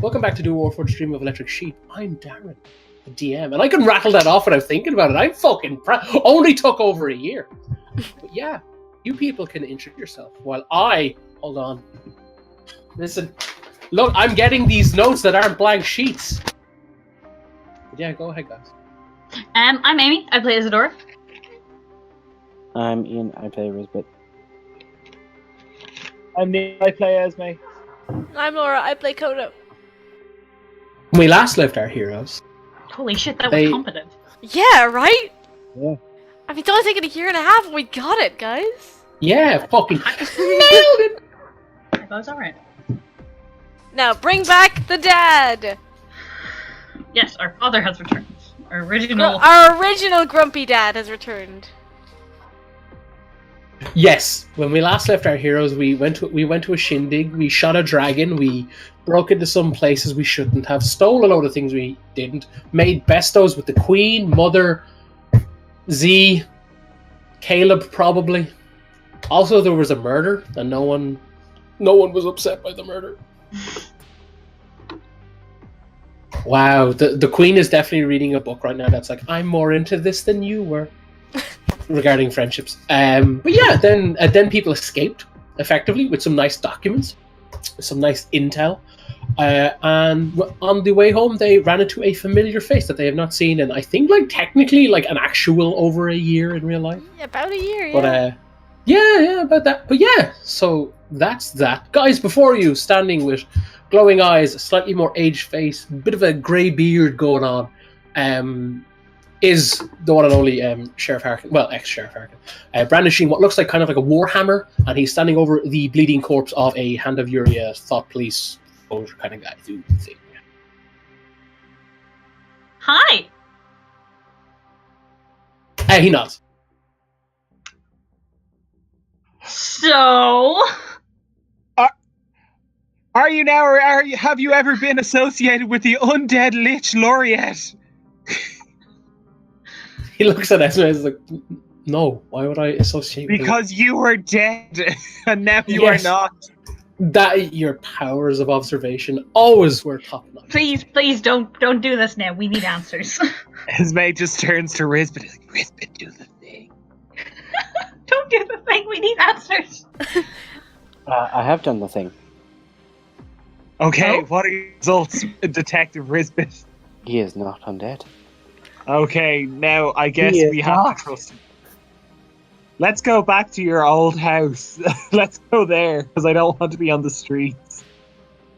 Welcome back to Do Warforged Stream of Electric Sheep. I'm Darren, the DM, and I can rattle that off without thinking about it. I'm fucking proud. Only took over a year. But yeah, you people can introduce yourself while I... Hold on. Listen. Look, I'm getting these notes that aren't blank sheets. But yeah, go ahead, guys. I'm Amy. I play Isadora. I'm Ian. I play Risbit. I'm Neil. I play Esme. I'm Laura. I play Kodo. When we last left our heroes... Holy shit, that was competent. Yeah, right? Yeah. I mean, it's only taken a year and a half and we got it, guys. Yeah, fucking nailed it! That was alright. Now, bring back the dad! Yes, our father has returned. Our original... Our original grumpy dad has returned. Yes, when we last left our heroes, we went to a shindig, we shot a dragon, we broke into some places we shouldn't have, stole a load of things we didn't, made bestos with the Queen, Mother, Z, Caleb probably. Also, there was a murder, and no one was upset by the murder. Wow, the Queen is definitely reading a book right now that's like, I'm more into this than you were. Regarding friendships. But yeah, then people escaped, effectively, with some nice documents, some nice intel. And on the way home, they ran into a familiar face that they have not seen in, I think, technically, an actual over a year in real life. Yeah, about a year, But, yeah, about that. But yeah, so that's that. Guys, before you, standing with glowing eyes, a slightly more aged face, bit of a grey beard going on, is the one and only Sheriff Harkin, well, ex-Sheriff Harkin, brandishing what looks like kind of like a warhammer, and he's standing over the bleeding corpse of a Hand of Uria thought police kind of guy thing. Hi! He nods. So... Are you now, or have you ever been associated with the undead Lich Laureate? He looks at Esme and is like, no, why would I associate with Because you were dead, and now you are not. That your powers of observation always were top notch. Please don't do this now. We need answers. Esme just turns to Risbit and is like, Risbit, do the thing. Don't do the thing. We need answers. I have done the thing. Okay, Oh? what are your results, Detective Risbit? He is not undead. Okay, now I guess He is we have not. to trust him. Let's go back to your old house. Let's go there, because I don't want to be on the streets.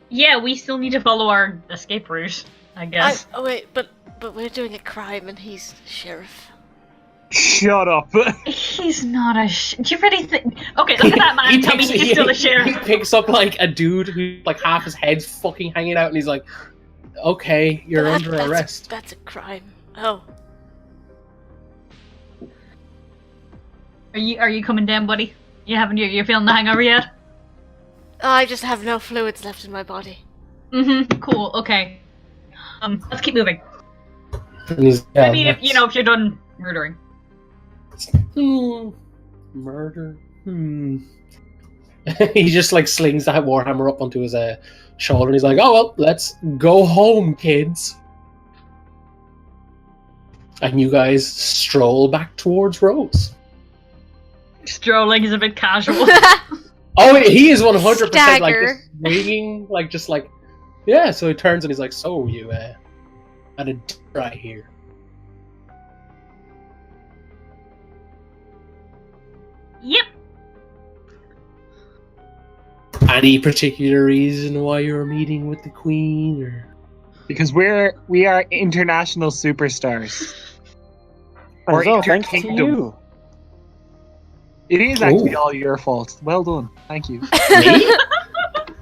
Yeah, we still need to follow our escape route, I guess. Oh wait, but we're doing a crime and he's sheriff. Shut up. He's not a do you really think... Okay, look at that man. Tell me he's still a sheriff. He picks up a dude who half his head's fucking hanging out, and he's like, okay, you're under arrest. That's a crime. Oh. Are you coming down, buddy? You're feeling the hangover yet? I just have no fluids left in my body. Mm-hmm. Cool. Okay. Let's keep moving. And he's, I mean, if you're done murdering. Murder. He just slings that warhammer up onto his shoulder, and he's like, "Oh well, let's go home, kids." And you guys stroll back towards Rose. Strolling is a bit casual. Oh, he is 100% Stagger. swinging, yeah. So he turns and he's like, "So you had a right here." Yep. Any particular reason why you're meeting with the Queen, or? Because we are international superstars. Or So, thanks to interkingdom. you. It is actually all your fault. Well done. Thank you. Me?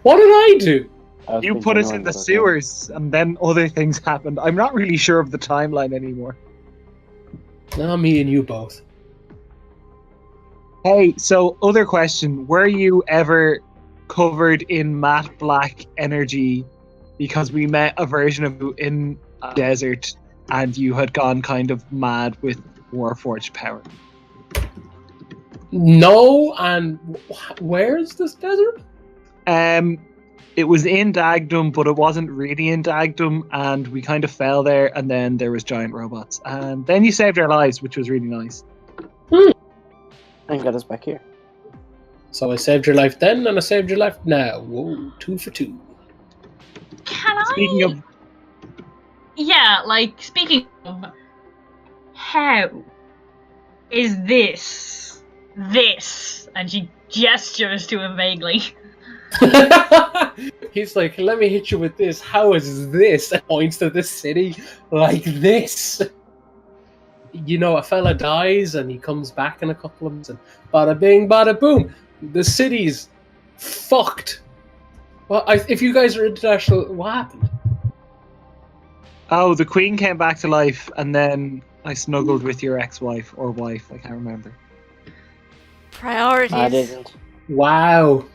What did I do? I was You thinking put us no in one the was okay. sewers, and then other things happened. I'm not really sure of the timeline anymore. No, me and you both. Hey, so other question. Were you ever covered in matte black energy because we met a version of you in a desert and you had gone kind of mad with Warforged power? No, and where's this desert? it was in Dagdom, but it wasn't really in Dagdom, and we kind of fell there, and then there was giant robots. And then you saved our lives, which was really nice. And got us back here. So I saved your life then, and I saved your life now. Whoa, 2 for 2. Can Speaking I? of, Yeah, like, speaking of, how is this? And she gestures to him vaguely. He's like, let me hit you with this. How is this? And points to this city like this. You know, a fella dies and he comes back in a couple of months and bada bing, bada boom. The city's fucked. Well, if you guys are international, what happened? oh, the Queen came back to life, and then I snuggled with your ex-wife or wife. I can't remember. Priorities. I didn't. Wow.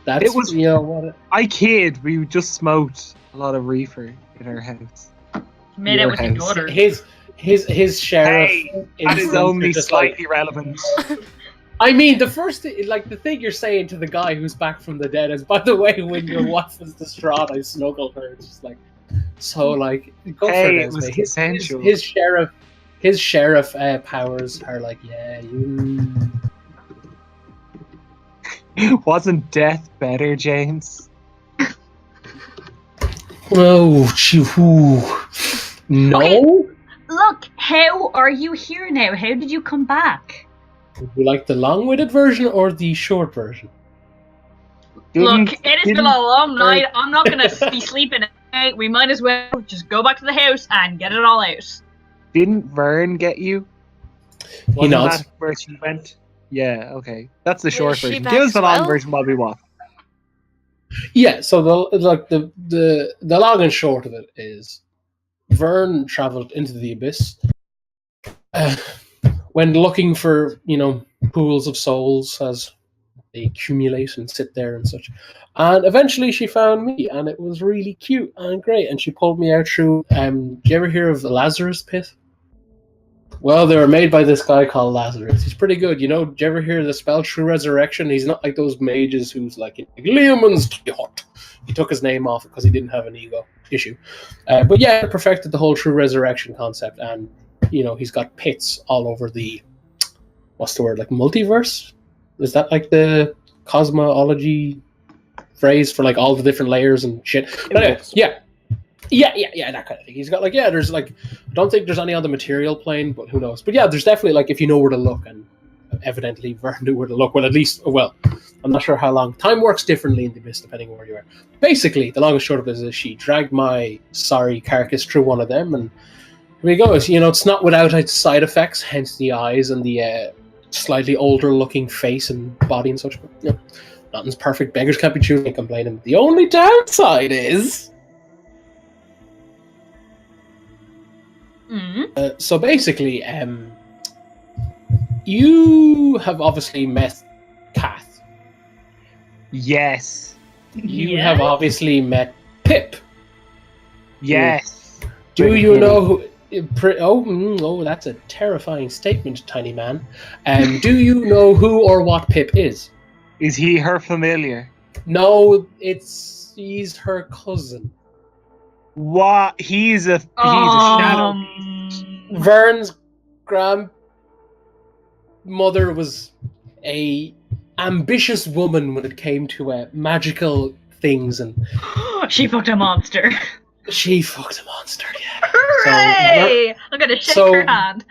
That's, It was- you know, what I kid. We just smoked a lot of reefer in our house. Made out with your house. daughter. his sheriff Hey, that is instincts are only just like, slightly relevant. I mean, the first thing, like the thing you're saying to the guy who's back from the dead is, by the way, when your wife was distraught, I snuggled her. It's just like, so like, go for Hey, this, it was mate. consensual. His sheriff powers are like, yeah, you. Wasn't death better, James? Oh, no. Okay. Look, how are you here now? How did you come back? Would you like the long-winded version or the short version? Look, it has been a long Didn't- night. I'm not gonna be sleeping tonight. We might as well just go back to the house and get it all out. Didn't Vern get you? He Wasn't nods. that where she went? Yeah, okay. That's the Wait, short is she version. back Give us the as long well? version while we walk. Yeah, so the long and short of it is, Vern traveled into the abyss when looking for, you know, pools of souls as they accumulate and sit there and such. And eventually she found me, and it was really cute and great. And she pulled me out through. Do you ever hear of the Lazarus Pit? Well, they were made by this guy called Lazarus. He's pretty good, you know. Did you ever hear the spell True Resurrection? He's not like those mages who's like Leoman's Hot. He took his name off because he didn't have an ego issue. But yeah, perfected the whole True Resurrection concept, and you know, he's got pits all over the, what's the word, like multiverse? Is that like the cosmology phrase for like all the different layers and shit? But anyway, yeah, that kind of thing. He's got like, yeah, there's like, I don't think there's any on the material plane, but who knows? But yeah, there's definitely like, if you know where to look, and evidently Vern knew where to look. Well, at least, well, I'm not sure how long. Time works differently in the abyss depending on where you are. Basically, the long and short of it is she dragged my sorry carcass through one of them, and here we go. You know, it's not without its side effects, hence the eyes and the slightly older looking face and body and such. But you know, nothing's perfect. Beggars can't be choosing and complaining. The only downside is, so basically, you have obviously met Kath. Yes. You have obviously met Pip. Yes. Do you know who? Oh, that's a terrifying statement, tiny man. Do you know who or what Pip is? Is he her familiar? No, he's her cousin. What? He's a shadow. Vern's grandmother was a ambitious woman when it came to magical things, and She fucked a monster. she fucked a monster. Yeah. Hooray! I'm gonna shake her hand.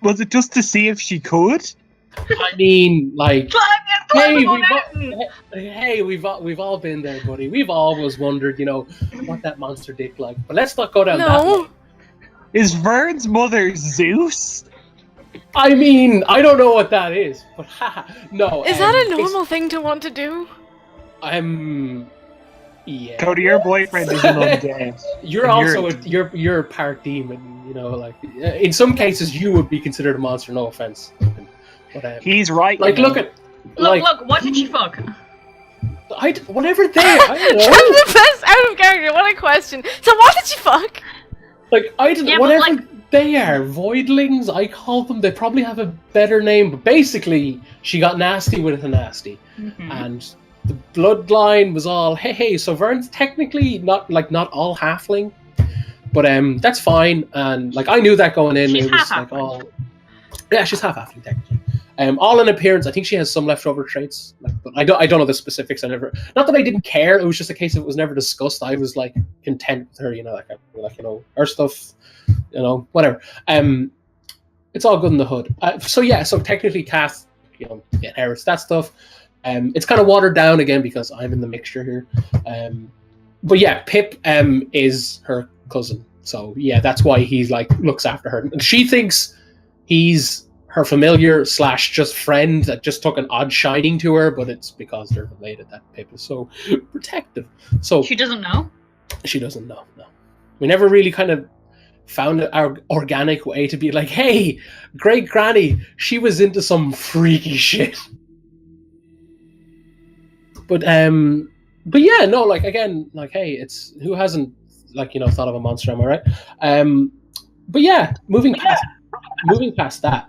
Was it just to see if she could? I mean, like, Climb hey, this we've all been there, buddy. We've always wondered, you know, what that monster dick like. But let's not go down that No. way. Is Vern's mother Zeus? I mean, I don't know what that is, but haha, no. Is that a normal thing to want to do? Yeah. Cody, your boyfriend is an undead. You're And also you're part demon, you know. Like in some cases, you would be considered a monster. No offense, but He's right. like, you know. look at, like, Look, what did she fuck? whatever there. I don't know. That's the best out of character. What a question. So what did you fuck? Like, I didn't. Yeah, but, whatever like, They are voidlings, I call them. They probably have a better name, but basically, she got nasty with a nasty. Mhm. And the bloodline was all, hey, so Vern's technically not all halfling, but that's fine. And like I knew that going in, She's it was half like halfling. all, yeah, she's half halfling technically. All in appearance, I think she has some leftover traits, but I don't know the specifics. Not that I didn't care. It was just a case of it was never discussed. I was like content with her, her stuff, whatever. It's all good in the hood. So technically, Kath, inherits that stuff. It's kind of watered down again because I'm in the mixture here. But yeah, Pip is her cousin, so yeah, that's why he's like looks after her, and she thinks he's her familiar / just friend that just took an odd shining to her, but it's because they're related that Pip is so protective. So She doesn't know. she doesn't know. No, we never really kind of found our organic way to be like, hey, great granny, she was into some freaky shit. But yeah, no, like again, like hey, it's who hasn't thought of a monster, am I right? But yeah, moving past that.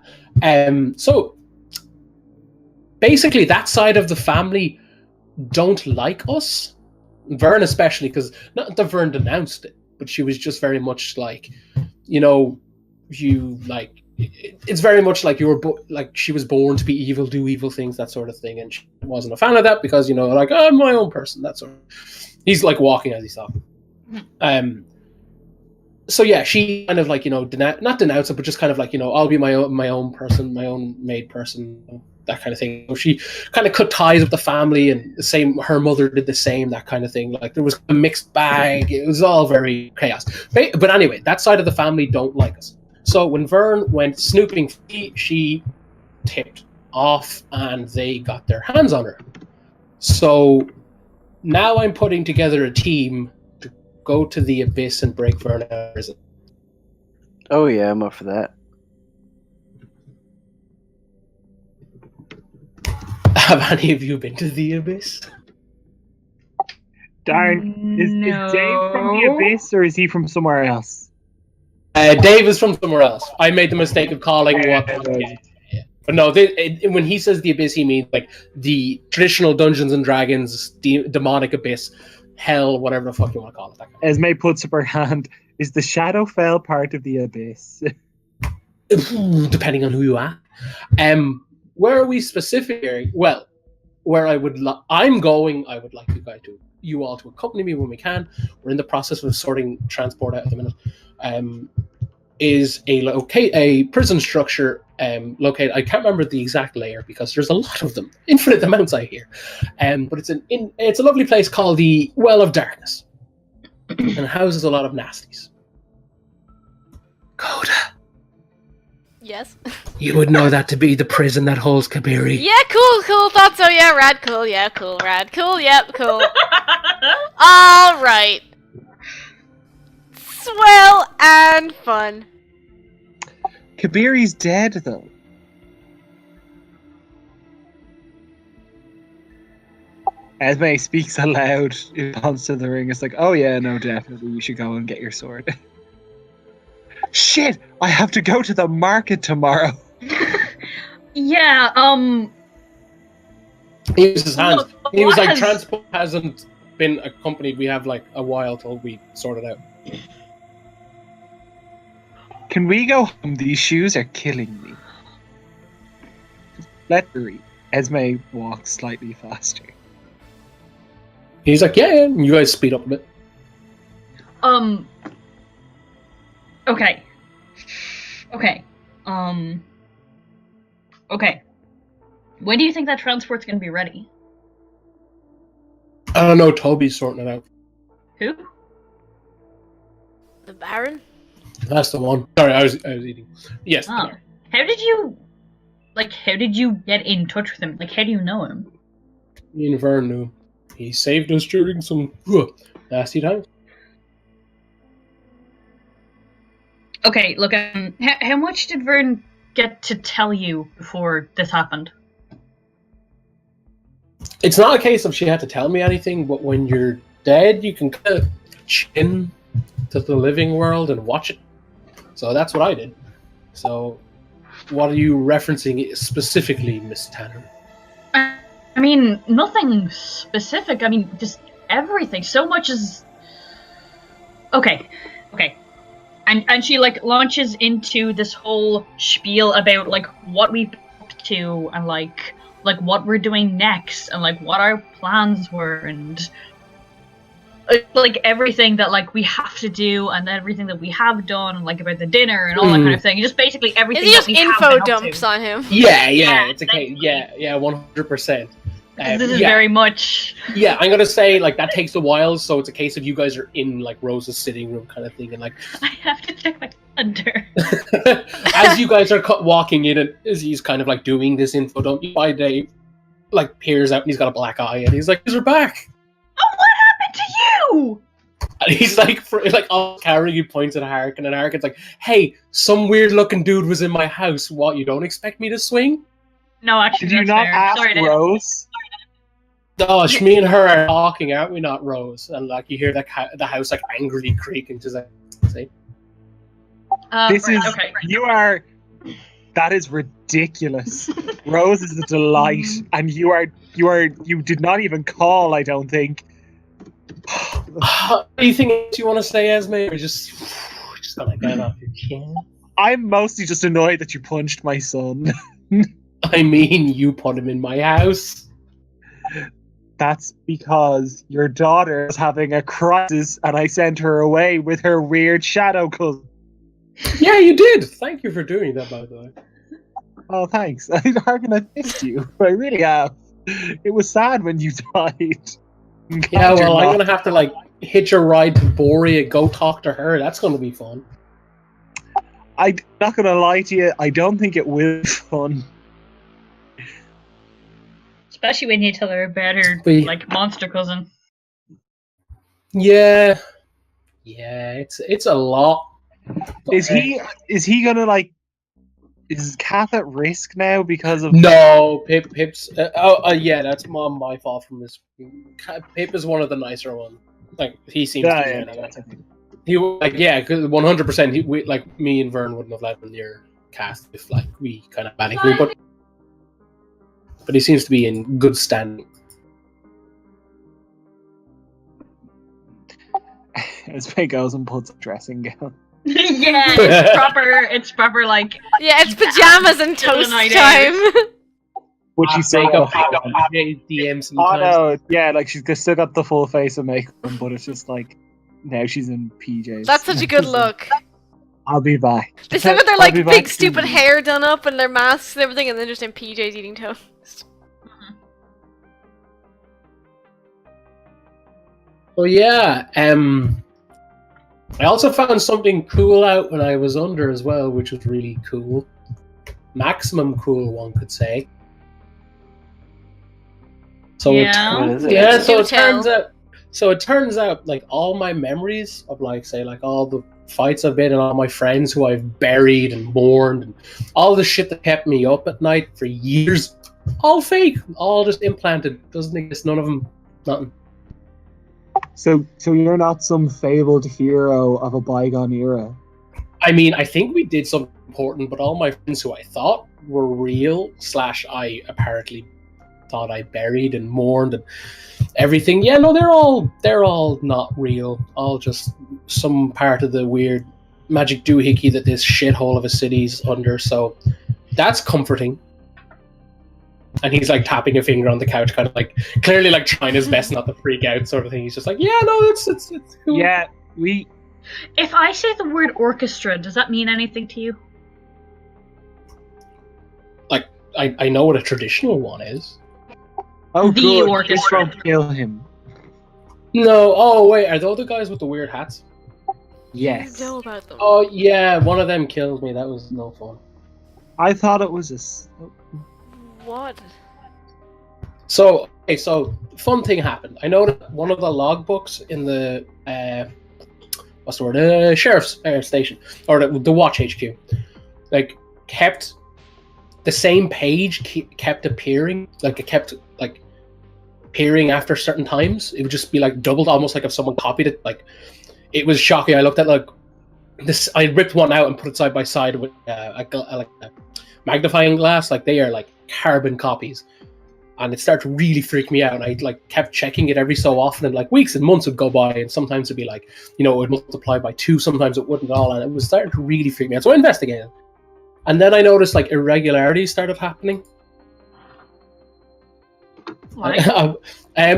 So basically that side of the family don't like us. Vern especially, because not that Vern denounced it, but she was just very much like, it's very much like you were like she was born to be evil, do evil things, that sort of thing, and she wasn't a fan of that because like I'm my own person, that sort of. He's like walking as he's talking. So yeah, she kind of like not denounce it, but just kind of like I'll be my own person, my own made person, that kind of thing. So she kind of cut ties with the family, and the same. Her mother did the same, that kind of thing. Like there was a mixed bag. It was all very chaos. But anyway, that side of the family don't like us. So when Vern went snooping, she tipped off, and they got their hands on her. So now I'm putting together a team to go to the abyss and break Vern out of prison. Oh yeah, I'm up for that. Have any of you been to the abyss? Darn, is Dave from the Abyss or is he from somewhere else? Dave is from somewhere else. I made the mistake of calling what. Yeah. But no, when he says the abyss, he means like the traditional Dungeons and Dragons, demonic abyss, hell, whatever the fuck you want to call it. That kind Esme puts up her hand. Is the Shadowfell part of the Abyss? depending on who you ask. Where are we specifically? Well, where I would I'm going. I would like you all to accompany me when we can. We're in the process of sorting transport out at the minute. Is a prison structure located. I can't remember the exact layer because there's a lot of them, infinite amounts I hear. But it's a lovely place called the Well of Darkness, and it houses a lot of nasties. Coda, Yes. you would know that to be the prison that holds Kabiri. Yeah, cool. Thought so. Yeah, rad. Cool. Yeah, cool. Rad. Cool. Yep. Cool. All right. Swell and fun. Kabiri's dead, though. Esme speaks aloud in response to the ring. It's like, oh yeah, no, definitely, you should go and get your sword. Shit! I have to go to the market tomorrow. Yeah, He used his hands. Look, He was like, what has- transport hasn't been accompanied. We have like a while till we sort it out. Can we go home? These shoes are killing me. Let her eat. Esme walks slightly faster. He's like, yeah. And you guys speed up a bit. Okay. Okay. When do you think that transport's gonna be ready? I don't know. Toby's sorting it out. Who? The Baron? That's the one. Sorry, I was eating. Yes. Oh. How did you get in touch with him? Like, how do you know him? Me and Vern knew. He saved us during some nasty times. Okay, look, how much did Vern get to tell you before this happened? It's not a case of she had to tell me anything, but when you're dead, you can kind of chin to the living world and watch it. So that's what I did. So what are you referencing specifically, Miss Tanner? I mean, nothing specific. I mean, just everything. So much is. Okay. And she like launches into this whole spiel about like what we've been up to and like what we're doing next and like what our plans were and like everything that like we have to do and everything that we have done and like about the dinner and all that kind of thing. Just basically everything. Is he just that we have info been up dumps to. on him? Yeah, it's okay. Yeah, 100%. This is very much. Yeah, I'm gonna say like that takes a while, so it's a case of you guys are in like Rose's sitting room kind of thing, and like I have to check my calendar. as you guys are walking in, and as he's kind of like doing this info dump, by Dave like peers out and he's got a black eye, and he's like, "You're back." Oh, what happened to you? And he's like, all carrying, he points at Harkin, and Harkin's like, "Hey, some weird looking dude was in my house. What? You don't expect me to swing?" No, actually, Did you that's not fair. ask Sorry, Dave. Rose? Oh, me and her are talking, aren't we? Not Rose. And like you hear the house like angrily creaking to say, This is okay. you are. That is ridiculous. Rose is a delight, and you did not even call. I don't think. Anything else you want to say, Esme, or just gonna get off your chin? I'm mostly just annoyed that you punched my son. I mean, you put him in my house. That's because your daughter is having a crisis, and I sent her away with her weird shadow cousin. Yeah, you did. Thank you for doing that, by the way. Oh, thanks. I'm gonna miss you. I really have. It was sad when you died. Yeah, well, I'm gonna have to like hitch a ride to Boria and go talk to her. That's gonna be fun. I'm not gonna lie to you. I don't think it will be fun. Especially when you tell her about her like monster cousin. Yeah, it's a lot. Is he gonna like? Is Kath at risk now because of? No, Pip's. Yeah, that's my fault from this. Pip is one of the nicer ones. Like he seems to be. Anyway. He like 100%. Like me and Vern wouldn't have let him near Kath if like we kind of panicked, but he seems to be in good standing. As Pig goes and puts a dressing gown. Yeah, it's proper like. Yeah, it's pajamas and toast time. Would she say makeup DM sometimes? Oh no, yeah, like she's still got the full face of makeup, but it's just like now she's in PJs. That's such a good look. I'll be back. They still got their like big stupid hair done up and their masks and everything, and they're just in PJs eating toast. Oh yeah, I also found something cool out when I was under as well, which was really cool. Maximum cool, one could say. So it turns out like all my memories of like say like all the fights I've been in, all my friends who I've buried and mourned, and all the shit that kept me up at night for years, all fake, all just implanted. Doesn't exist. None of them. Nothing. So you're not some fabled hero of a bygone era. I mean, I think we did something important, but all my friends who I thought were real / I apparently thought I buried and mourned and everything. Yeah, no, they're all not real. All just some part of the weird magic doohickey that this shithole of a city's under. So that's comforting. And he's like tapping a finger on the couch, kind of like clearly like trying his best not to freak out, sort of thing. He's just like, yeah, no, it's cool. Yeah, If I say the word orchestra, does that mean anything to you? Like, I know what a traditional one is. Oh, The good. orchestra. Just don't kill him. No, oh wait, are those the guys with the weird hats? Yes. You know about them. Oh yeah, one of them killed me. That was no fun. I thought it was What? So fun thing happened. I know that one of the logbooks in the what's the word? Sheriff's station or the Watch HQ, like kept the same page kept appearing. Like it kept like appearing after certain times. It would just be like doubled, almost like if someone copied it. Like it was shocking. I looked at like this I ripped one out and put it side by side with like a magnifying glass. Like they are like carbon copies, and it started to really freak me out. And I like kept checking it every so often, and like weeks and months would go by, and sometimes it'd be like, you know, it would multiply by 2, sometimes it wouldn't at all, and it was starting to really freak me out. So I investigated, and then I noticed like irregularities started happening. Like,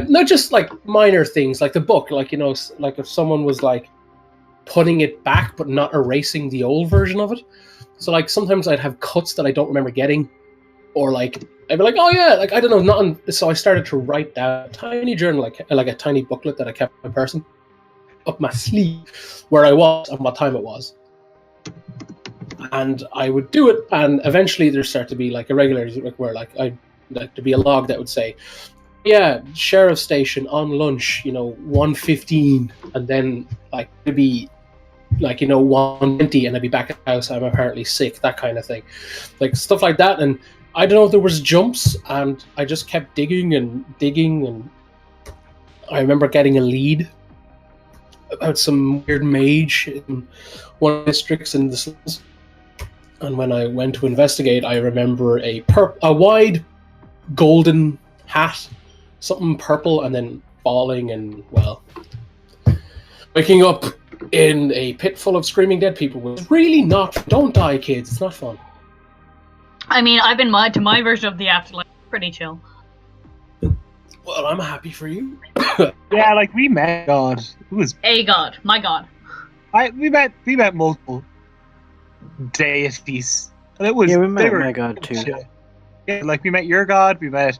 Not just like minor things, like the book, like, you know, like if someone was like putting it back but not erasing the old version of it. So like sometimes I'd have cuts that I don't remember getting, or like I'd be like, oh yeah, like I don't know, nothing. So I started to write down a tiny journal, like a tiny booklet that I kept in person up my sleeve, where I was and what time it was. And I would do it, and eventually there started to be like irregularities, like where like there'd be a log that would say, yeah, sheriff station on lunch, you know, 1:15, and then like it'd be like, you know, 1:20, and I'd be back at the house. I'm apparently sick, that kind of thing, like stuff like that. And I don't know, there was jumps, and I just kept digging, and I remember getting a lead about some weird mage in one of the districts in the slums. And when I went to investigate, I remember a wide golden hat, something purple, and then falling and, well, waking up in a pit full of screaming dead people was really not. Don't die, kids. It's not fun. I mean, I've been to my version of the afterlife. Pretty chill. Well, I'm happy for you. Yeah, like we met God. It was A god, my god. we met multiple deities. And it was Yeah, we they met were my god too. chill. Yeah, like we met your God, we met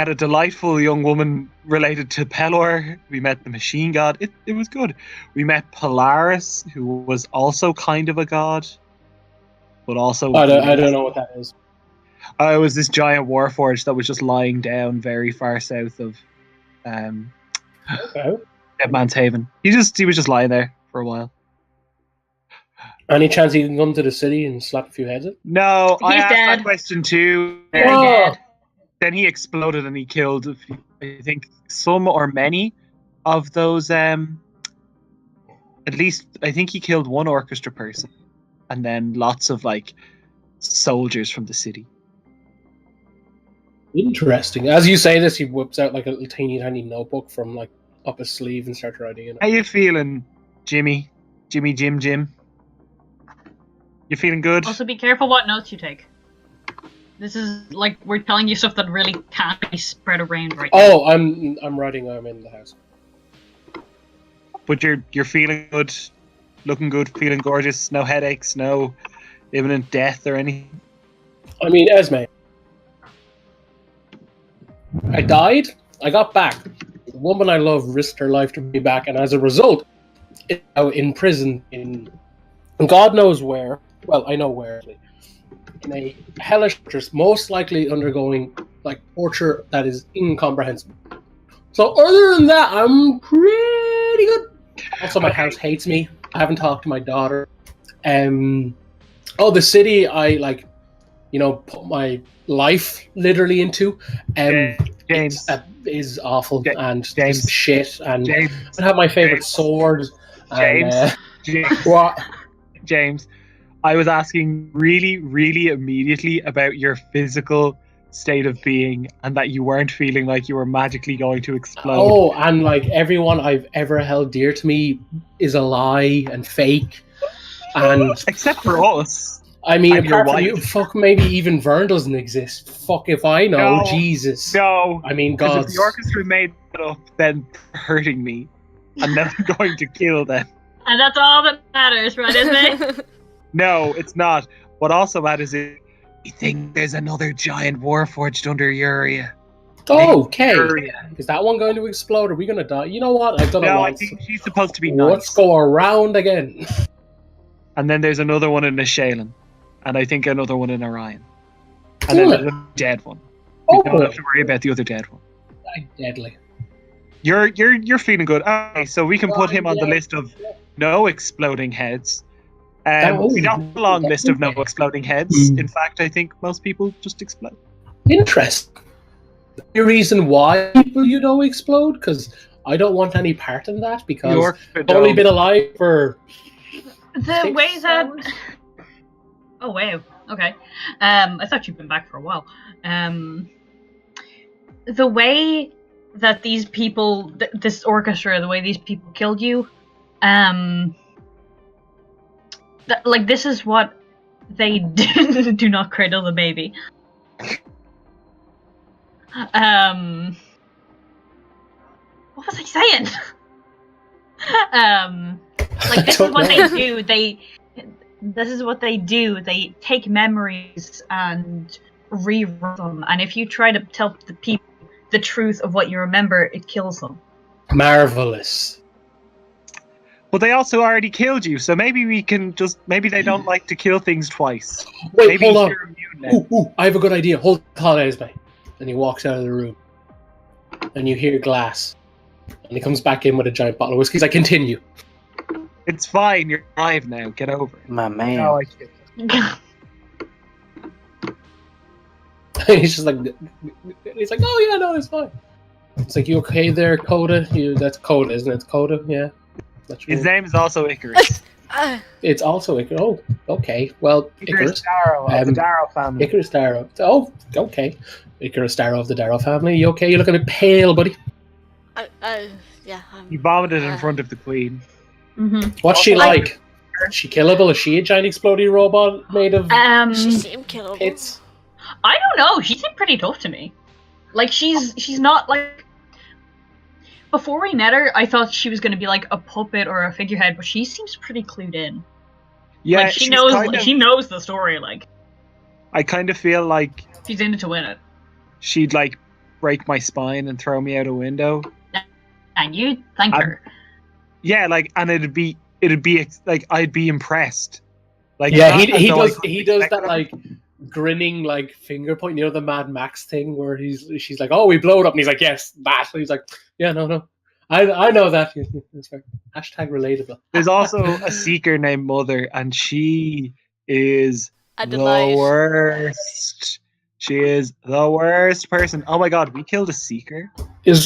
a delightful young woman related to Pelor. We met the machine god. It was good. We met Polaris, who was also kind of a god, but also I don't know what that is. it was this giant warforged that was just lying down very far south of Okay. Dead Man's Haven. He was just lying there for a while. Any chance he can come to the city and slap a few heads at? No, I He's asked dead. that question too. Very Oh. dead. Then he exploded and he killed, I think, some or many of those. At least I think he killed one orchestra person, and then lots of like soldiers from the city. Interesting. As you say this, he whips out like a little teeny tiny notebook from like up his sleeve and starts writing in How it. you feeling, Jimmy? Jim? You feeling good? Also, be careful what notes you take. This is like we're telling you stuff that really can't be spread around right now. Oh, I'm writing. I'm in the house. But you're feeling good, looking good, feeling gorgeous. No headaches, no imminent death or anything. I mean, Esme. I died. I got back. The woman I love risked her life to be back, and as a result, is now in prison in God knows where. Well, I know where. In a hellish fortress, most likely undergoing like torture that is incomprehensible. So other than that, I'm pretty good. Also, my house hates me. I haven't talked to my daughter. The city I like, you know, put my life literally into. James. Is awful and James. just shit. And James. I have my favorite James. sword. James. And, James. what? James, I was asking really, really immediately about your physical state of being and that you weren't feeling like you were magically going to explode. Oh, and like everyone I've ever held dear to me is a lie and fake. And Except for us. I mean, and your apart from wife. you, fuck, maybe even Vern doesn't exist. Fuck if I know. No. Jesus. No. I mean, Because God. if the orchestra made it up, then they're hurting me. And then I'm going to kill them. And that's all that matters, right, isn't it? No, it's not. What also matters is you think there's another giant warforged under your area. Okay. Area. Is that one going to explode? Are we going to die? You know what? I've done it No, I once. think she's supposed to be Let's nice. go around again. And then there's another one in Nishalan. And I think another one in Orion. And then Good. there's a dead one. Oh, You don't have to worry about the other dead one. deadly. You're feeling good. Okay, so we can put him on the Yeah. list of no exploding heads. Oh. We don't have a long list of no exploding heads. Mm. In fact, I think most people just explode. Interesting. The reason why people you know explode? Because I don't want any part in that because York I've only Dome. been alive for The 6 way that. hours? Oh wow. Okay. I thought you'd been back for a while. The way that these people, this orchestra, the way these people killed you, like this is what they did. Do not cradle the baby. What was I saying? Like this is what they do. This is what they do. They take memories and rewrite them. And if you try to tell the people the truth of what you remember, it kills them. Marvelous. But they also already killed you, so maybe we can just... Maybe they don't like to kill things twice. Wait, Maybe hold on. you're immune now. Ooh, I have a good idea. Hold on, Esme. And he walks out of the room. And you hear glass. And he comes back in with a giant bottle of whiskey. He's like, continue. It's fine, you're alive now, get over it. My man. No, I can't. He's just like, he's like, oh yeah, no, it's fine. It's like, you okay there, Coda? That's Coda, isn't it? It's Coda, yeah. That's His right. name is also Icarus. It's also Icarus. Oh, okay. Well, Icarus. Darrow of the Darrow family. Icarus Darrow. Oh, okay. Icarus Darrow of the Darrow family. You okay? You're looking a bit pale, buddy. Yeah. He vomited in front of the queen. Mm-hmm. What's she like? Is she killable? Is she a giant exploding robot made of She seemed killable. pits? I don't know. She seemed pretty tough to me. Like she's not like. Before we met her, I thought she was going to be like a puppet or a figurehead, but she seems pretty clued in. Yeah, Like she she's knows. kind of- She knows the story. Like I kind of feel like she's in it to win it. she'd like break my spine and throw me out a window. And you thank her. Yeah, like, and it'd be like I'd be impressed. Like, Yeah, not as he though I does couldn't he does expect that like grinning like finger point, you know, the Mad Max thing where she's like, oh, we blow it up, and he's like, yes, that. And he's like, yeah, no, I know that. That's right. Hashtag relatable. There's also a seeker named Mother, and she is A the delight. worst. She is the worst person. Oh my god, we killed a seeker.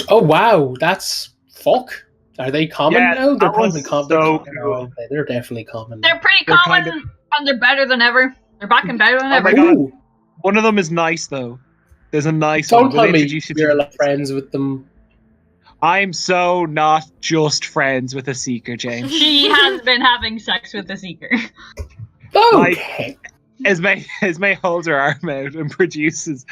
Oh wow, that's fuck. Are they common Yeah, now? They're that was probably common. so They're cool. common. They're definitely common. They're pretty They're common, kind and they're better than ever. They're back and better than Oh ever. my God. Ooh, One of them is nice though. There's a nice don't one. tell We'll me introduce you to you're the- like friends with them. I'm so not just friends with a seeker, James. She has been having sex with the seeker. Okay. Esme holds her arm out and produces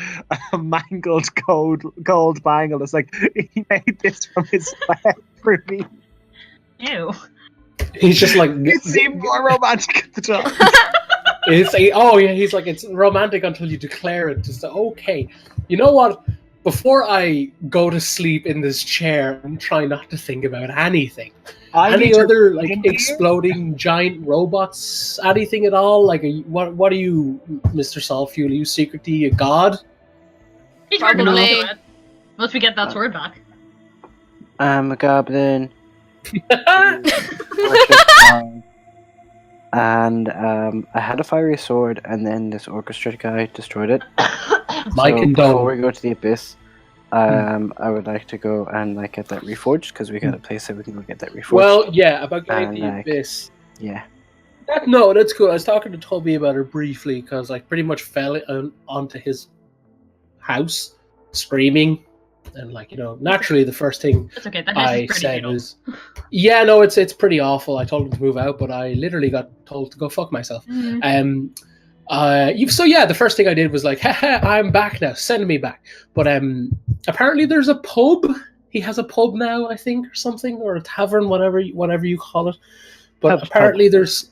a mangled gold bangle. It's like, he made this from his sweat for me. Ew. He's just like, It seemed more romantic at the time. it's like, oh yeah, he's like, it's romantic until you declare it. Just okay, you know what? Before I go to sleep in this chair and try not to think about anything, any other like exploding giant robots, anything at all? Like, what are you, Mr. Solfuel? Are you secretly a god? He's working on Probably. it. Once we get that sword back. I'm a goblin. And I had a fiery sword, and then this orchestra guy destroyed it. My So condone. before we go to the abyss, I would like to go and like get that reforged because we got a place that we can go get that reforged. Well, yeah, about going And, to the like, abyss. yeah. No, that's cool. I was talking to Toby about it briefly because I pretty much fell onto his house screaming, and like, you know, naturally the first thing It's okay. That house I is pretty said beat up. was, yeah, no, it's pretty awful. I told him to move out, but I literally got told to go fuck myself. Mhm. So yeah, the first thing I did was like, haha, I'm back now, send me back. But apparently there's a pub. He has a pub now, I think, or something, or a tavern, whatever you call it. But Pub. apparently there's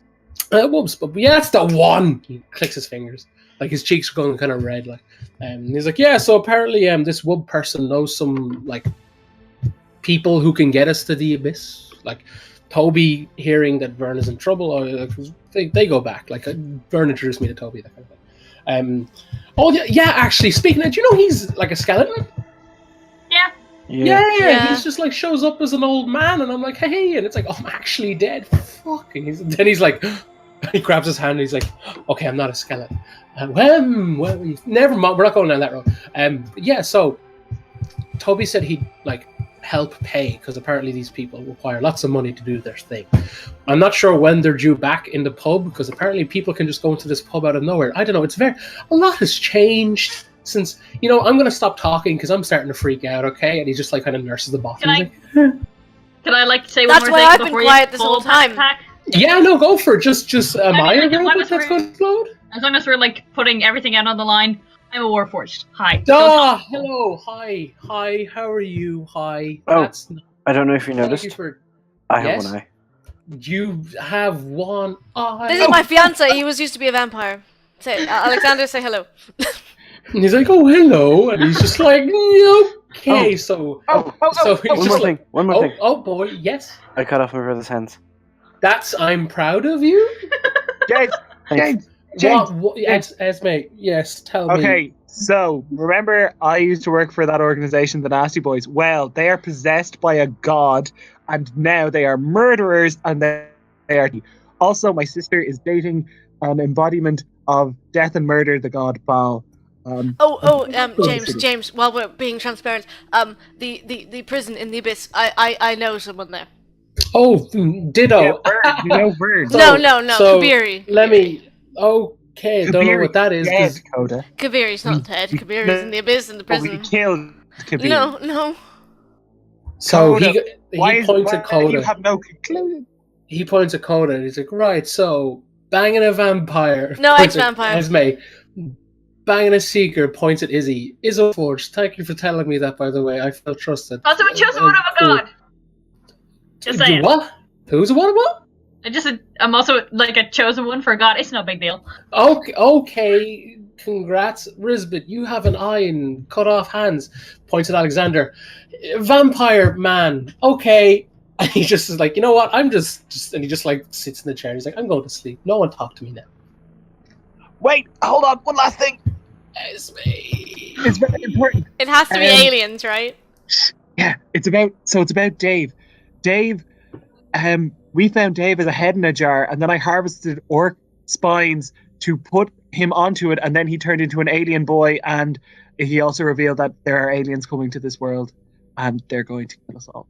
whoops, but yeah, that's the one. He clicks his fingers, like his cheeks are going kind of red, like. He's like, yeah. So apparently, this wub person knows some like people who can get us to the abyss. Like Toby, hearing that Vern is in trouble, or like, they go back. Like Vern introduced me to Toby, that kind of thing. Oh yeah. Actually, speaking of, do you know he's like a skeleton? Yeah. Yeah. He's just like shows up as an old man, and I'm like, hey, and it's like, oh, I'm actually dead. Fuck. And then he's like, he grabs his hand, and he's like, okay, I'm not a skeleton. Well, never mind. We're not going down that road. Yeah. So Toby said he'd like help pay, because apparently these people require lots of money to do their thing. I'm not sure when they're due back in the pub, because apparently people can just go into this pub out of nowhere. I don't know. A lot has changed since, I'm going to stop talking because I'm starting to freak out, okay? And he just like kind of nurses the bottle. Can I like say That's one more why thing I've been before quiet you this whole full panic time. attack? Yeah, no, go for it. Just am I like, a as long robot as that's we're- going to explode? As long as we're like putting everything out on the line, I'm a Warforged. Hi. Hello, hi, how are you? Hi. Oh, I don't know if you Thank noticed. you for. I have Yes? one eye. You have one eye. This is my fiance. He used to be a vampire. Say, Alexander, say hello. And he's like, oh, hello. And he's just like, okay. So he's One just more like, thing. One more thing. oh boy, yes. I cut off my brother's hands. I'm proud of you. James. What, Esme, yes, tell me. Okay, so remember I used to work for that organization, the Nasty Boys. Well, they are possessed by a god, and now they are murderers, and they are. Also, my sister is dating an embodiment of death and murder, the god Baal. James, while we're being transparent, the prison in the abyss, I know someone there. Oh, ditto. Yeah, Bird. You know Bird. No, So, Kabiri. Let me. Okay, don't know what that is. Dead, Coda. Kabiri's not dead. Kabiri's in the abyss in the But we prison. killed Kabir. No. So Coda, he points at Coda. You have no conclusion. He points at Coda and he's like, right, so banging a vampire. No, points at ex-vampire. Esme. Banging a seeker, points at Izzy. Izzo Forge, thank you for telling me that, by the way. I feel trusted. Also, a chosen one of a god. Just saying. What? Who's a what? I'm also like a chosen one for a god. It's no big deal. Okay. Congrats, Risbit. You have an eye and cut off hands. Points at Alexander. Vampire man. Okay. And he just is like, you know what? I'm just and he just like sits in the chair. And he's like, I'm going to sleep. No one talk to me now. Wait, hold on. One last thing. Esme. It's very important. It has to be aliens, right? Yeah, it's about Dave. Dave, we found Dave as a head in a jar, and then I harvested orc spines to put him onto it, and then he turned into an alien boy, and he also revealed that there are aliens coming to this world, and they're going to kill us all.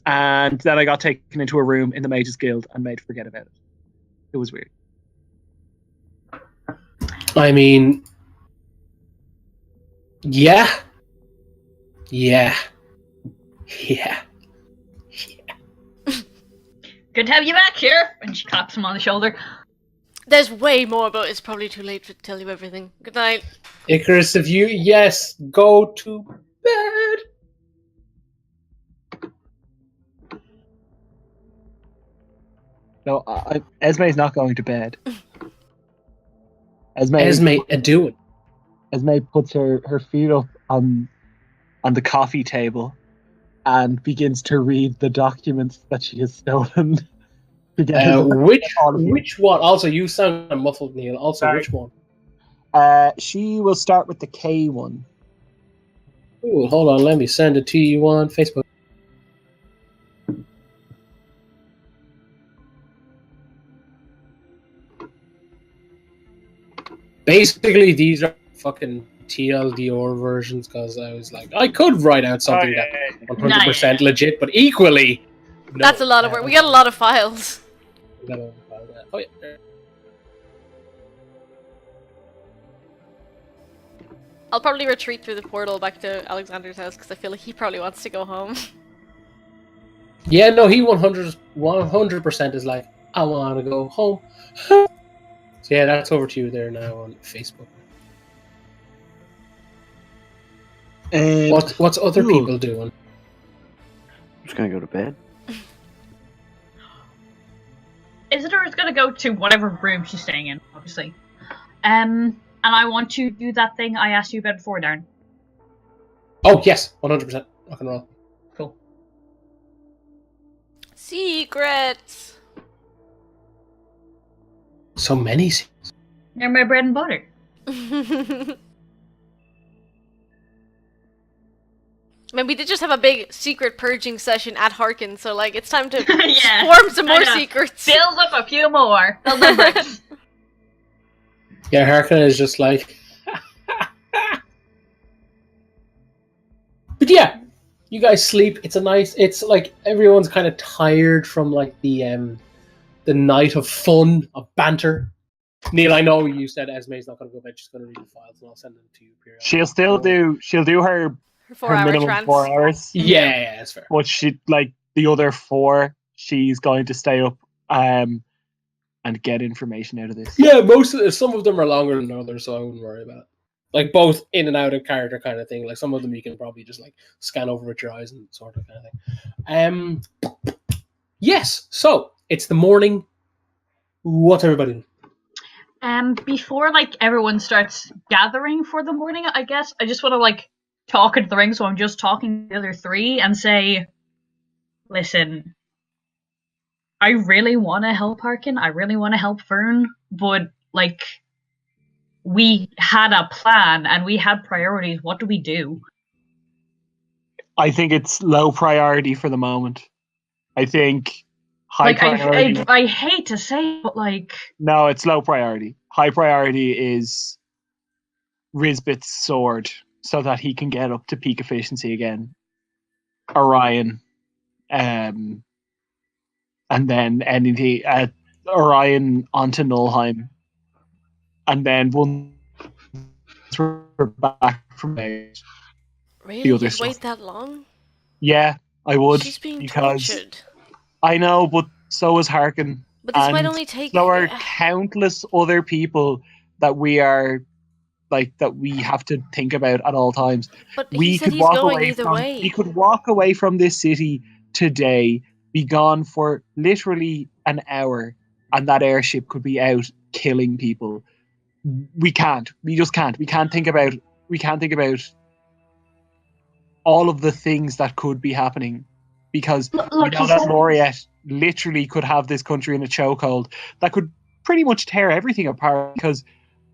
And then I got taken into a room in the Mages Guild and made forget about it. It was weird. I mean, yeah. Good to have you back here. And she claps him on the shoulder. There's way more, but it's probably too late to tell you everything. Good night. Icarus, if you go to bed. No, Esme's not going to bed. Esme do it. Esme puts her feet up on the coffee table and begins to read the documents that she has stolen. Which one? Also, you sound muffled, Neil. Also, Sorry. which one? She will start with the K one. Ooh, hold on. Let me send it to you on Facebook. Basically, these are fucking TLDR versions because I was like, I could write out something that's 100% legit, but equally, no. That's a lot of work. We got a lot of files. Oh, yeah. I'll probably retreat through the portal back to Alexander's house because I feel like he probably wants to go home. Yeah, no, he 100% is like, I want to go home. So yeah, that's over to you there now on Facebook. What's other people doing? I'm just gonna go to bed. Isidore is gonna go to whatever room she's staying in, obviously. And I want to do that thing I asked you about before, Darren. Oh yes, 100%. Rock and roll. Cool. Secrets. So many secrets. They're my bread and butter. I mean, we did just have a big secret purging session at Harkin, so like it's time to Yeah, form some more secrets. Build up a few more. Build them bricks. Yeah, Harkin is just like. But yeah, You guys sleep. It's like everyone's kind of tired from like the night of fun, of banter. Neil, I know you said Esme's not going to go bed. She's going to read the files, and I'll send them to you periodically. She'll do her Her 4-hour minimum trance. 4 hours. Yeah, that's fair. But she like the other 4, she's going to stay up and get information out of this. Yeah, some of them are longer than others, so I wouldn't worry about it. Like both in and out of character kind of thing. Like some of them you can probably just like scan over with your eyes and sort of kind of thing. Yes. So it's the morning. What's everybody doing? Before like everyone starts gathering for the morning, I guess I just want to like talk into the ring, so I'm just talking to the other 3 and say, listen, I really want to help Harkin. I really want to help Fern, but like we had a plan and we had priorities. What do we do? I think it's low priority for the moment. I think high Like priority. I hate to say it, but like No, it's low priority. High priority is Rizbit's sword, so that he can get up to peak efficiency again. Orion, and then anything Orion onto Nullheim, and then once we're back from it, Really? the other You'd stuff. wait that long? Yeah, I would. She's being because tortured. I know, but so is Harkin. But this might and only take... So are countless other people that we are that we have to think about at all times. But We he said could he's walk going away either from. way. We could walk away from this city today, be gone for literally an hour, and that airship could be out killing people. We can't. We just can't. We can't think about. We can't think about all of the things that could be happening, because we know that Laureate literally could have this country in a chokehold that could pretty much tear everything apart, because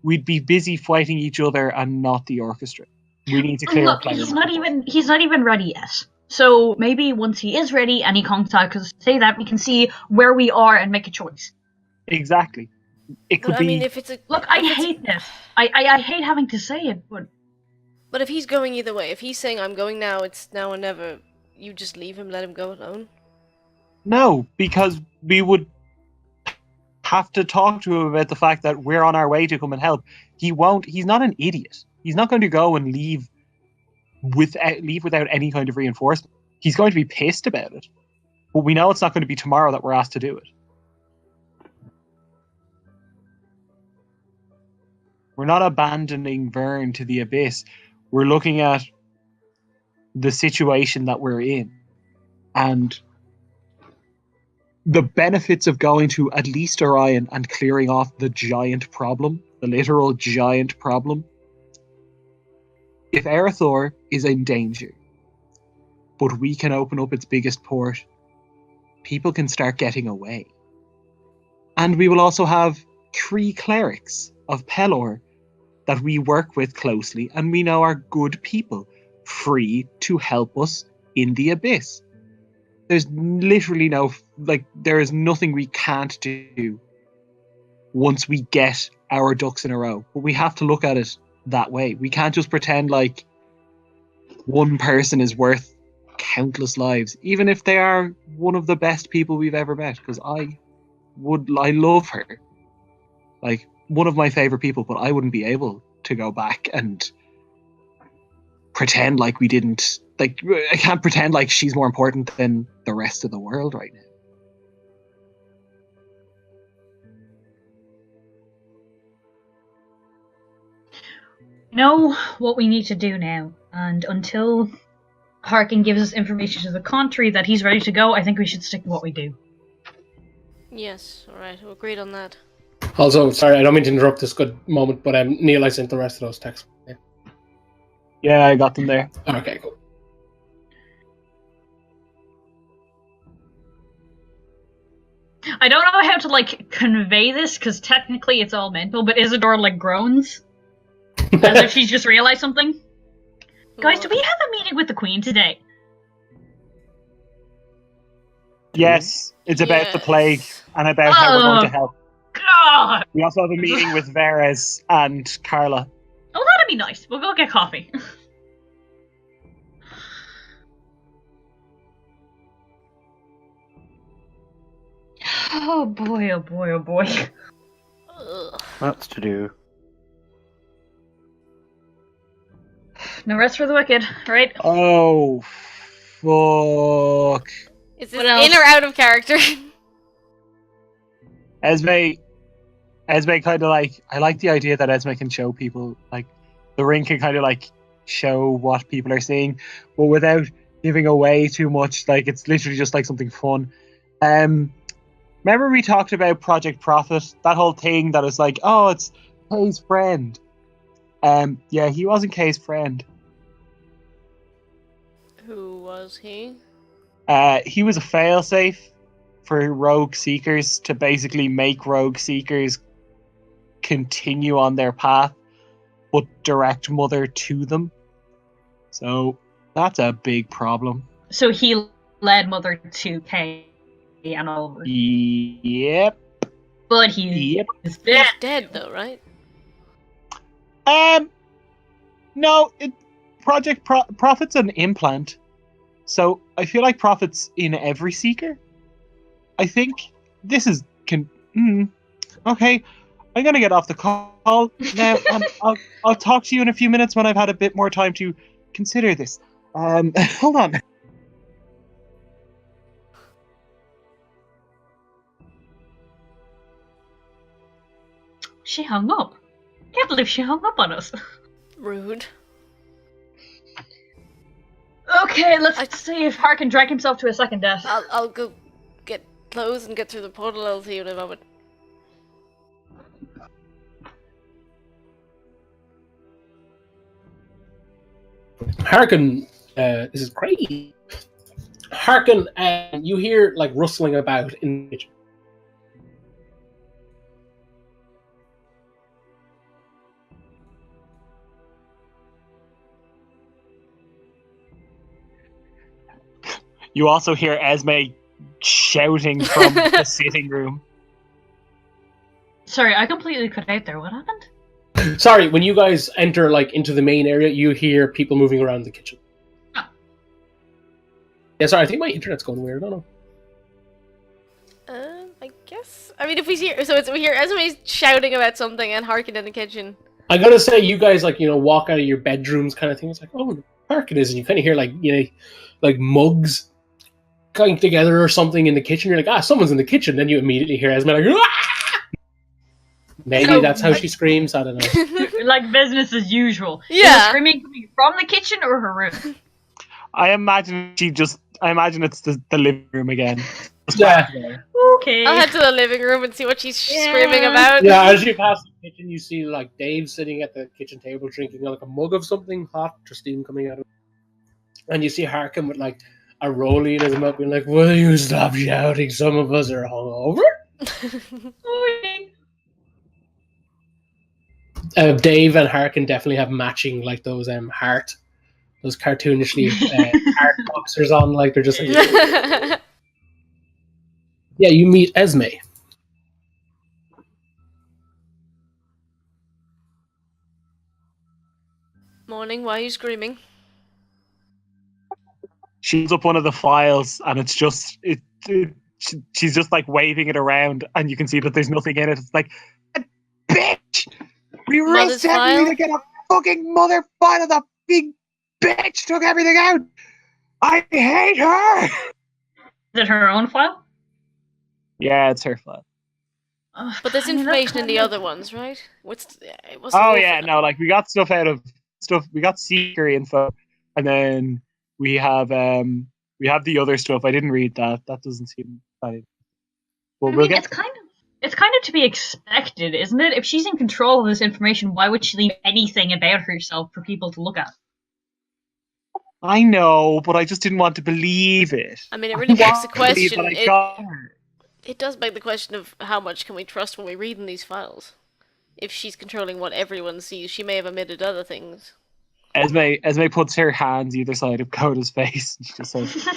we'd be busy fighting each other and not the orchestra. We need to clear look, up. he's not even ready yet. So maybe once he is ready and he contacts us, say that we can see where we are and make a choice. Exactly. It could But, be. I mean, if it's a... Look, I hate this. I hate having to say it, but But if he's going either way, if he's saying, I'm going now, it's now or never, you just leave him, let him go alone? No, because we would have to talk to him about the fact that we're on our way to come and help. He won't. He's not an idiot. He's not going to go and leave without any kind of reinforcement. He's going to be pissed about it. But we know it's not going to be tomorrow that we're asked to do it. We're not abandoning Vern to the abyss. We're looking at the situation that we're in. And the benefits of going to at least Orion and clearing off the giant problem, the literal giant problem. If Erethdor is in danger, but we can open up its biggest port, people can start getting away. And we will also have 3 clerics of Pelor that we work with closely and we know are good people, free to help us in the abyss. There's literally there is nothing we can't do once we get our ducks in a row. But we have to look at it that way. We can't just pretend like one person is worth countless lives, even if they are one of the best people we've ever met, because I love her. Like, one of my favorite people, but I wouldn't be able to go back and pretend like we didn't. Like, I can't pretend like she's more important than the rest of the world right now. we know what we need to do now. And until Harkin gives us information to the contrary that he's ready to go, I think we should stick to what we do. Yes, alright, we're agreed on that. Also, sorry, I don't mean to interrupt this good moment, but Neil, I sent the rest of those texts. Yeah, I got them there. Okay, cool. I don't know how to like convey this because technically it's all mental, but Isidore like groans as if she's just realized something. Guys, do we have a meeting with the Queen today? Yes, it's about the plague and about how we're going to help. God! We also have a meeting with Veres and Carla. Oh, that'd be nice. We'll go get coffee. Oh boy, oh boy, oh boy. Ugh. Lots to do. No rest for the wicked, right? Oh, fuck. Is this What else? in or out of character? Esme kind of like, I like the idea that Esme can show people, like, the ring can kind of like show what people are seeing, but without giving away too much. Like, it's literally just like something fun. Remember we talked about Project Prophet, that whole thing that is like, oh, it's Kay's friend. Yeah, he wasn't Kay's friend. Who was he? He was a failsafe for rogue seekers to basically make rogue seekers continue on their path, but direct Mother to them. So that's a big problem. So he led Mother to Kay and Oliver. Yep. But he Yep. is dead. He's dead though, right? No, Prophet's an implant. So I feel like Prophet's in every seeker. I think this is okay. I'm gonna get off the call now. I'll talk to you in a few minutes when I've had a bit more time to consider this. Hold on. She hung up. Can't believe she hung up on us. Rude. Okay, let's see if Harkin drank himself to a second death. I'll go get clothes and get through the portal. I'll see you in a moment. Harkin, this is great. Harkin, you hear like rustling about in the kitchen. You also hear Esme shouting from the sitting room. Sorry, I completely cut out there. What happened? Sorry, when you guys enter like into the main area, you hear people moving around the kitchen. Oh. Yeah, sorry, I think my internet's going weird. I don't know. I guess. I mean, if we hear, we hear Esme shouting about something and Harkin in the kitchen. I gotta say, you guys like walk out of your bedrooms, kind of thing. It's like, oh, Harkin is, and you kind of hear like like mugs coming together or something in the kitchen. You're like, someone's in the kitchen. Then you immediately hear Esme like, ah! Maybe So, that's how she screams. I don't know. Like business as usual. Is Yeah. the screaming coming from the kitchen or her room? I imagine it's the living room again. Yeah. Okay. I'll head to the living room and see what she's Yeah. screaming about. Yeah, as you pass the kitchen, you see like Dave sitting at the kitchen table drinking like a mug of something hot, just steam coming out of it. And you see Harkin with like a rollie in his mouth being like, will you stop shouting? Some of us are hungover. Dave and Harkin definitely have matching like those those cartoonishly heart boxers on, like they're just like, yeah, you meet Esme. Morning, why are you screaming? She pulls up one of the files, and it's just she's just like waving it around, and you can see that there's nothing in it. It's like, bitch, we Mother's risked everything file? to get a fucking mother file, and the big bitch took everything out. I hate her. Is it her own file? Yeah, it's her file. But there's I mean, information in that's the kind other ones, right? It wasn't Oh all yeah, for- no, like we got stuff out of stuff. We got seeker info, and then we have the other stuff. I didn't read that. That doesn't seem funny. Well, I we'll mean, get. it's kind of to be expected, isn't it? If she's in control of this information, why would she leave anything about herself for people to look at? I know, but I just didn't want to believe it. I mean, it really begs the I believe question. that I got her. It does beg the question of how much can we trust when we read in these files? If she's controlling what everyone sees, she may have omitted other things. Esme puts her hands either side of Coda's face. And she just says,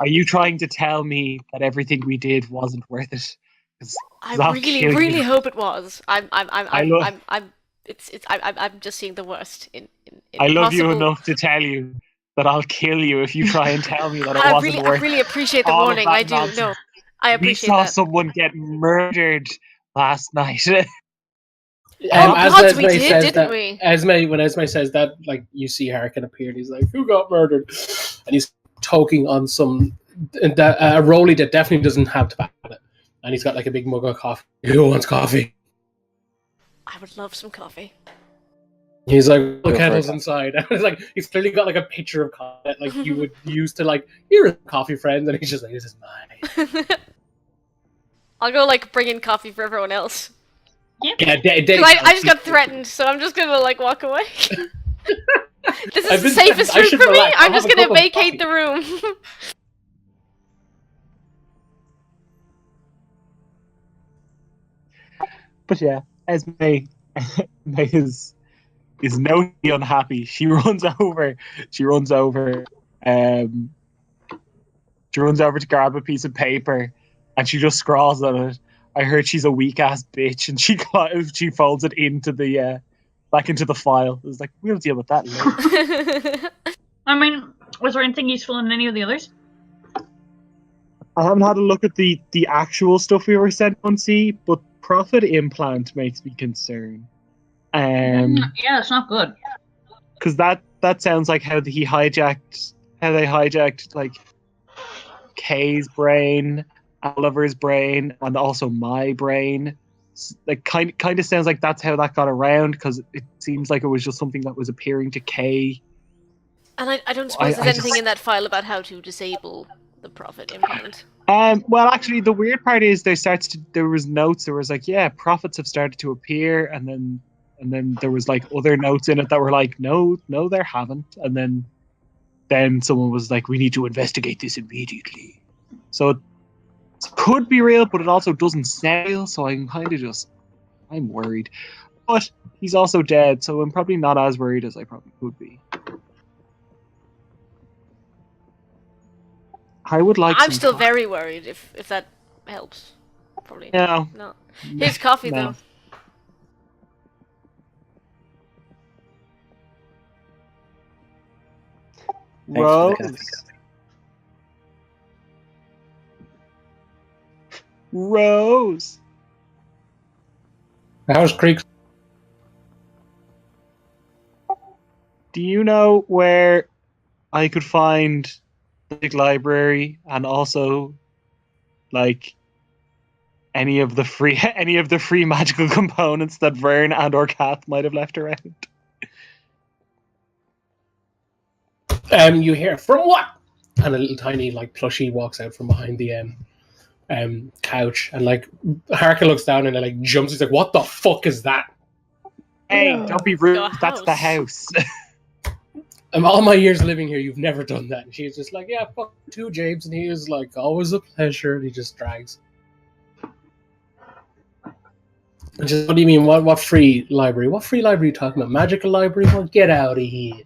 "Are you trying to tell me that everything we did wasn't worth it?" 'Cause I I'll really, kill really you. hope it was. I'm just seeing the worst in I love you possible- enough to tell you that I'll kill you if you try and tell me that it I wasn't worth really appreciate the all of warning. that I do. nonsense. No, I We appreciate saw that. someone get murdered last night. Oh, As gods, Esme we did, says didn't that, we? When Esme says that, like you see Harkin appear, and he's like, "Who got murdered?" And he's toking on some a rolly that definitely doesn't have tobacco in it, and he's got like a big mug of coffee. Who wants coffee? I would love some coffee. He's like, for the it. kettle's inside. It's like he's clearly got like a picture of coffee that like you would use to like, "Here is coffee, friend," and he's just like, "This is mine." I'll go like bring in coffee for everyone else. Yeah, Because I just got threatened, so I'm just gonna like walk away. This is I've the been safest threatened. I room should for me. relax. I'm I'll just have a gonna cup of vacate coffee. the room. But yeah, Esme is no unhappy. She runs over. Um, she runs over to grab a piece of paper, and she just scrawls on it. I heard she's a weak ass bitch, and she folds it into the back into the file. It was like, we'll deal with that later. I mean, was there anything useful in any of the others? I haven't had a look at the actual stuff we were sent on C, but profit implant makes me concerned. Yeah, it's not good. Because that sounds like how they hijacked like Kay's brain, Oliver's brain, and also my brain. Like kind of sounds like that's how that got around, because it seems like it was just something that was appearing to Kay. And I don't suppose there's anything in that file about how to disable the profit implant. Well, actually, the weird part is there was notes. There was like, yeah, profits have started to appear, and then there was like other notes in it that were like, no, there haven't. And then someone was like, we need to investigate this immediately. So it could be real, but it also doesn't sound real. So I'm worried. But he's also dead, so I'm probably not as worried as I probably could be. I would like. I'm still very worried. If that helps, probably. No. No. Here's coffee No. though. Thanks for the Rose. coffee. Rose. How's Creek? Do you know where I could find the big library, and also like any of the free magical components that Vern and or Kath might have left around? You hear from what? And a little tiny like plushie walks out from behind the couch, and like Harker looks down and like jumps. He's like, "What the fuck is that?" Hey, don't be rude. Your That's the house. All my years living here, you've never done that. And she's just like, "Yeah, fuck you too, James." And he is like, "Always a pleasure." And he just drags. And just, what do you mean? What free library? What free library are you talking about? Magical library? Well, get out of here.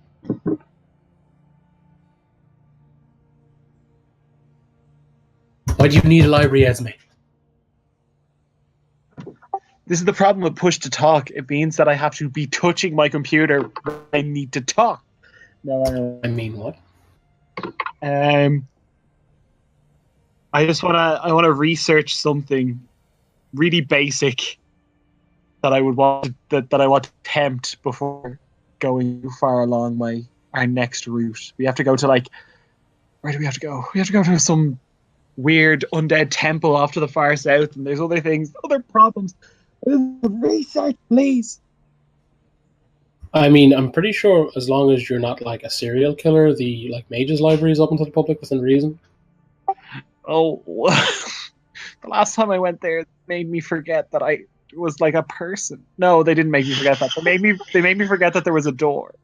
Why do you need a library, Esme? This is the problem with push to talk. It means that I have to be touching my computer when I need to talk. No, I mean, what? I just wanna research something really basic that I want to attempt before going too far along our next route. We have to go to like, where do we have to go? We have to go to some weird undead temple off to the far south, and there's other things, other problems. Research, please. I mean, I'm pretty sure as long as you're not like a serial killer, the like mages library is open to the public within reason. Oh, the last time I went there, it made me forget that I was like a person. No, they didn't make me forget that. They made me forget that there was a door.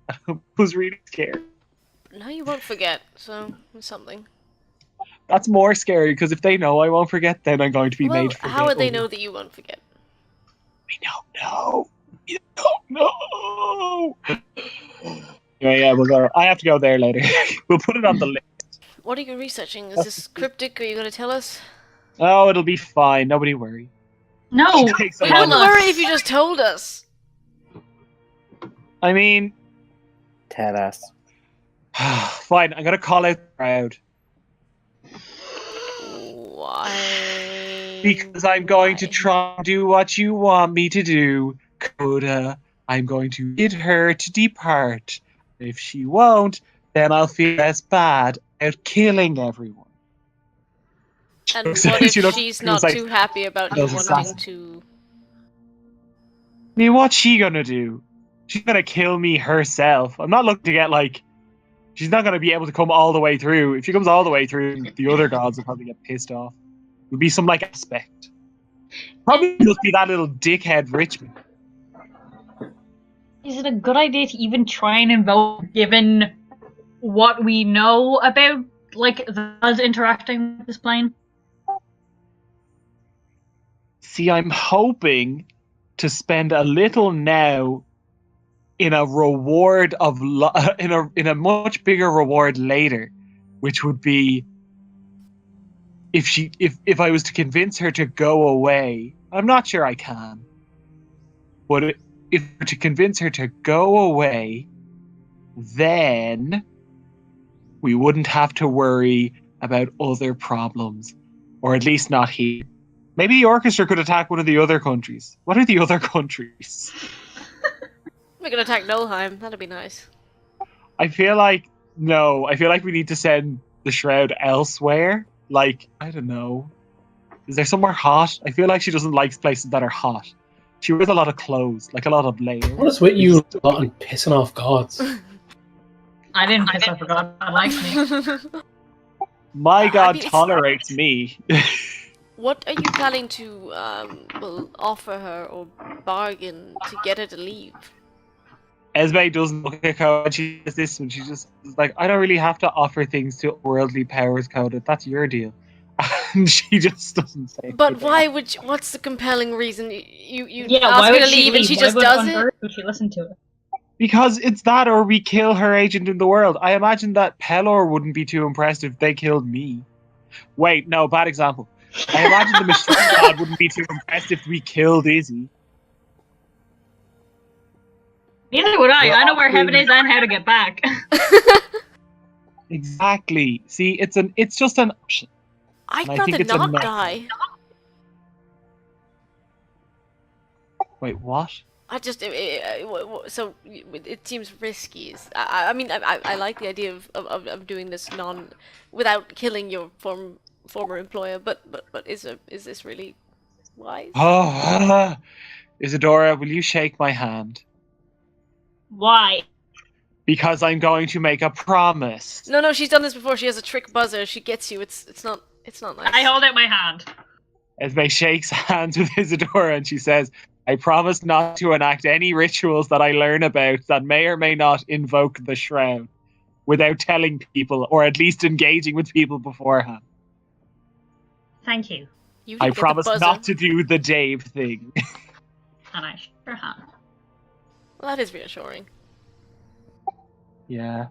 I was really scared. No, you won't forget. So it's something. That's more scary, because if they know I won't forget, then I'm going to be Well, made to forget. how would they know that you won't forget? We don't know. We don't know. Yeah, we'll go. I have to go there later. We'll put it on the list. What are you researching? Is this cryptic? Are you going to tell us? Oh, it'll be fine. Nobody worry. No. It takes a We long wouldn't us. worry if you just told us. I mean, Tell us. fine. I'm gonna call out the crowd. Why? Because I'm going to Why? try and do what you want me to do, Coda. I'm going to get her to depart. If she won't, then I'll feel less bad at killing everyone. And So what if she looks- she's she was not like, too happy about you "Those wanting assassins." to? I mean, what's she gonna do? She's gonna kill me herself. I'm not looking to get like. She's not gonna be able to come all the way through. If she comes all the way through, the other gods will probably get pissed off. There'll be some like aspect. Probably just be that little dickhead Richmond. Is it a good idea to even try and invoke, given what we know about, like, us interacting with this plane? See, I'm hoping to spend a little now in a reward of in a much bigger reward later, which would be if I was to convince her to go away. I'm not sure I can, but if to convince her to go away, then we wouldn't have to worry about other problems, or at least not here. Maybe the orchestra could attack one of the other countries. What are the other countries? We could attack Nolheim. That'd be nice. I feel like no. I feel like we need to send the shroud elsewhere. Like, I don't know. Is there somewhere hot? I feel like she doesn't like places that are hot. She wears a lot of clothes, like a lot of layers. What is with you lot and pissing off gods? I didn't piss off a god that likes me. My I god mean, it's- tolerates me. What are you planning to offer her or bargain to get her to leave? Esme doesn't look at Coda and she says this, and she's just like, I don't really have to offer things to worldly powers, Coda. That's your deal. And she just doesn't say. But anything. why would? What's the compelling reason? You Yeah, ask why her would to she leave and leave? she Why just would does on it? earth would she listen to it? Because it's that, or we kill her agent in the world. I imagine that Pelor wouldn't be too impressed if they killed me. Wait, no, bad example. I imagine the machine god wouldn't be too impressed if we killed Izzy. Neither would I. Well, I know where heaven is and how to get back. Exactly. See, it's just an option. I'd And I think rather it's a not no. die. Wait, what? I just so it seems risky. I mean I like the idea of doing this without killing your former employer, but is this really wise? Oh, Isadora, will you shake my hand? Why? Because I'm going to make a promise. No, she's done this before. She has a trick buzzer. She gets you. It's not nice. I hold out my hand. Esme shakes hands with Isadora and she says, I promise not to enact any rituals that I learn about that may or may not invoke the shroud without telling people, or at least engaging with people beforehand. Thank you. You I didn't get the promise buzzer. not to do the Dave thing. And I shake her hand. Well, that is reassuring. Yeah.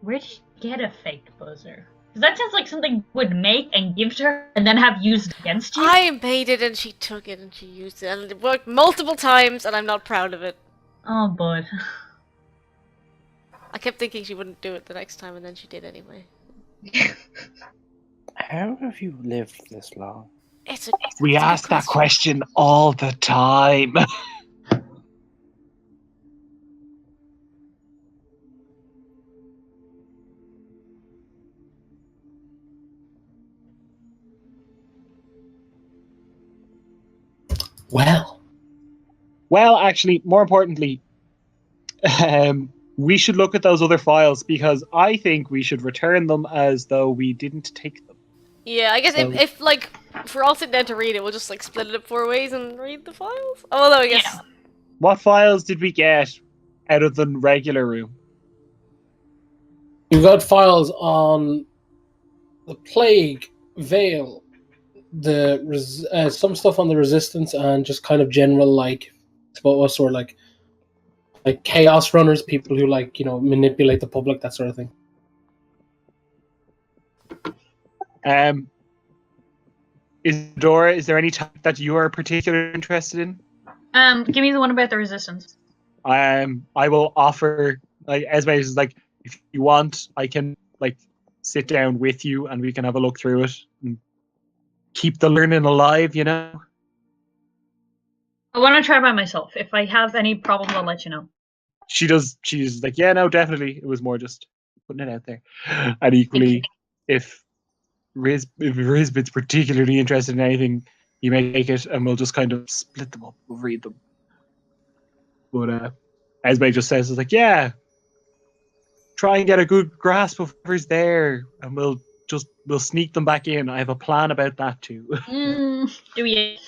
Where did you get a fake buzzer? 'Cause that sounds like something you would make and give to her and then have used against you. I made it and she took it and she used it and it worked multiple times and I'm not proud of it. Oh, bud. I kept thinking she wouldn't do it the next time and then she did anyway. How have you lived this long? It's a We it's a good ask that question all the time. Well, actually, more importantly, we should look at those other files because I think we should return them as though we didn't take them. Yeah, I guess So- if like if we're all sitting down to read it, we'll just like split it up 4 ways and read the files. Although I guess Yeah. What files did we get out of the regular room? You've got files on the plague, Veil, some stuff on the resistance, and just kind of general like what sort of like chaos runners, people who manipulate the public, that sort of thing. Isadora, is there any type that you are particularly interested in? Give me the one about the resistance. I will offer, like, Esme is like, if you want, I can, like, sit down with you and we can have a look through it and keep the learning alive, you know? I want to try by myself. If I have any problem, I'll let you know. She's like, yeah, no, definitely. It was more just putting it out there. And equally, if Rizbit's particularly interested in anything, you may take it and we'll just kind of split them up. We'll read them. But Esme just says, it's like, yeah, try and get a good grasp of whoever's there and we'll sneak them back in. I have a plan about that too. Do we?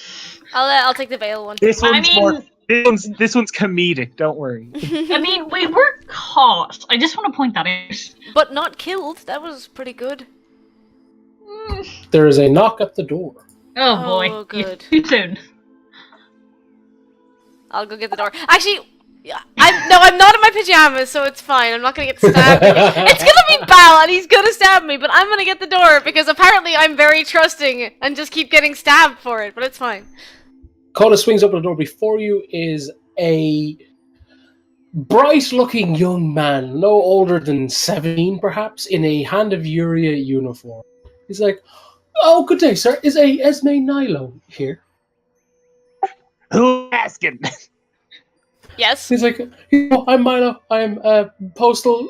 I'll take the veil one. This one's comedic, don't worry. I mean, we were caught. I just want to point that out. But not killed. That was pretty good. There is a knock at the door. Oh boy. Oh, good. Too soon. I'll go get the door. Actually, I'm not in my pajamas, so it's fine. I'm not gonna get stabbed. It's gonna be Bal, and he's gonna stab me, but I'm gonna get the door because apparently I'm very trusting and just keep getting stabbed for it. But it's fine. Coda swings open the door. Before you is a bright-looking young man, no older than 17, perhaps, in a Hand of Uria uniform. He's like, "Oh, good day, sir. Is a Esme Nilo here?" Who's asking? Yes. He's like, "I'm Milo. I'm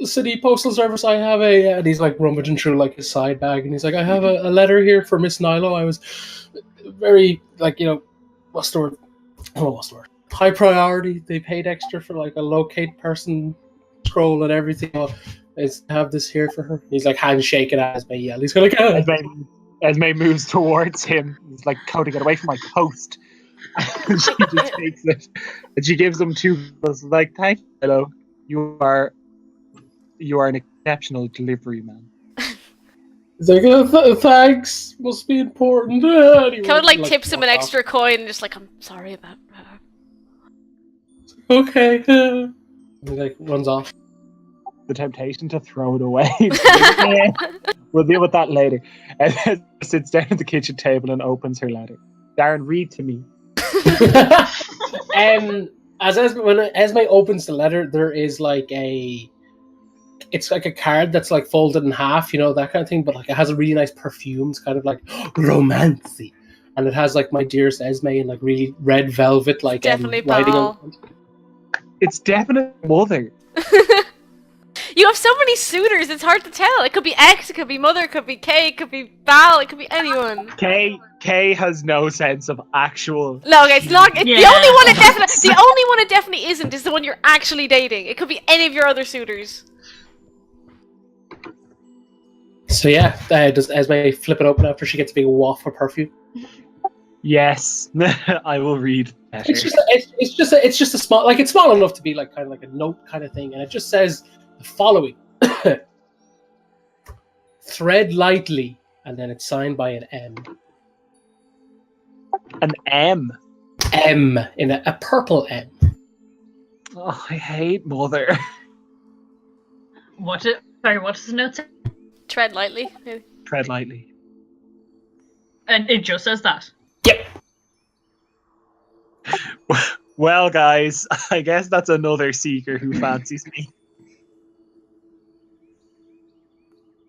City Postal Service. I have a..." And he's like rummaging through like his side bag, and he's like, "I have a letter here for Miss Nilo. I was very, like, what's the word? High priority. They paid extra for like a locate person scroll and everything. I have this here for her." He's like handshaking at Esme. Yeah, he's going like, Esme moves towards him. He's like, "Cody, get away from my post." And she just takes it and she gives him 2 bills. Like, "Thank you, hello. You are an exceptional delivery man." He's like, "Thanks. Must be important." Anyway, Code like tips him an extra coin and just like, "I'm sorry about her." Okay. He like runs off. The temptation to throw it away. We'll deal with that later. And sits down at the kitchen table and opens her letter. "Darren, read to me." When Esme opens the letter, there is like it's like a card that's like folded in half, that kind of thing, but like it has a really nice perfume. It's kind of like romancy, and it has like "My dearest Esme" in like really red velvet, like definitely writing on. It's definitely mother. You have so many suitors, it's hard to tell. It could be X, it could be Mother, it could be K, it could be Val, it could be anyone. K has no sense of actual. No, okay, it's not. The only one it definitely isn't is the one you're actually dating. It could be any of your other suitors. So yeah, does Esme flip it open after she gets a big waft of perfume? Yes, I will read. It's just a small, like it's small enough to be like kind of like a note kind of thing, and it just says the following: "Thread lightly," and then it's signed by an M. An M. M in a purple M. Oh, I hate mother. What does the note say? Tread lightly. Maybe. Tread lightly. And it just says that. Yep. Well, guys, I guess that's another seeker who fancies me.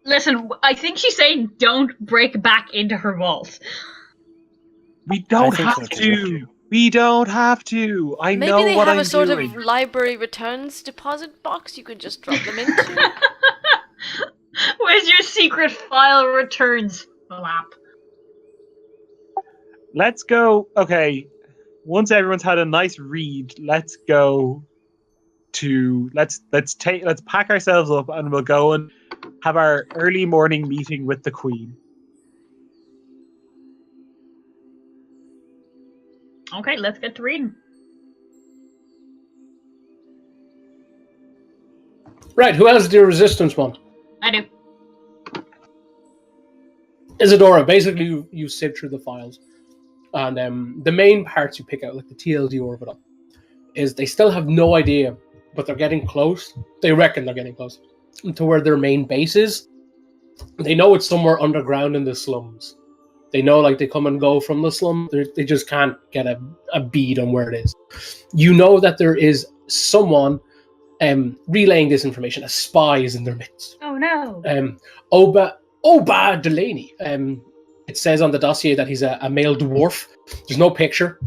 Listen, I think she's saying don't break back into her vault. I We don't think have so too. to. We don't have to. I Maybe know they what have I'm a sort doing. of library returns deposit box you could just drop them into. Where's your secret file returns flap? Let's go. Okay, once everyone's had a nice read, let's go to let's pack ourselves up and we'll go and have our early morning meeting with the Queen. Okay, let's get to reading. Right, who has the resistance one? I do. Isadora, basically you sift through the files, and the main parts you pick out, like the TLD of it all, is they still have no idea, but they're getting close. They reckon they're getting close to where their main base is. They know it's somewhere underground in the slums. They know, like, they come and go from the slum. They just can't get a bead on where it is. You know that there is someone relaying this information as spies in their midst. Oh no. Oba Delaney. It says on the dossier that he's a male dwarf. There's no picture.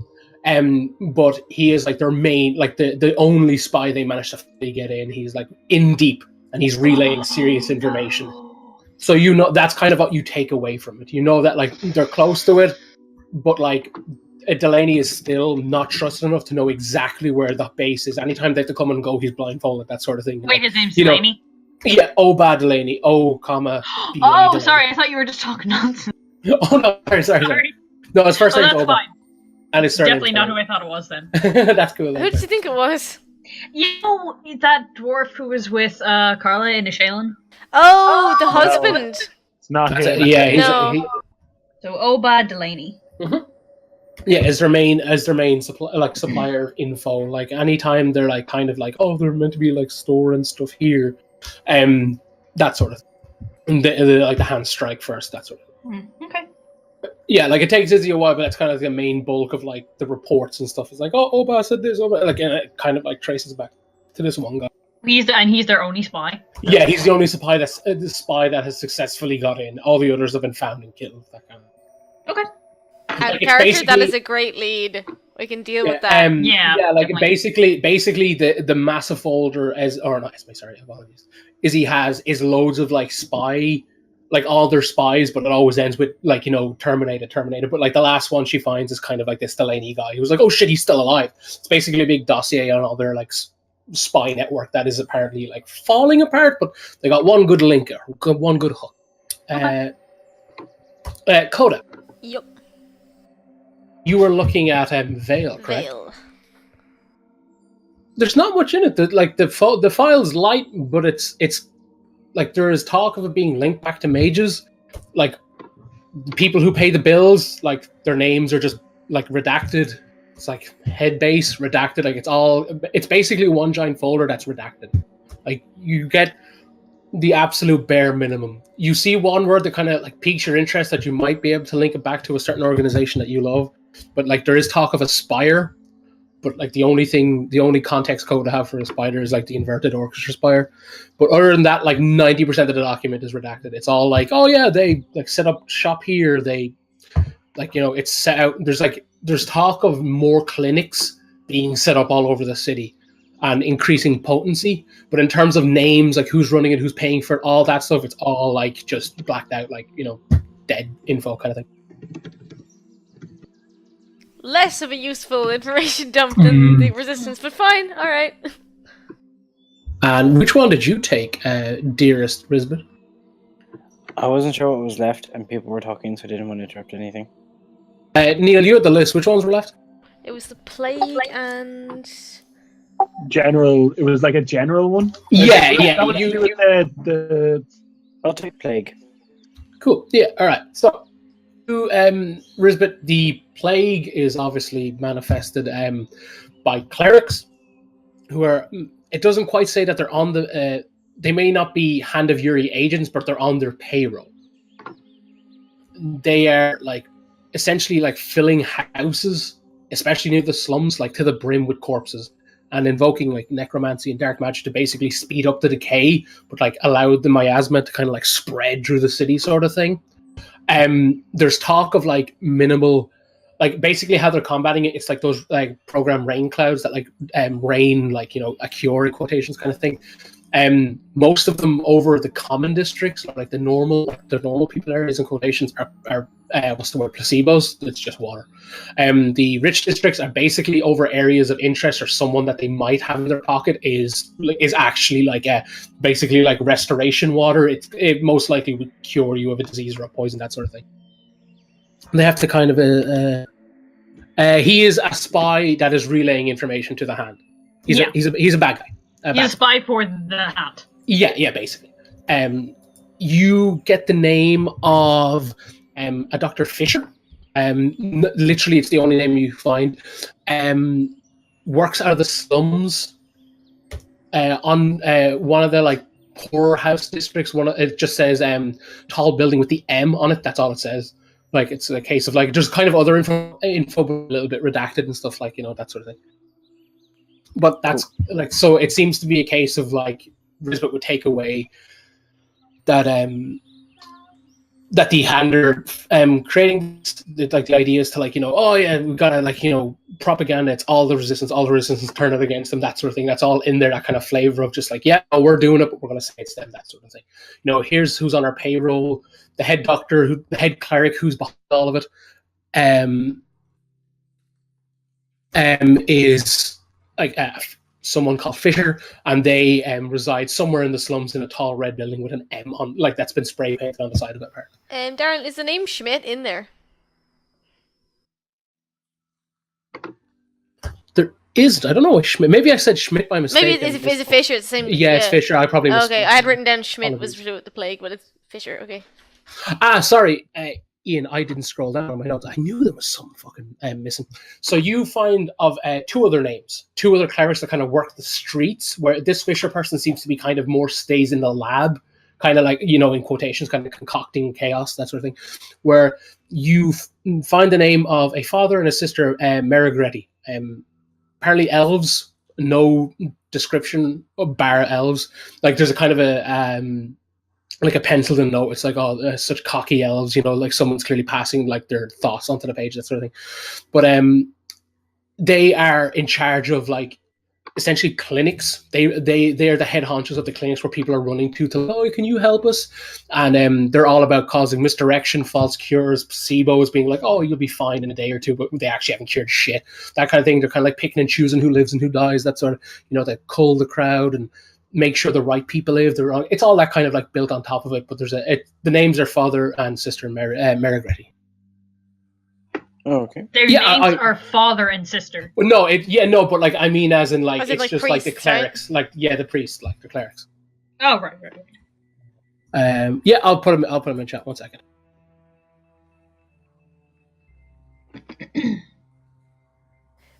But he is like their main, like the only spy they managed to fully get in. He's like in deep, and he's relaying serious information. No. So that's kind of what you take away from it. You know that like they're close to it, but like Delaney is still not trusted enough to know exactly where the base is. Anytime they have to come and go, he's blindfolded, that sort of thing. Wait, his name's Delaney? Yeah, Oba Delaney. Comma. B Oh, Delaney. sorry, I thought you were just talking nonsense. Oh no, sorry. No, his first name's that's Oba. fine. And it's Definitely not who I thought it was then. That's cool. Who did you think it was? You know that dwarf who was with Carla in Nishalan? Oh, the husband. It's not That's him. it. Yeah, No. So Oba Delaney. Yeah, as their main supplier info. Like anytime they're like kind of like, oh, they're meant to be like storing stuff here, that sort of thing. The like the hand strike first, that sort of thing. Okay. Yeah, like it takes Izzy a while, but that's kind of the main bulk of like the reports and stuff. It's like, oh, Oba said this, Oba, like, and it kind of like traces back to this one guy. He's their only spy. Yeah, he's the only spy that has successfully got in. All the others have been found and killed. That kind of. Okay. And Like, it's character, that basically- is a great lead. We can deal with that. Yeah, like definitely. basically the massive folder apologies. Izzy has loads of like spy, like all their spies, but it always ends with like, terminated. But like the last one she finds is kind of like this Delaney guy who's like, oh shit, he's still alive. It's basically a big dossier on all their like spy network that is apparently like falling apart, but they got one good link, one good hook. Okay. Coda, Yup. you were looking at Vale, correct? Veil. There's not much in it. The file's light, but it's like there is talk of it being linked back to mages. Like the people who pay the bills, like their names are just like redacted. It's like head base redacted. Like it's basically one giant folder that's redacted. Like you get the absolute bare minimum. You see one word that kind of like piques your interest that you might be able to link it back to a certain organization that you love. But like there is talk of a spire. But like the only context code to have for a spider is like the inverted orchestra spire. But other than that, like 90% of the document is redacted. It's all like, oh yeah, they like set up shop here. They like, it's set out. There's talk of more clinics being set up all over the city and increasing potency. But in terms of names, like who's running it, who's paying for it, all that stuff, it's all like just blacked out, like, dead info kind of thing. Less of a useful information dump than the resistance, but fine, alright. And which one did you take, dearest Risbeth? I wasn't sure what was left, and people were talking, so I didn't want to interrupt anything. Neil, you had the list. Which ones were left? It was the plague and... General. It was like a general one. Yeah. That was to do with the I'll take plague. Cool. Yeah. All right. So, Risbeth, the plague is obviously manifested by clerics who are. It doesn't quite say that they're on the. They may not be Hand of Yuri agents, but they're on their payroll. They are like essentially like filling houses, especially near the slums, like to the brim with corpses, and invoking like necromancy and dark magic to basically speed up the decay, but like allow the miasma to kind of like spread through the city, sort of thing. There's talk of like minimal, like basically how they're combating it. It's like those like program rain clouds that like rain, like a cure in quotations kind of thing. Most of them over the common districts, like the normal people areas in quotations are what's the word, placebos. It's just water. The rich districts are basically over areas of interest or someone that they might have in their pocket is actually like basically like restoration water. It most likely would cure you of a disease or a poison, that sort of thing. They have to kind of he is a spy that is relaying information to the hand. He's a bad guy. He's a spy for the hat. Yeah, basically. You get the name of a Dr. Fisher. Literally, it's the only name you find. Works out of the slums on one of the like poor house districts. It just says tall building with the M on it. That's all it says. Like it's a case of like just kind of other info but a little bit redacted and stuff, like that sort of thing. But that's like, so it seems to be a case of like Risbet would take away that that the hander creating like the ideas to like, you know, oh yeah, we gotta like, you know, propaganda, it's all the resistance turn it against them, that sort of thing. That's all in there, that kind of flavor of just like, yeah, we're doing it, but we're gonna say it's them, that sort of thing. You know, here's who's on our payroll, the head doctor, the head cleric who's behind all of it, is like someone called Fisher, and they reside somewhere in the slums in a tall red building with an M on, like that's been spray painted on the side of it. Darren, is the name Schmidt in there? There isn't. I don't know. Schmidt. Maybe I said Schmidt by mistake. Maybe is it Fisher? It's the same. Yeah, it's Fisher. I probably missed. Okay, I had written down Schmidt was to do with the plague, but it's Fisher. Okay. Sorry, Ian. I didn't scroll down on my notes. I knew there was some fucking missing. So you find of two other names, two other clerics that kind of work the streets. Where this Fisher person seems to be kind of more stays in the lab, kind of like, you know, in quotations, kind of concocting chaos, that sort of thing. Where you find the name of a father and a sister, Merigretti. Apparently elves, no description bar elves. Like there's a kind of a like a penciled in note. It's like, oh, such cocky elves, you know, like someone's clearly passing like their thoughts onto the page, that sort of thing. But they are in charge of like essentially clinics. They are the head honchos of the clinics where people are running to oh, can you help us? And they're all about causing misdirection, false cures, placebos, being like, oh, you'll be fine in a day or two, but they actually haven't cured shit. That kind of thing. They're kind of like picking and choosing who lives and who dies. That sort of, you know, they cull the crowd and make sure the right people live. It's all that kind of like built on top of it. But there's the names are father and sister Merigretti. Oh, okay. Their names are father and sister. No, but like I mean, as in like it's like just priests, like the clerics, right? Like the priests, like the clerics. Oh, right. Yeah, I'll put them in chat. 1 second.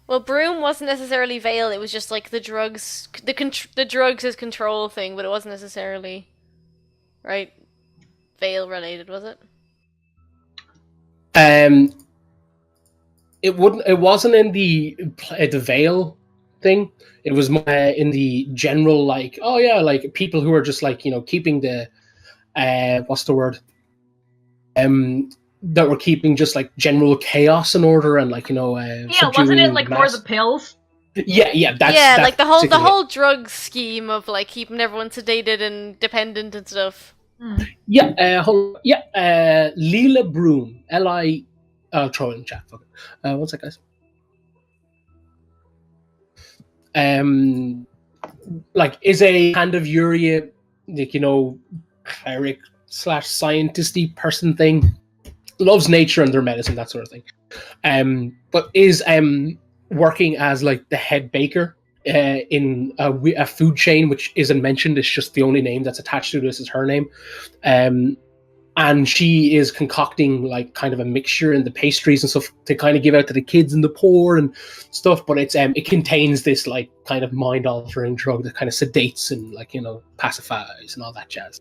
Well, Broom wasn't necessarily Veil. It was just like the drugs, the drugs as control thing, but it wasn't necessarily right Veil related, was it? It wasn't in the Veil thing. It was more in the general, like, oh yeah, like people who are just like, you know, keeping the what's the word? That were keeping just like general chaos and order, and like, you know, wasn't it like for the pills? Yeah, that's like the whole drug scheme of like keeping everyone sedated and dependent and stuff. Yeah, Lila Broom, Li. I'll throw it in chat. Fuck it. 1 sec, guys. Like is a hand of Uria, like, you know, cleric / scientisty person thing. Loves nature and their medicine, that sort of thing. But is working as like the head baker in a food chain, which isn't mentioned. It's just the only name that's attached to this is her name. And she is concocting like kind of a mixture in the pastries and stuff to kind of give out to the kids and the poor and stuff. But it's it contains this like kind of mind altering drug that kind of sedates and like, you know, pacifies and all that jazz.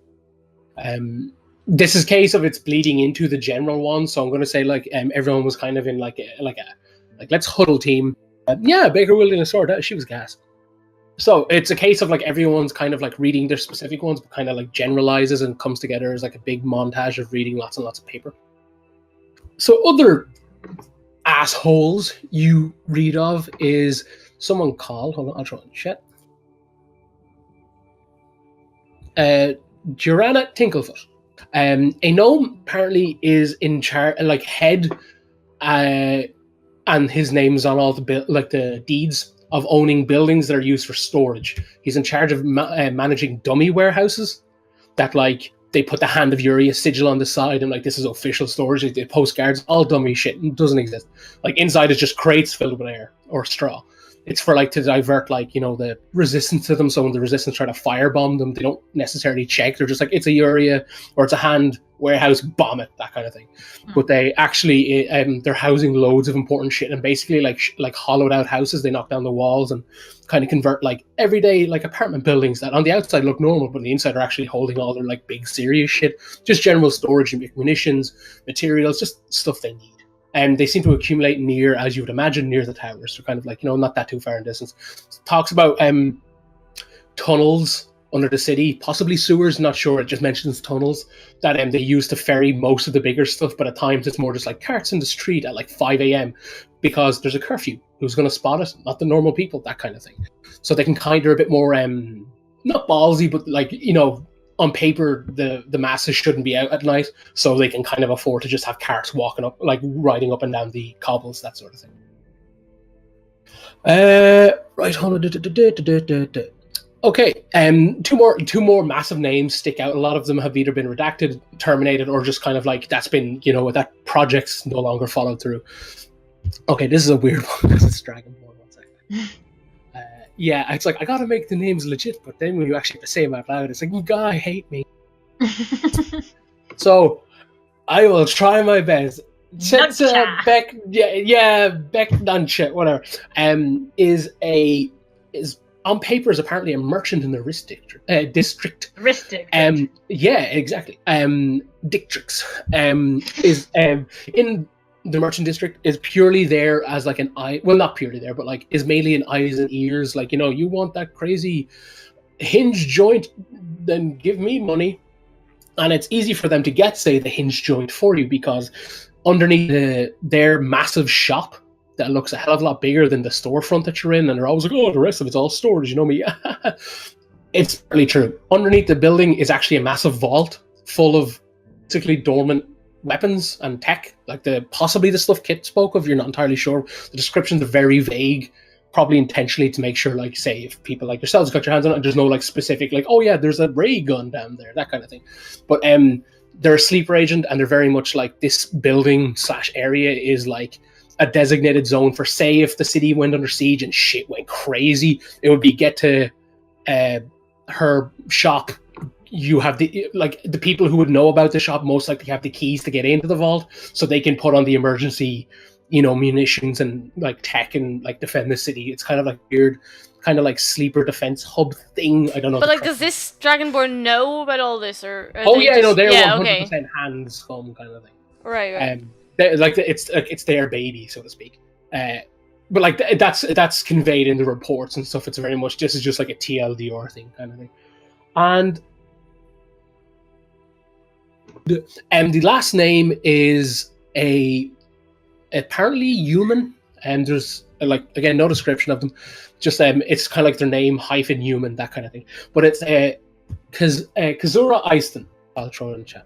This is a case of it's bleeding into the general one, so I'm going to say like everyone was kind of in like let's huddle team. Yeah, Baker wielding a sword. She was gas. So it's a case of like everyone's kind of like reading their specific ones, but kind of like generalizes and comes together as like a big montage of reading lots and lots of paper. So other assholes you read of is someone called, hold on, I'll try and chat. Joranna Tinklefoot. A gnome apparently is in charge, like head, and his name's on all the deeds of owning buildings that are used for storage. He's in charge of managing dummy warehouses that like they put the hand of Uri, a sigil on the side, and like this is official storage. They postcards, all dummy shit, it doesn't exist. Like inside is just crates filled with air or straw. It's for like to divert like, you know, the resistance to them. So when the resistance try to firebomb them, they don't necessarily check. They're just like, it's a Uria or it's a hand warehouse, bomb it, that kind of thing. But they actually they're housing loads of important shit, and basically like hollowed out houses. They knock down the walls and kind of convert like everyday like apartment buildings that on the outside look normal, but on the inside are actually holding all their like big serious shit, just general storage and munitions, materials, just stuff they need. and they seem to accumulate near, as you would imagine, near the towers. So kind of like, not that too far in distance. Talks about tunnels under the city, possibly sewers, not sure. It just mentions tunnels that they use to ferry most of the bigger stuff, but at times it's more just like carts in the street at like 5 a.m. because there's a curfew. Who's going to spot it? Not the normal people, that kind of thing. So they can kind of a bit more, not ballsy, but like, on paper, the masses shouldn't be out at night, so they can kind of afford to just have carts walking up, like riding up and down the cobbles, that sort of thing. Right, hold on. Okay, two more massive names stick out. A lot of them have either been redacted, terminated, or just kind of like that's been, that project's no longer followed through. Okay, this is a weird one because it's Dragonborn. 1 second. Yeah, it's like I gotta make the names legit, but then when you actually say them out loud, it's like, you guy hate me. So I will try my best. Beck Nuncha, whatever. Is on paper is apparently a merchant in the Risk district. Risk district. Yeah, exactly. Dictrix is in the merchant district, is purely there as like an eye. Well, not purely there, but like is mainly in eyes and ears. Like, you want that crazy hinge joint, then give me money. And it's easy for them to get, say, the hinge joint for you because underneath their massive shop that looks a hell of a lot bigger than the storefront that you're in, and they're always like, oh, the rest of it's all storage, you know me. It's really true. Underneath the building is actually a massive vault full of basically dormant weapons and tech, like possibly the stuff Kit spoke of. You're not entirely sure. The descriptions are very vague, probably intentionally to make sure, like, say, if people like yourselves got your hands on it, and there's no like specific, like, oh yeah, there's a ray gun down there, that kind of thing. But they're a sleeper agent, and they're very much like this building / area is like a designated zone for, say, if the city went under siege and shit went crazy, it would be get to her shop. You have the people who would know about the shop most likely have the keys to get into the vault, so they can put on the emergency, munitions and like tech and like defend the city. It's kind of like weird, kind of like sleeper defense hub thing. I don't know. But like, does this Dragonborn know about all this, or? They're 100% hands scum kind of thing. Right. It's their baby, so to speak. But like that's conveyed in the reports and stuff. It's very much this is just like a TLDR thing kind of thing. And the last name is apparently human, and there's like, again, no description of them. Just it's kind of like their name - human, that kind of thing. But it's Kazura Eiston. I'll throw it in the chat.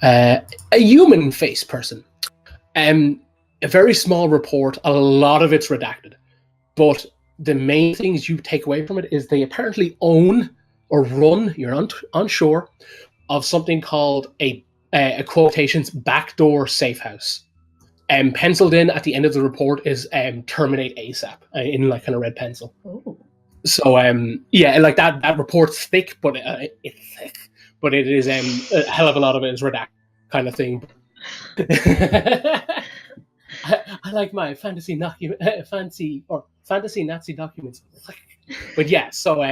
A human face person. A very small report. A lot of it's redacted, but the main things you take away from it is they apparently own or run, you're unsure, of something called a quotations backdoor safe house. Penciled in at the end of the report is terminate ASAP in like kind of red pencil. Ooh. So yeah, like that report's thick, but it's thick. But it is a hell of a lot of it is redacted kind of thing. I like my fantasy Nazi documents. But yeah, so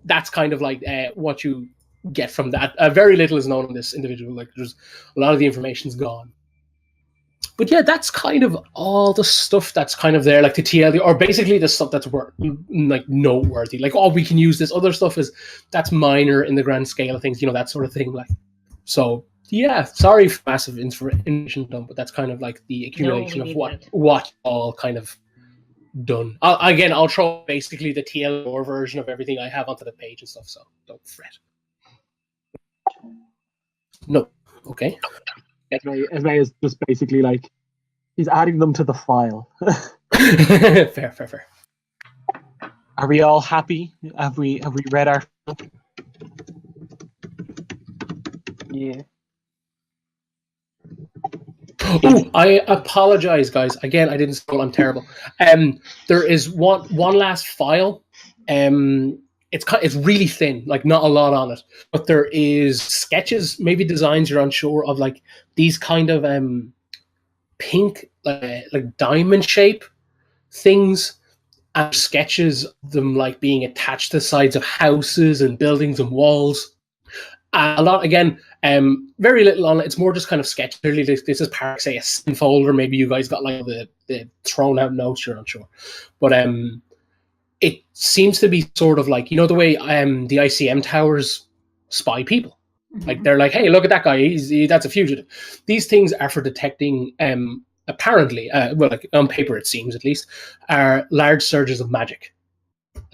that's kind of like what you get from that. Very little is known on this individual. Like, there's a lot of the information's gone. But yeah, that's kind of all the stuff that's kind of there, like the TLD, or basically the stuff that's like noteworthy. Like, oh, we can use this. Other stuff that's minor in the grand scale of things, that sort of thing. Like, so yeah, sorry for massive information dump, but that's kind of like the accumulation of what all kind of done. I'll throw basically the TLDR version of everything I have onto the page and stuff, so don't fret. No. Okay. Esme is just basically like, he's adding them to the file. Fair. Are we all happy? Have we read our? Yeah. Oh, I apologize, guys. Again, I didn't scroll. I'm terrible. There is one last file. It's really thin, like not a lot on it, but there is sketches, maybe designs you're unsure of, like these kind of pink, like diamond shape things, and sketches of them like being attached to the sides of houses and buildings and walls. A lot again, very little on it. It's more just kind of sketch. Clearly, this is part, say, a sin folder. Maybe you guys got like the thrown out notes. You're not sure, but it seems to be sort of like, you know, the way the ICM towers spy people. Like they're like, hey, look at that guy. That's a fugitive. These things are for detecting. Apparently, well, like on paper it seems at least, are large surges of magic,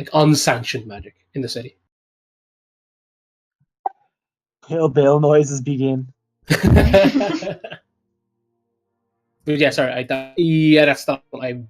like unsanctioned magic in the city. Kill Bill noises begin. But yeah, sorry. That's not what I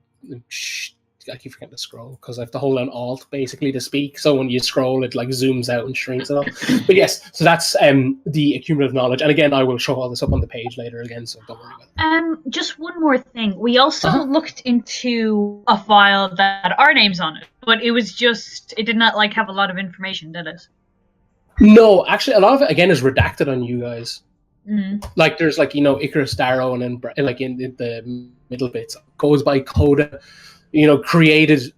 keep forgetting to scroll because I have to hold on Alt basically to speak. So when you scroll, it like zooms out and shrinks it all. But yes, so that's the accumulative knowledge. And again, I will show all this up on the page later again, so don't worry about it. Just one more thing. We also looked into a file that had our names on it, but it did not like have a lot of information, did it? No, actually, a lot of it again is redacted on you guys. Mm. Like there's like, you know, Icarus Darrow, and then like in the middle bits goes by Coda. You know, created.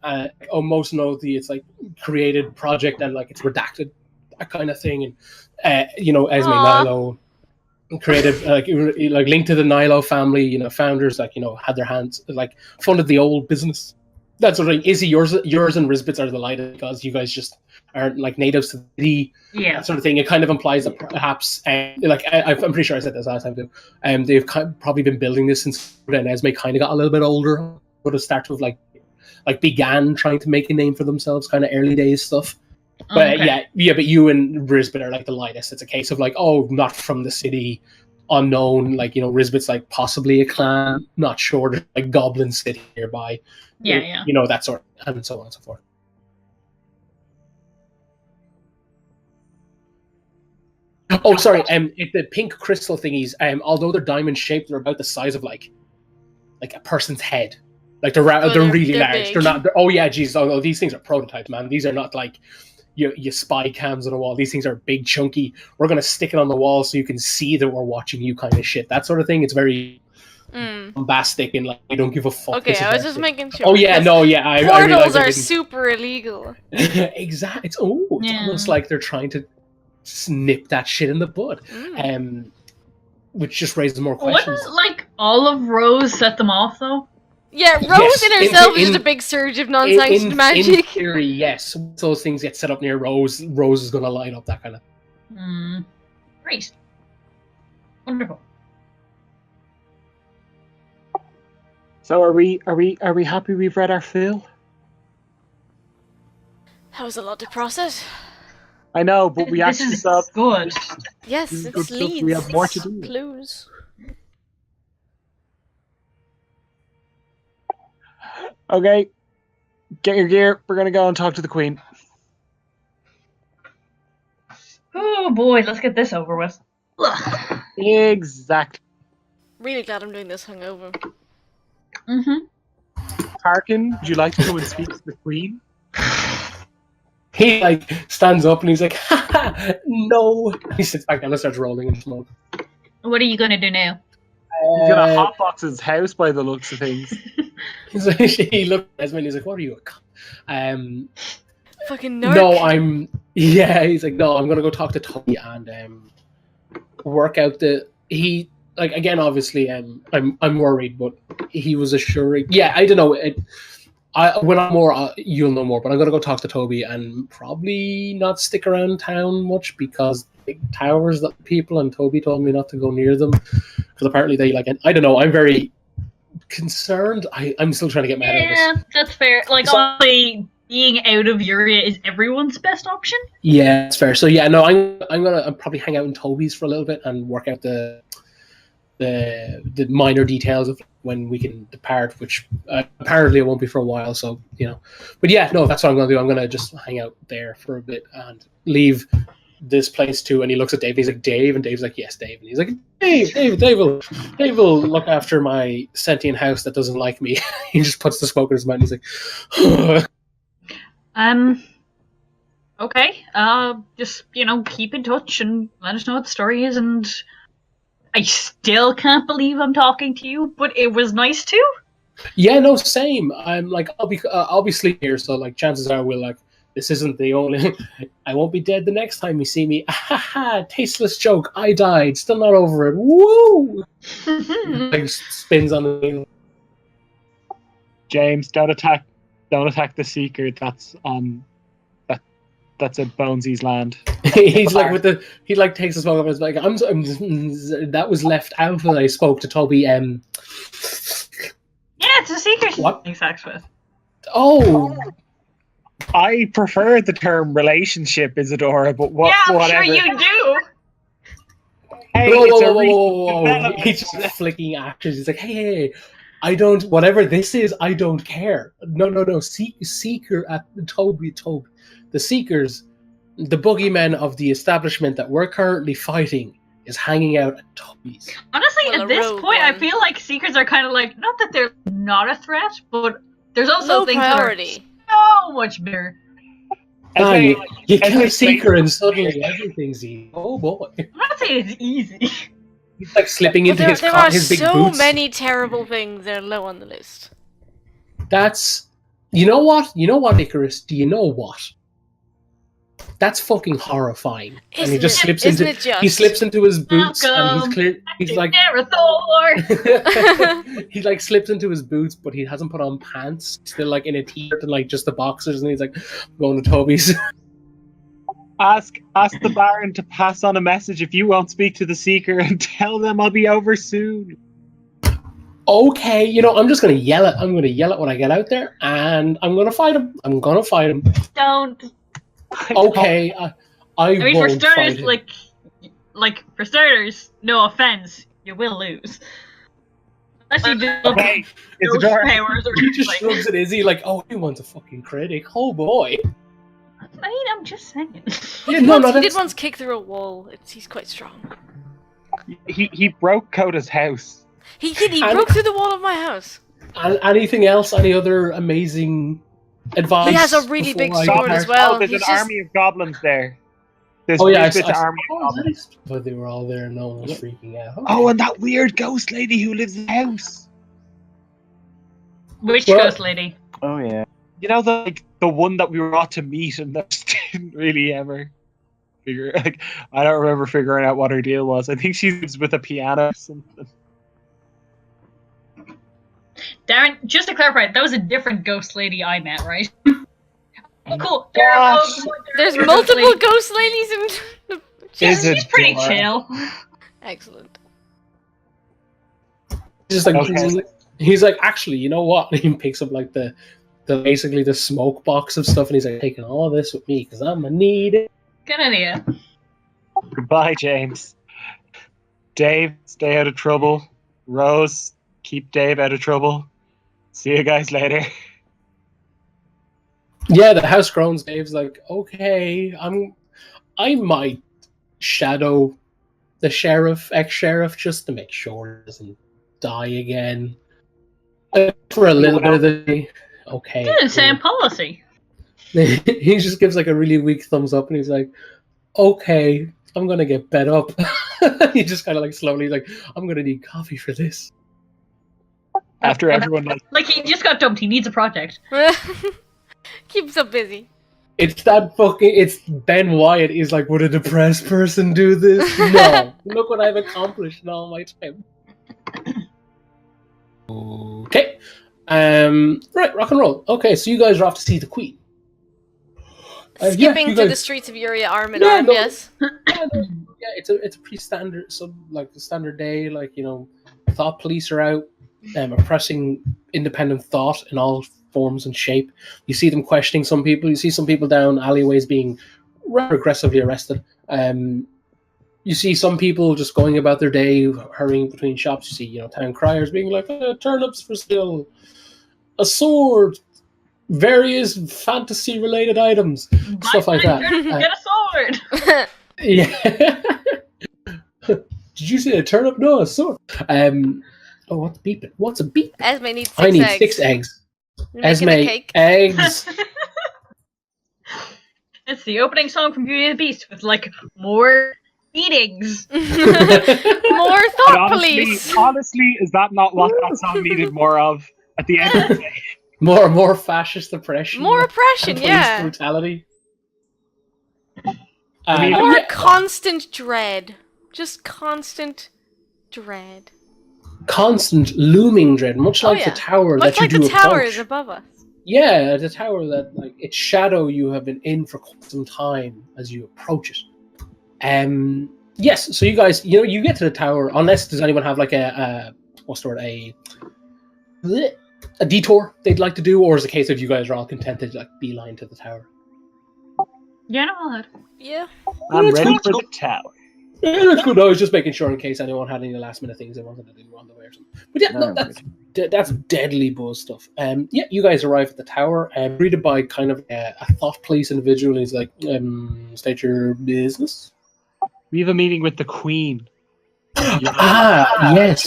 Most notably, it's like created project and like it's redacted, that kind of thing. And you know, Esme Nilo created like linked to the Nilo family. You know, founders like, you know, had their hands like funded the old business. That's sort of like, Izzy, yours and Risbit's are delighted because you guys just aren't like natives to the that sort of thing. It kind of implies that perhaps, like I'm pretty sure I said this last time too. They've probably been building this since then. Esme kind of got a little bit older, but it started with like began trying to make a name for themselves, kind of early days stuff. But yeah. But you and Risbit are like the lightest. It's a case of like, oh, not from the city, unknown. Like, you know, Risbit's like possibly a clan, not sure. Like Goblin City nearby. Yeah. You know, that sort, and so on and so forth. Oh, sorry. The pink crystal thingies. Although they're diamond shaped, they're about the size of like a person's head. Like they're really large. Big. They're not. Oh yeah, Jesus. Oh, these things are prototypes, man. These are not like you spy cams on the wall. These things are big, chunky. We're gonna stick it on the wall so you can see that we're watching you, kind of shit. That sort of thing. It's very bombastic and like we don't give a fuck. Okay, I was just making sure. Oh yeah, no, yeah. I portals are super illegal. Exactly. It's almost like they're trying to snip that shit in the bud. Which just raises more questions. Wouldn't like all of Rose set them off though? Yeah, Rose in herself is just a big surge of non-sanctioned magic. In theory, yes. Once those things get set up near Rose is going to light up that kind of. Great. Wonderful. So are we happy we've read our fill? That was a lot to process. I know, but we actually saw good. Yes, it's leads. We have more to do. Clues. Okay, get your gear. We're gonna go and talk to the Queen. Oh boy, let's get this over with. Exactly. Really glad I'm doing this hungover. Tarkin, would you like to go and speak to the Queen? He like stands up and he's like, "Ha, no." He sits back down and starts rolling in smoke. What are you gonna do now? He's gonna hotbox his house by the looks of things. He looked at Esme and he's like, "What are you, fucking nerd?" No, he's like, "No, I'm gonna go talk to Toby and work out he." Like again, obviously, I'm worried, but he was assuring. Yeah, I don't know. When I'm more, you'll know more. But I'm gonna go talk to Toby and probably not stick around town much because big towers that people and Toby told me not to go near them because apparently they like. I don't know. I'm very concerned. I'm still trying to get my head around this. Yeah, that's fair. Like, honestly, being out of your area is everyone's best option. Yeah, that's fair. So yeah, no, I'm gonna probably hang out in Toby's for a little bit and work out the minor details of when we can depart, which apparently it won't be for a while. So you know, but yeah, no, that's what I'm gonna do. I'm gonna just hang out there for a bit and leave this place too. And he looks at Dave. He's like, "Dave," and Dave's like, "Yes, Dave." And he's like, Dave will look after my sentient house that doesn't like me." He just puts the smoke in his mouth. And he's like, Okay. Just keep in touch and let us know what the story is. And I still can't believe I'm talking to you, but it was nice too. Yeah, no, same. I'm like, I'll be sleeping here, so like chances are we'll like This isn't the only. I won't be dead the next time you see me. Tasteless joke. I died. Still not over it. Woo! Like spins on the wheel. James, don't attack the seeker. That's at Bonesy's land. He's like he like takes his phone up and is like, that was left out when I spoke to Toby. Yeah, it's a seeker she's What? having sex with. Oh, I prefer the term relationship, Isadora, but Yeah, I'm whatever. sure you do. Hey, whoa, it's a whoa, recent whoa, whoa. development. He's just flicking actors. He's like, hey, I don't. Whatever this is, I don't care. No. Seeker at Toby. The Seekers, the boogeymen of the establishment that we're currently fighting, is hanging out at Toby's. Honestly, Well, a at this rogue point, I one. feel like seekers are kind of like, not that they're not a threat, but there's also Low things priority. that are so much bigger. Ah, you as kill they a Seeker and suddenly everything's easy. Oh boy. I'm not saying it's easy. He's like slipping But into there are his big so boots. many terrible things that are low on the list. That's... You know what, Icarus? Do you know what? That's fucking horrifying. And he just slips Isn't into... it just? He slips into his boots and Welcome he's clear... He's like... Marathon! he like slips into his boots, but he hasn't put on pants. Still like in a t-shirt and like just the boxers, and he's like going to Toby's. Ask the Baron to pass on a message if you won't speak to the Seeker and tell them I'll be over soon. Okay, you know, I'm just gonna yell it. I'm gonna yell it when I get out there, and I'm gonna fight him. Don't. Okay, I I mean, for won't starters, fight him. like for starters, no offense, you will lose. Unless you do Okay, ghost Isadora. powers or He just like. shrugs at Izzy like, "Oh, he wants a fucking critic." Oh boy. I mean, I'm just saying. Yeah, He that's- did once kick through a wall. He's quite strong. He broke Coda's house. He did. He And- broke through the wall of my house. Anything else? Any other amazing advice? He has a really big before I sword depart? as well. Oh, there's an He's just- army of goblins there. There's Oh yeah, a I army of oh, goblins. nice. But they were all there. No one was freaking out. Okay. Oh, and that weird ghost lady who lives in the house. Which Well- ghost lady? Oh yeah. You know, the one that we were ought to meet and that just didn't really ever figure. Like, I don't remember figuring out what her deal was. I think she lives with a piano or something. Darren, just to clarify, that was a different ghost lady I met, right? Oh, cool. Gosh. There's Ghost multiple lady. ghost ladies in. She's pretty Isadora. chill. Excellent. He's just like Okay. he's like, actually, you know what? And he picks up like the basically the smoke box of stuff, and he's like, taking all this with me because I'm gonna need it. Good idea. Goodbye, James. Dave, stay out of trouble. Rose, keep Dave out of trouble. See you guys later. Yeah, the house groans. Dave's like, okay, I might shadow the ex-sheriff, just to make sure he doesn't die again. For a little bit of the day. Okay. Good, same policy. He just gives like a really weak thumbs up, and he's like, okay, I'm gonna get bed up. He just kind of like slowly like, I'm gonna need coffee for this. After everyone Like, he just got dumped. He needs a project. Keeps him busy. It's Ben Wyatt is like, would a depressed person do this? No. Look what I've accomplished in all my time. Okay. Right, rock and roll. Okay, so you guys are off to see the Queen. Skipping you through the guys- streets of Uria arm in Yeah, arm, no. yes. Yeah, it's a pretty standard, like a standard day. Like, you know, thought police are out, oppressing independent thought in all forms and shape. You see them questioning some people. You see some people down alleyways being rather aggressively arrested. You see some people just going about their day, hurrying between shops. You see, you know, town criers being like, turnips for sale, a sword, various fantasy-related items, stuff like that. Get a sword. Yeah. Did you say a turnip? No, a sword. Oh, what's beeping? What's a beep? Esme needs 6 I need eggs. 6 eggs. You're making Esme, a cake. eggs. It's the opening song from Beauty and the Beast with, like, more eatings. More But thought police. honestly, is that not what that song needed more of at the end of the day? More fascist oppression. More oppression, and police yeah. brutality. I mean, More yeah, constant dread. Just constant dread. constant looming dread, much Oh, like yeah. the tower Much that like you the do towers approach. above us. Yeah, the tower that, like, its shadow you have been in for quite some time as you approach it. Yes, so you guys, you get to the tower, unless does anyone have like a what's the word, a detour they'd like to do, or is it a case of you guys are all content to like beeline to the tower? Yeah, no, I'll head. Yeah. I'm That's ready good. for the tower. Yeah, that's good. I was just making sure in case anyone had any last minute things they wanted to do on the way or something. But yeah, no, that's deadly buzz stuff. Yeah, you guys arrive at the tower, greeted by kind of a thought police individual. He's like, state your business. We have a meeting with the Queen. Yes.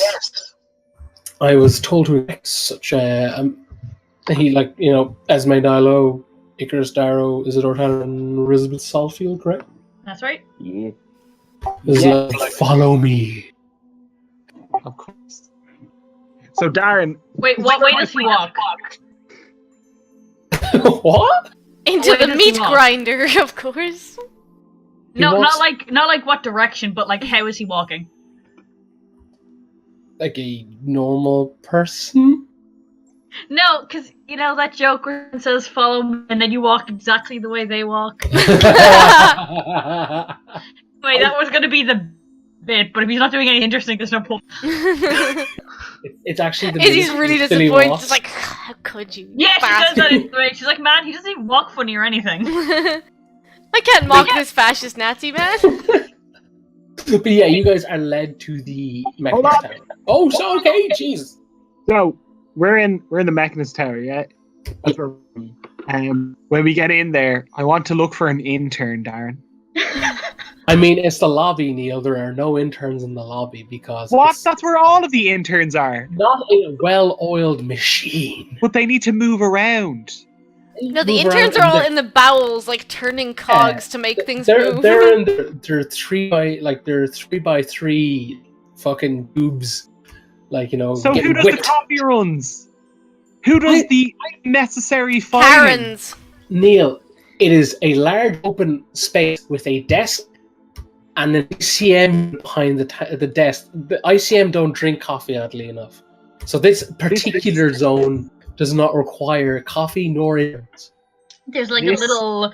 I was told to expect such a. He, like, Esme Nilo, Icarus Darrow, Isidore Tanner, and Elizabeth Salfield, correct? That's right. Yeah. He's Yeah. like, follow me. Of course. So Darren, Wait, what way does he walk? What? Into Where the does he meat walk? grinder, of course. No, walks- not like what direction, but like how is he walking? Like a normal person? No, because you know that joke where it says "follow me," and then you walk exactly the way they walk. Wait, that was gonna be the bit, but if he's not doing anything interesting, there's no point. It's actually the Izzy's really Billy disappointed. Walks. Just like, how could you? Yeah, she says bastard?" that in the way. She's like, man, he doesn't even walk funny or anything. I can't mock this fascist Nazi man. But yeah, you guys are led to the Mechanist Tower. Oh, so okay, Jesus. so we're in the Mechanist Tower, yeah. That's where when we get in there, I want to look for an intern, Darren. I mean, it's the lobby, Neil. There are no interns in the lobby because What? it's That's where all of the interns are. not a well-oiled machine. But they need to move around. No, the Move around interns are all the- in the bowels, like turning cogs to make things they're, move. They're in they're 3x3 fucking boobs, like, So getting who does the whipped. coffee runs? Who does the necessary filing? Karens. Neil, it is a large open space with a desk and an ICM behind the desk. The ICM don't drink coffee, oddly enough. So this particular zone does not require coffee nor interns. There's like This- a little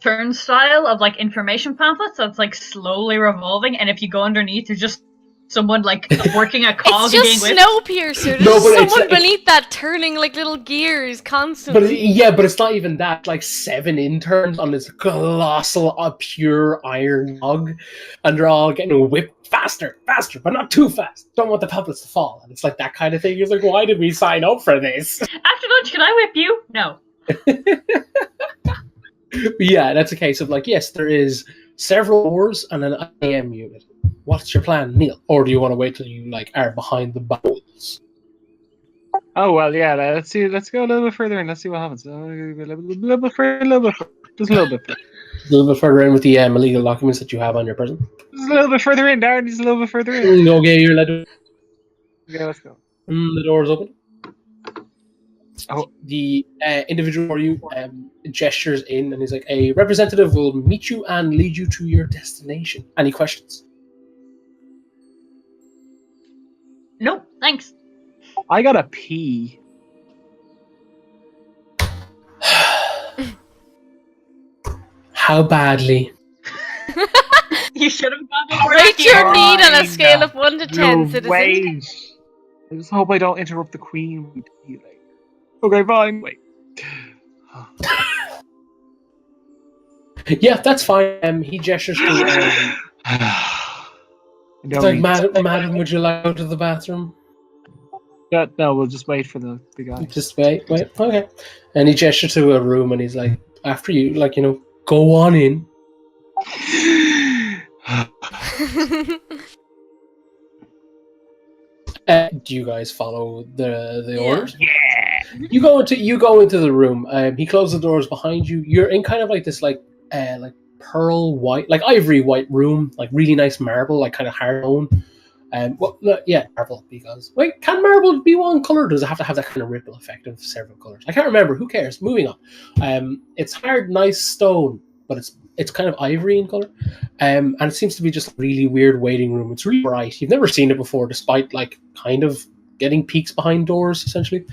turnstile of like information pamphlets that's like slowly revolving, and if you go underneath, there's just someone like working a cog It's and just getting whipped. Snowpiercer. There's No, but it's someone like- beneath that turning like little gears But constantly. but it's not even that. Like 7 interns on this colossal, pure iron log, and they're all getting whipped faster, but not too fast. Don't want the pamphlets to fall, and it's like that kind of thing. It's like, why did we sign up for this? After lunch, can I whip you? No. But yeah, that's a case of like, yes, there is several doors and an IM unit. What's your plan, Neil? Or do you want to wait till you like are behind the bowls? Oh well, yeah. Let's see. Let's go a little bit further and let's see what happens. A little bit further, just a little bit. A little bit further in with the illegal documents that you have on your person. Just a little bit further in, Darren. Just a little bit further in. Okay, you're led. Okay, let's go. The door's open. Oh. The individual for you gestures in and he's like, a representative will meet you and lead you to your destination. Any questions? Nope. Thanks. I gotta pee. How badly? You should have gone before Rate your here. need on a Fine. scale of 1 to 10, No, citizen. wait. I just hope I don't interrupt the Queen. When we pee later. Okay, fine. Wait. Yeah, that's fine. He gestures to It's like, madam, would you like to go to the bathroom? No, we'll just wait for the guy. Just wait, okay. And he gestures to a room and he's like, after you, like, go on in. Do you guys follow the Yeah. orders? You go into the room. He closes the doors behind you. You're in kind of like this like pearl white, like ivory white room, like really nice marble, like kind of hard tone. Marble, because wait, can marble be one color? Does it have to have that kind of ripple effect of several colors? I can't remember. Who cares? Moving on. It's hard, nice stone, but it's kind of ivory in color, and it seems to be just a really weird waiting room. It's really bright. You've never seen it before, despite like kind of getting peeks behind doors, essentially.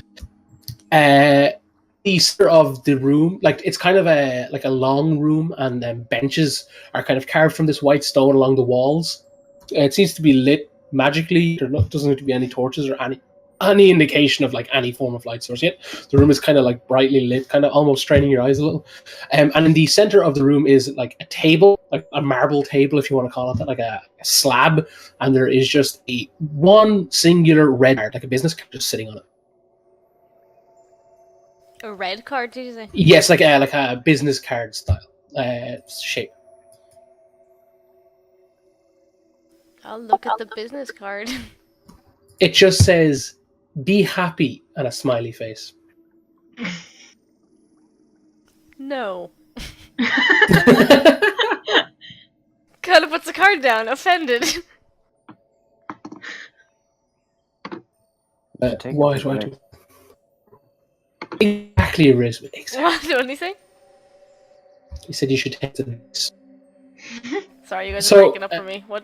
The center of the room, like it's kind of a long room, and benches are kind of carved from this white stone along the walls. It seems to be lit magically. There doesn't need to be any torches or any indication of like any form of light source yet. The room is kind of like brightly lit, kind of almost straining your eyes a little. And in the center of the room is like a table, like a marble table, if you want to call it that, like a slab, and there is just one singular red card, like a business card, just sitting on it. A red card, did you say? Yes, like a business card style shape. I'll look at the business card. It just says, "Be happy," and a smiley face. No. Kind of puts the card down, offended. Why? Exactly, Riz. Exactly. What did he say? He said you should take the next. Sorry, you guys are breaking up for me. What?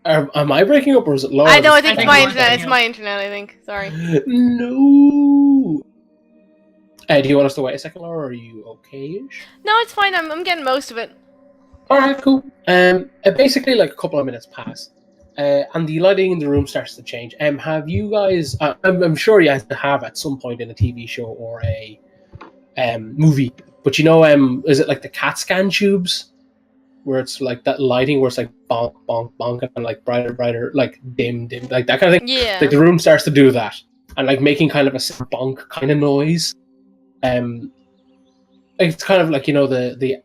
Am I breaking up, or is it Laura? I know, I think it's my internet. It's my internet, I think. Sorry. No. Do you want us to wait a second, Laura, or are you okay-ish? No, it's fine. I'm getting most of it. Alright, cool. Basically, like a couple of minutes pass, and the lighting in the room starts to change. Have you guys... I'm sure you guys have at some point in a TV show or a movie, but you know, is it like the CAT scan tubes? Where it's like that lighting where it's like bonk, bonk, bonk, and like brighter, like dim, like that kind of thing. Yeah. Like the room starts to do that, and like making kind of a bonk kind of noise. It's kind of like, you know, the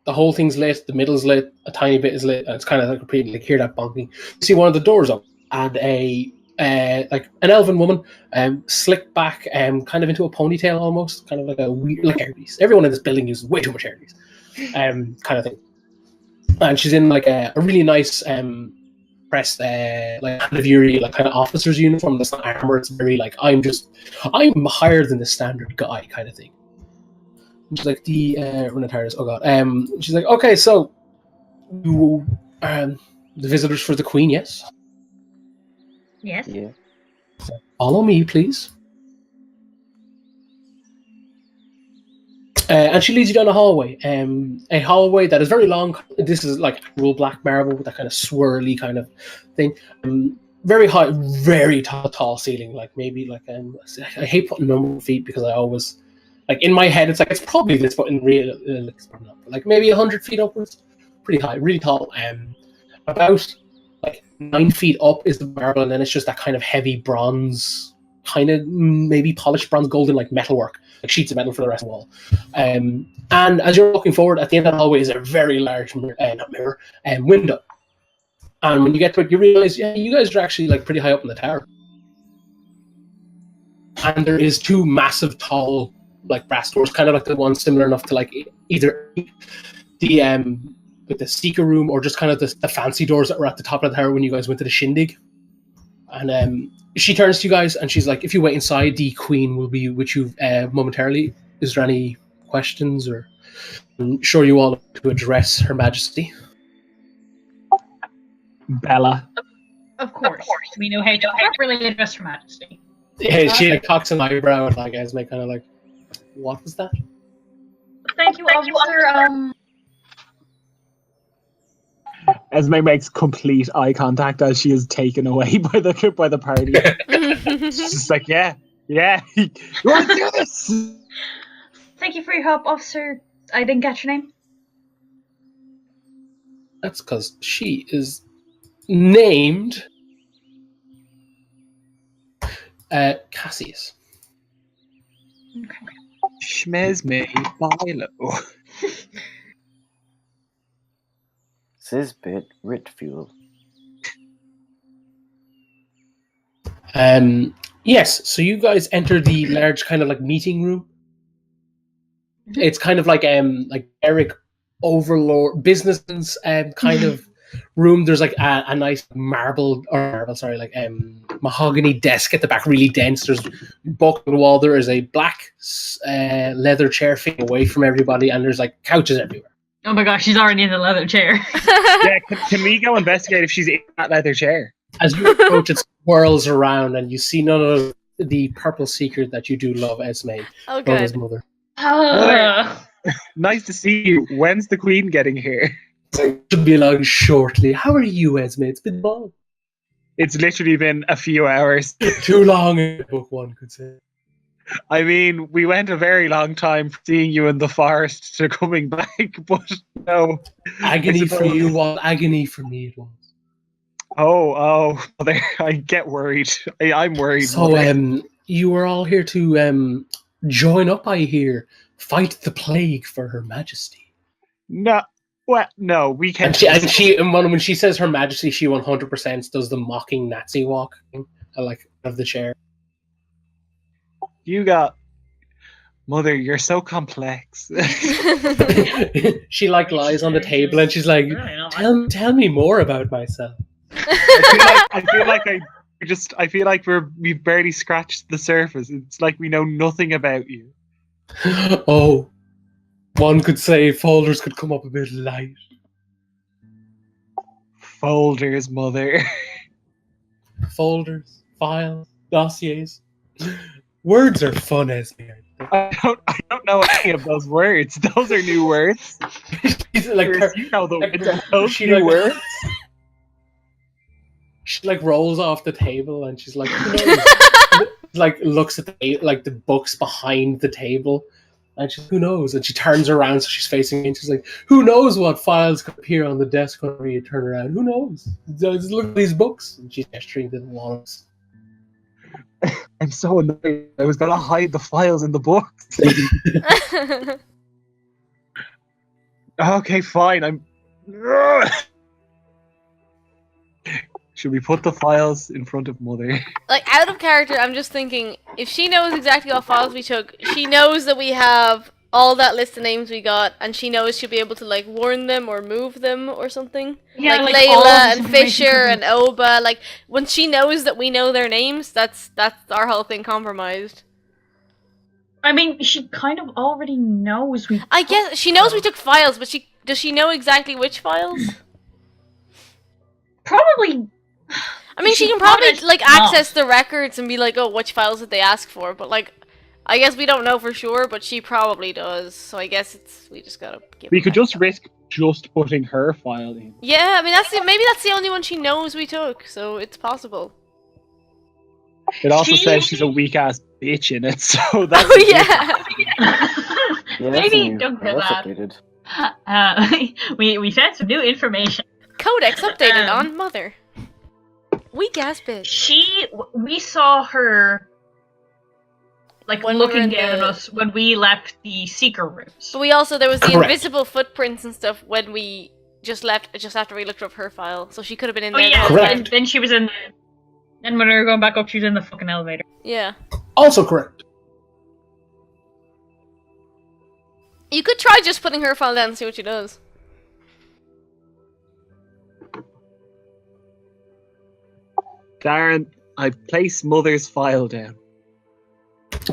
whole thing's lit, the middle's lit, a tiny bit is lit, and it's kind of like repeating, like hear that bonking. You see one of the doors up, and like an elven woman, slicked back, kind of into a ponytail almost, kind of like a weird, like hairpiece. Everyone in this building uses way too much hairpiece, kind of thing. And she's in like a really nice pressed like kind of eerie, like kind of officer's uniform. That's not armor. It's very like I'm higher than the standard guy kind of thing. And she's like the Renatarius. Oh god. She's like, okay, so you the visitors for the Queen, yes? Yes. Yeah. Follow me, please. And she leads you down a hallway that is very long. This is like actual black marble with that kind of swirly kind of thing. Very high, very tall ceiling. Like maybe like I hate putting number of feet because I always like in my head it's like it's probably this, but in real it's probably not. But like maybe 100 feet upwards, pretty high, really tall. About like 9 feet up is the marble, and then it's just that kind of heavy bronze, kind of maybe polished bronze, golden like metalwork. Like sheets of metal for the rest of the wall. And as you're walking forward, at the end of the hallway is a very large window. And when you get to it, you realize, yeah, you guys are actually like pretty high up in the tower. And there is 2 massive, tall, like brass doors, kind of like the one similar enough to like either the with the seeker room or just kind of the fancy doors that were at the top of the tower when you guys went to the shindig. And she turns to you guys and she's like, if you wait inside, the Queen will be with you momentarily. Is there any questions? Or I'm sure you all want to address Her Majesty. Bella. Of course. We know how to properly address Her Majesty. Yeah, she like cocks an eyebrow and like Esme kind of like, what was that? Thank you, officer. Esme makes complete eye contact as she is taken away by the party. She's just like, yeah, you want to do this? Thank you for your help, officer. I didn't get your name. That's because she is named Cassius. Okay. Schmesme Bilo. Sizbit Ritfuel. Yes, so you guys enter the large kind of like meeting room. It's kind of like Eric Overlord businesses kind of room. There's like a nice mahogany desk at the back, really dense. There's book on the wall. There is a black leather chair facing away from everybody, and there's like couches everywhere. Oh my gosh, she's already in the leather chair. Yeah, can we go investigate if she's in that leather chair? As you approach, it swirls around, and you see none of the purple seeker that you do love, Esme, Oh, Rhoda's good. mother. Nice to see you. When's the queen getting here? Should be along shortly. How are you, Esme? It's been long. It's literally been a few hours. Too long in the book, one could say. I mean, we went a very long time from seeing you in the forest to coming back, but no. Agony for you was agony for me. It was. Oh, mother, I get worried. I'm worried. So, mother. you were all here to join up, I hear, fight the plague for Her Majesty. No, what? No, we can't. And when she says Her Majesty, she 100% does the mocking Nazi walk, like of the chair. You got, mother. You're so complex. She like lies on the table and she's like, "Tell me more about myself." I feel like we've barely scratched the surface. It's like we know nothing about you. Oh, one could say folders could come up a bit light. Folders, mother. Folders, files, dossiers. Words are fun, Esme. I don't know any of those words. Those are new words. Like you know those she new like, words. She like rolls off the table and she's like, who knows? Like looks at the books behind the table, and she's who knows? And she turns around so she's facing me and she's like, who knows what files could appear on the desk whenever you turn around? Who knows? Just look at these books. And she's gesturing to the walls. I'm so annoyed. I was gonna hide the files in the books. Okay, fine. I'm. Should we put the files in front of mother? Like, out of character, I'm just thinking, if she knows exactly what files we took, she knows that we have all that list of names we got, and she knows she'll be able to, like, warn them or move them or something. Yeah, like all of Layla this and information Fisher could be- and Oba, like, when she knows that we know their names, that's our whole thing compromised. I mean, she kind of already knows we. I guess she knows we took files, but does she know exactly which files? Probably. I mean, she can probably, like, access the records and be like, oh, which files did they ask for? But, like, I guess we don't know for sure, but she probably does. So I guess we just gotta give We it could back. just risk just putting her file in. Yeah, I mean, maybe that's the only one she knows we took, so it's possible. It also She- says she's a weak ass bitch in it, so that's. Oh, yeah! Yeah, Maybe that's don't new. do That's that. updated. We found some new information. Codex updated on Mother. Weak ass bitch. We saw her, like, When we were looking in down the- at us when we left the seeker rooms. But there was the Correct. invisible footprints and stuff when we just left, just after we looked up her file, so she could have been in Oh there. yeah, Correct. and then she was in. Then when we were going back up, she was in the fucking elevator. Yeah. Also correct. You could try just putting her file down and see what she does. Darren, I place mother's file down.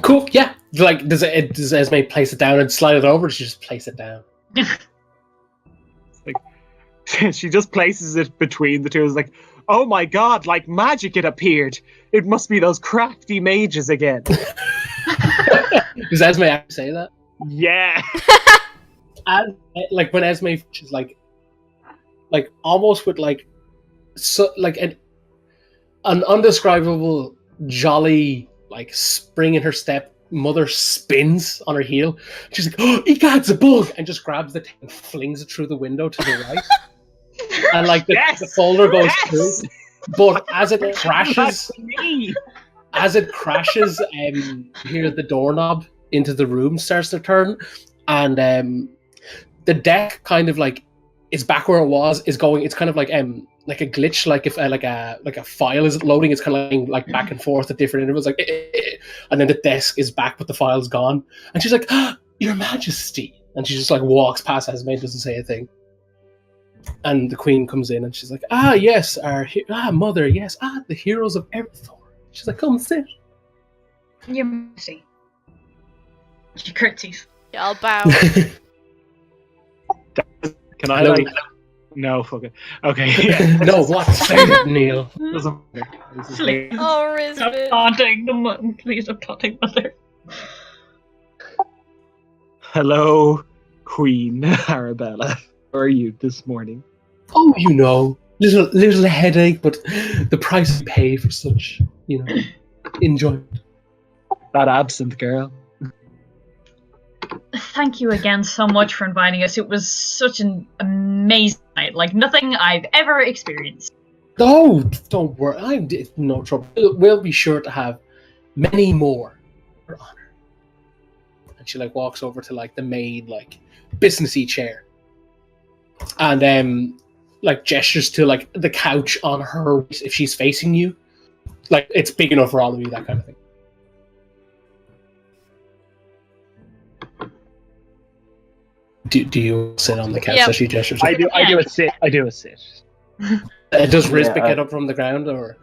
Cool. Yeah. Like, does Esme place it down and slide it over? Or does she just place it down? She just places it between the two. It's like, oh my god, like magic it appeared. It must be those crafty mages again. Does Esme actually say that? Yeah. And like when Esme is like almost with like an undescribable jolly like spring in her step, mother spins on her heel. She's like, "Oh, Egad's a bug!" and just grabs the thing and flings it through the window to the right. And like the folder goes through, but as it crashes, you hear the doorknob into the room starts to turn, and the deck kind of like is back where it was. Is going. It's kind of like a glitch, like if like a file is loading. It's kind of like back and forth at different intervals, like, and then the desk is back, but the file's gone. And she's like, "Your Majesty," and she just like walks past Esme, doesn't say a thing. And the queen comes in and she's like, "Ah, yes, mother, yes, the heroes of Everthor." She's like, "Come sit." Your mercy. She curtsies. Yeah, I'll bow. Can I Hello. like? No, fuck it. Okay. Yeah. No, what? Say it, Neil. Doesn't matter. This is Please. Oh, Stop Rizbit. taunting the mother. Please stop taunting mother. Hello, Queen Arabella. How are you this morning? Oh, little headache, but the price we pay for such, enjoyment. That absinthe girl. Thank you again so much for inviting us. It was such an amazing night, like nothing I've ever experienced. Oh, don't worry. I'm no trouble. We'll be sure to have many more for honor. And she walks over to the maid businessy chair, and gestures to the couch on her if she's facing you, it's big enough for all of you, that kind of thing. Do you sit on the couch Yep. as she gestures? I do a sit. Does Rizbit Yeah, get up from the ground, or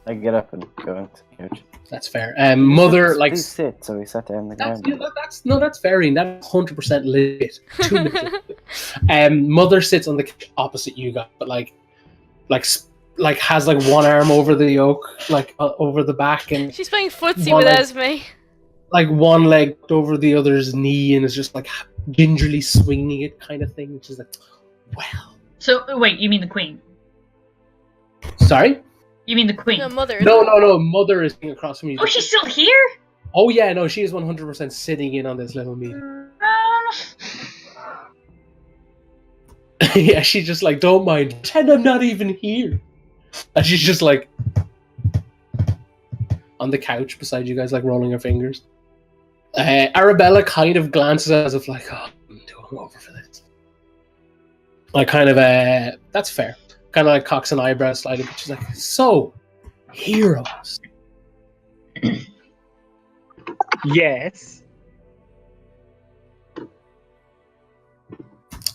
I get up and go into the couch. that's fair? Mother Please sit, so we sat down on the ground. That's very. That's 100% legit. Too legit. Mother sits on the couch opposite you guys, but has one arm over the yoke, over the back, and She's playing footsie One with leg. Esme. one leg over the other's knee, and is just gingerly swinging it, kind of thing. Which is well. So, wait, you mean the queen? Sorry? You mean the queen? No, mother. No. Mother is sitting across from you. Oh, she's still here? Oh yeah, no, she is 100% sitting in on this little meeting. Yeah, she's just don't mind. Pretend I'm not even here. And she's just on the couch beside you guys, rolling her fingers. Arabella kind of glances as if oh, I'm too hungover for this. That's fair. Kind of cocks an eyebrow slightly, but she's so, heroes. Yes.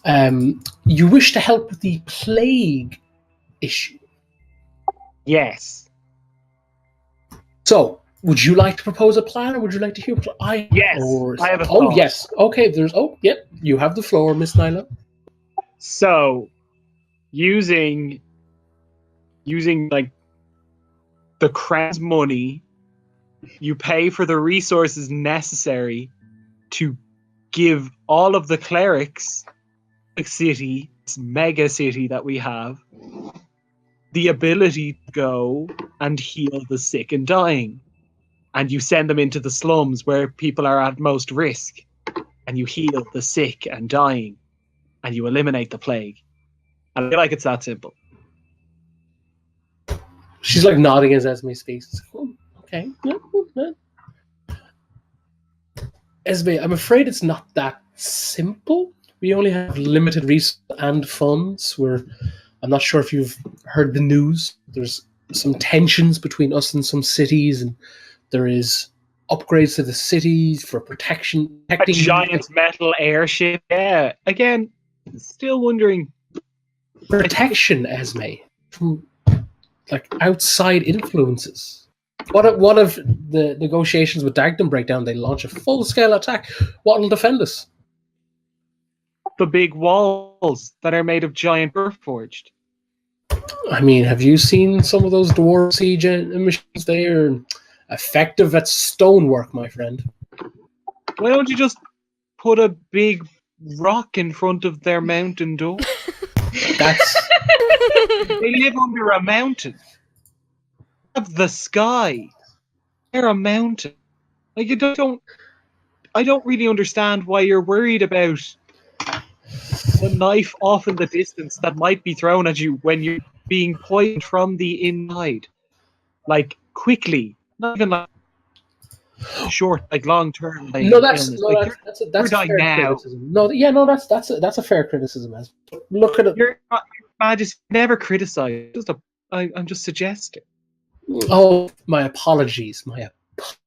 You wish to help with the plague issue. Yes. So, would you like to propose a plan, or would you like to hear what I have? Yes, I have a Oh, thought. yes. Okay, yep. You have the floor, Miss Nyla. So, using the crown's money, you pay for the resources necessary to give all of the clerics, city, this mega city that we have, the ability to go and heal the sick and dying. And you send them into the slums where people are at most risk, and you heal the sick and dying, and you eliminate the plague. I feel like it's that simple. She's nodding as Esme speaks. Oh, okay. Esme, I'm afraid it's not that simple. We only have limited resources and funds. I'm not sure if you've heard the news. There's some tensions between us and some cities, and there is upgrades to the cities for protecting A giant metal airship. Yeah. Again, still wondering. protection, Esme, from outside influences. What if the negotiations with Dagdom break down? They launch a full-scale attack. What will defend us? The big walls that are made of giant earth forged. I mean, have you seen some of those dwarf siege machines? They are effective at stonework, my friend. Why don't you just put a big rock in front of their mountain door? That's They live under a mountain. Of the sky. They're a mountain. You don't. I don't really understand why you're worried about a knife off in the distance that might be thrown at you when you're being poisoned from the inside. Quickly. Not even short, long term. no. That's illness. that's a we're fair dying now. criticism. No, yeah, no. That's a fair criticism. Esme. Look at it. Your Majesty never criticize. I'm just suggesting. Oh, my apologies.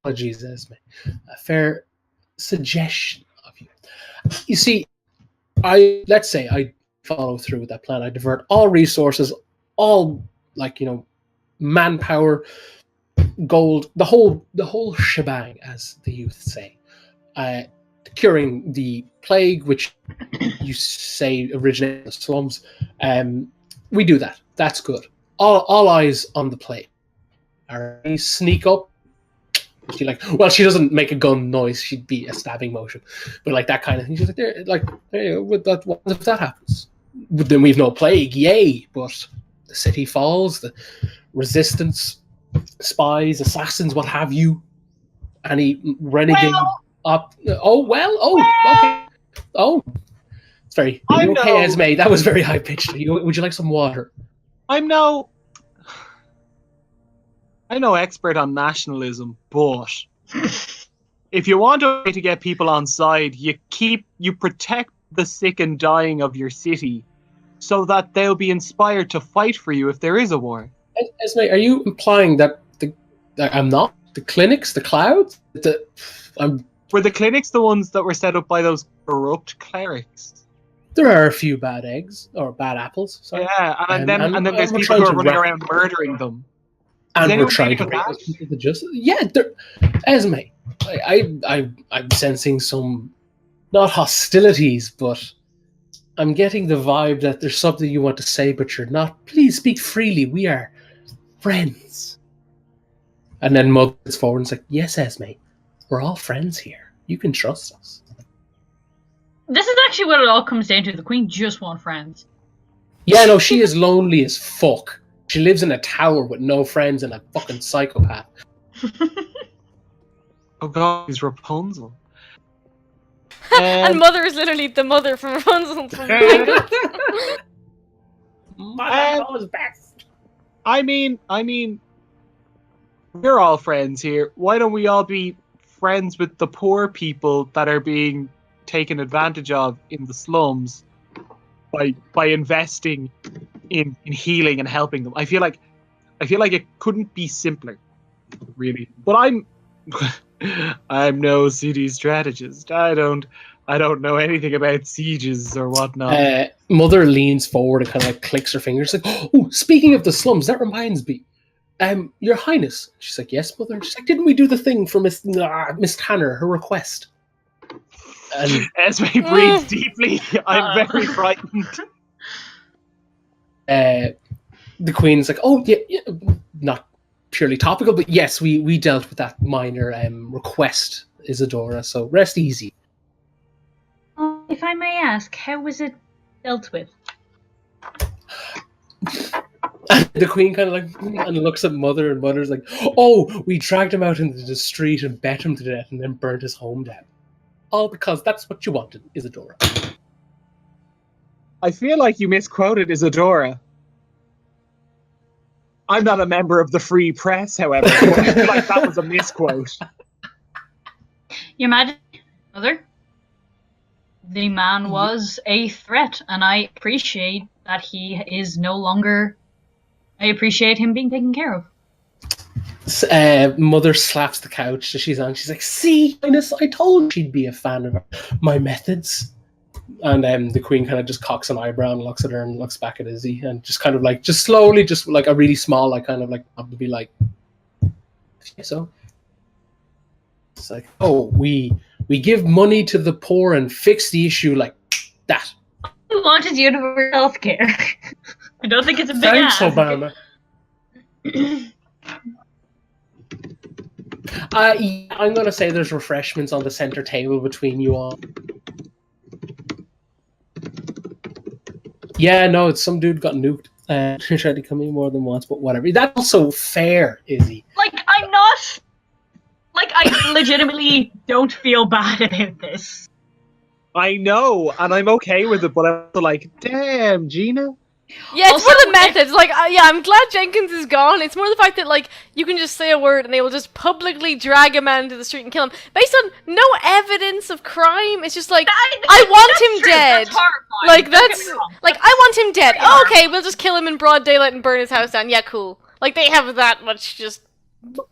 Esme. A fair suggestion of you. You see, let's say I follow through with that plan. I divert all resources, all manpower, gold, the whole shebang, as the youth say. Curing the plague, which you say originated in the slums. We do that. That's good. All eyes on the plague. We sneak up. She she doesn't make a gun noise. She'd be a stabbing motion, but that kind of thing. She's there you go. With that, what if that happens? Then we've no plague, yay! But the city falls. The resistance, spies, assassins, what have you. Any renegade up? Okay. Oh, it's very okay, Esme. That was very high pitched. Would you like some water? I'm no expert on nationalism, but if you want a way to get people on side, you protect the sick and dying of your city so that they'll be inspired to fight for you if there is a war. Esme, are you implying that I'm not? The clinics, the clouds? Were the clinics the ones that were set up by those corrupt clerics? There are a few bad eggs, or bad apples, sorry. Yeah, and then there's people who are running around murdering them. And we're trying to bring those people to justice. Yeah, Esme, I'm sensing some, not hostilities, but I'm getting the vibe that there's something you want to say, but you're not. Please speak freely. We are friends. And then Mug gets forward and is like, yes, Esme, we're all friends here. You can trust us. This is actually what it all comes down to. The Queen just wants friends. Yeah, no, she is lonely as fuck. She lives in a tower with no friends and a fucking psychopath. Oh god, he's Rapunzel. And Mother is literally the mother from Rapunzel. Mother knows best. I mean, we're all friends here. Why don't we all be friends with the poor people that are being taken advantage of in the slums by investing in healing and helping them? I feel like it couldn't be simpler, really. But I'm no city strategist. I don't know anything about sieges or whatnot. Mother leans forward and kind of clicks her fingers, like, "Oh, speaking of the slums, that reminds me, Your Highness." She's like, "Yes, Mother." She's like, "Didn't we do the thing for Miss Tanner, her request?" And Esme breathes deeply. I'm very frightened. The Queen's like, "Oh, yeah, not purely topical, but yes, we dealt with that minor request, Isadora, so rest easy." If I may ask, how was it dealt with? And the Queen kind of and looks at Mother, and Mother's like, "Oh, we dragged him out into the street and bet him to death and then burnt his home down. All because that's what you wanted, Isadora." I feel like you misquoted Isadora. I'm not a member of the Free Press, however, but I feel like that was a misquote. Your Majesty, Mother, the man was a threat, and I appreciate that he is no longer... I appreciate him being taken care of. Mother slaps the couch that she's on. She's like, "See, Highness, I told she'd be a fan of my methods." And the Queen kind of just cocks an eyebrow and looks at her and looks back at Izzy and just kind of just slowly, just like a really small, to be like, so. It's like, "Oh, we give money to the poor and fix the issue like that." Who wanted universal healthcare? I don't think it's a big Thanks, ask. Obama. I'm going to say there's refreshments on the center table between you all. Yeah, no, it's some dude got nuked. He tried to come in more than once, but whatever. That's also fair, Izzy. I'm not... I legitimately don't feel bad about this. I know, and I'm okay with it, but I'm also like, damn, Gina. Yeah, it's more the methods. I'm glad Jenkins is gone. It's more the fact that, you can just say a word and they will just publicly drag a man into the street and kill him based on no evidence of crime. It's just I want him dead. I want him dead. Oh, okay, we'll just kill him in broad daylight and burn his house down. Yeah, cool. They have that much just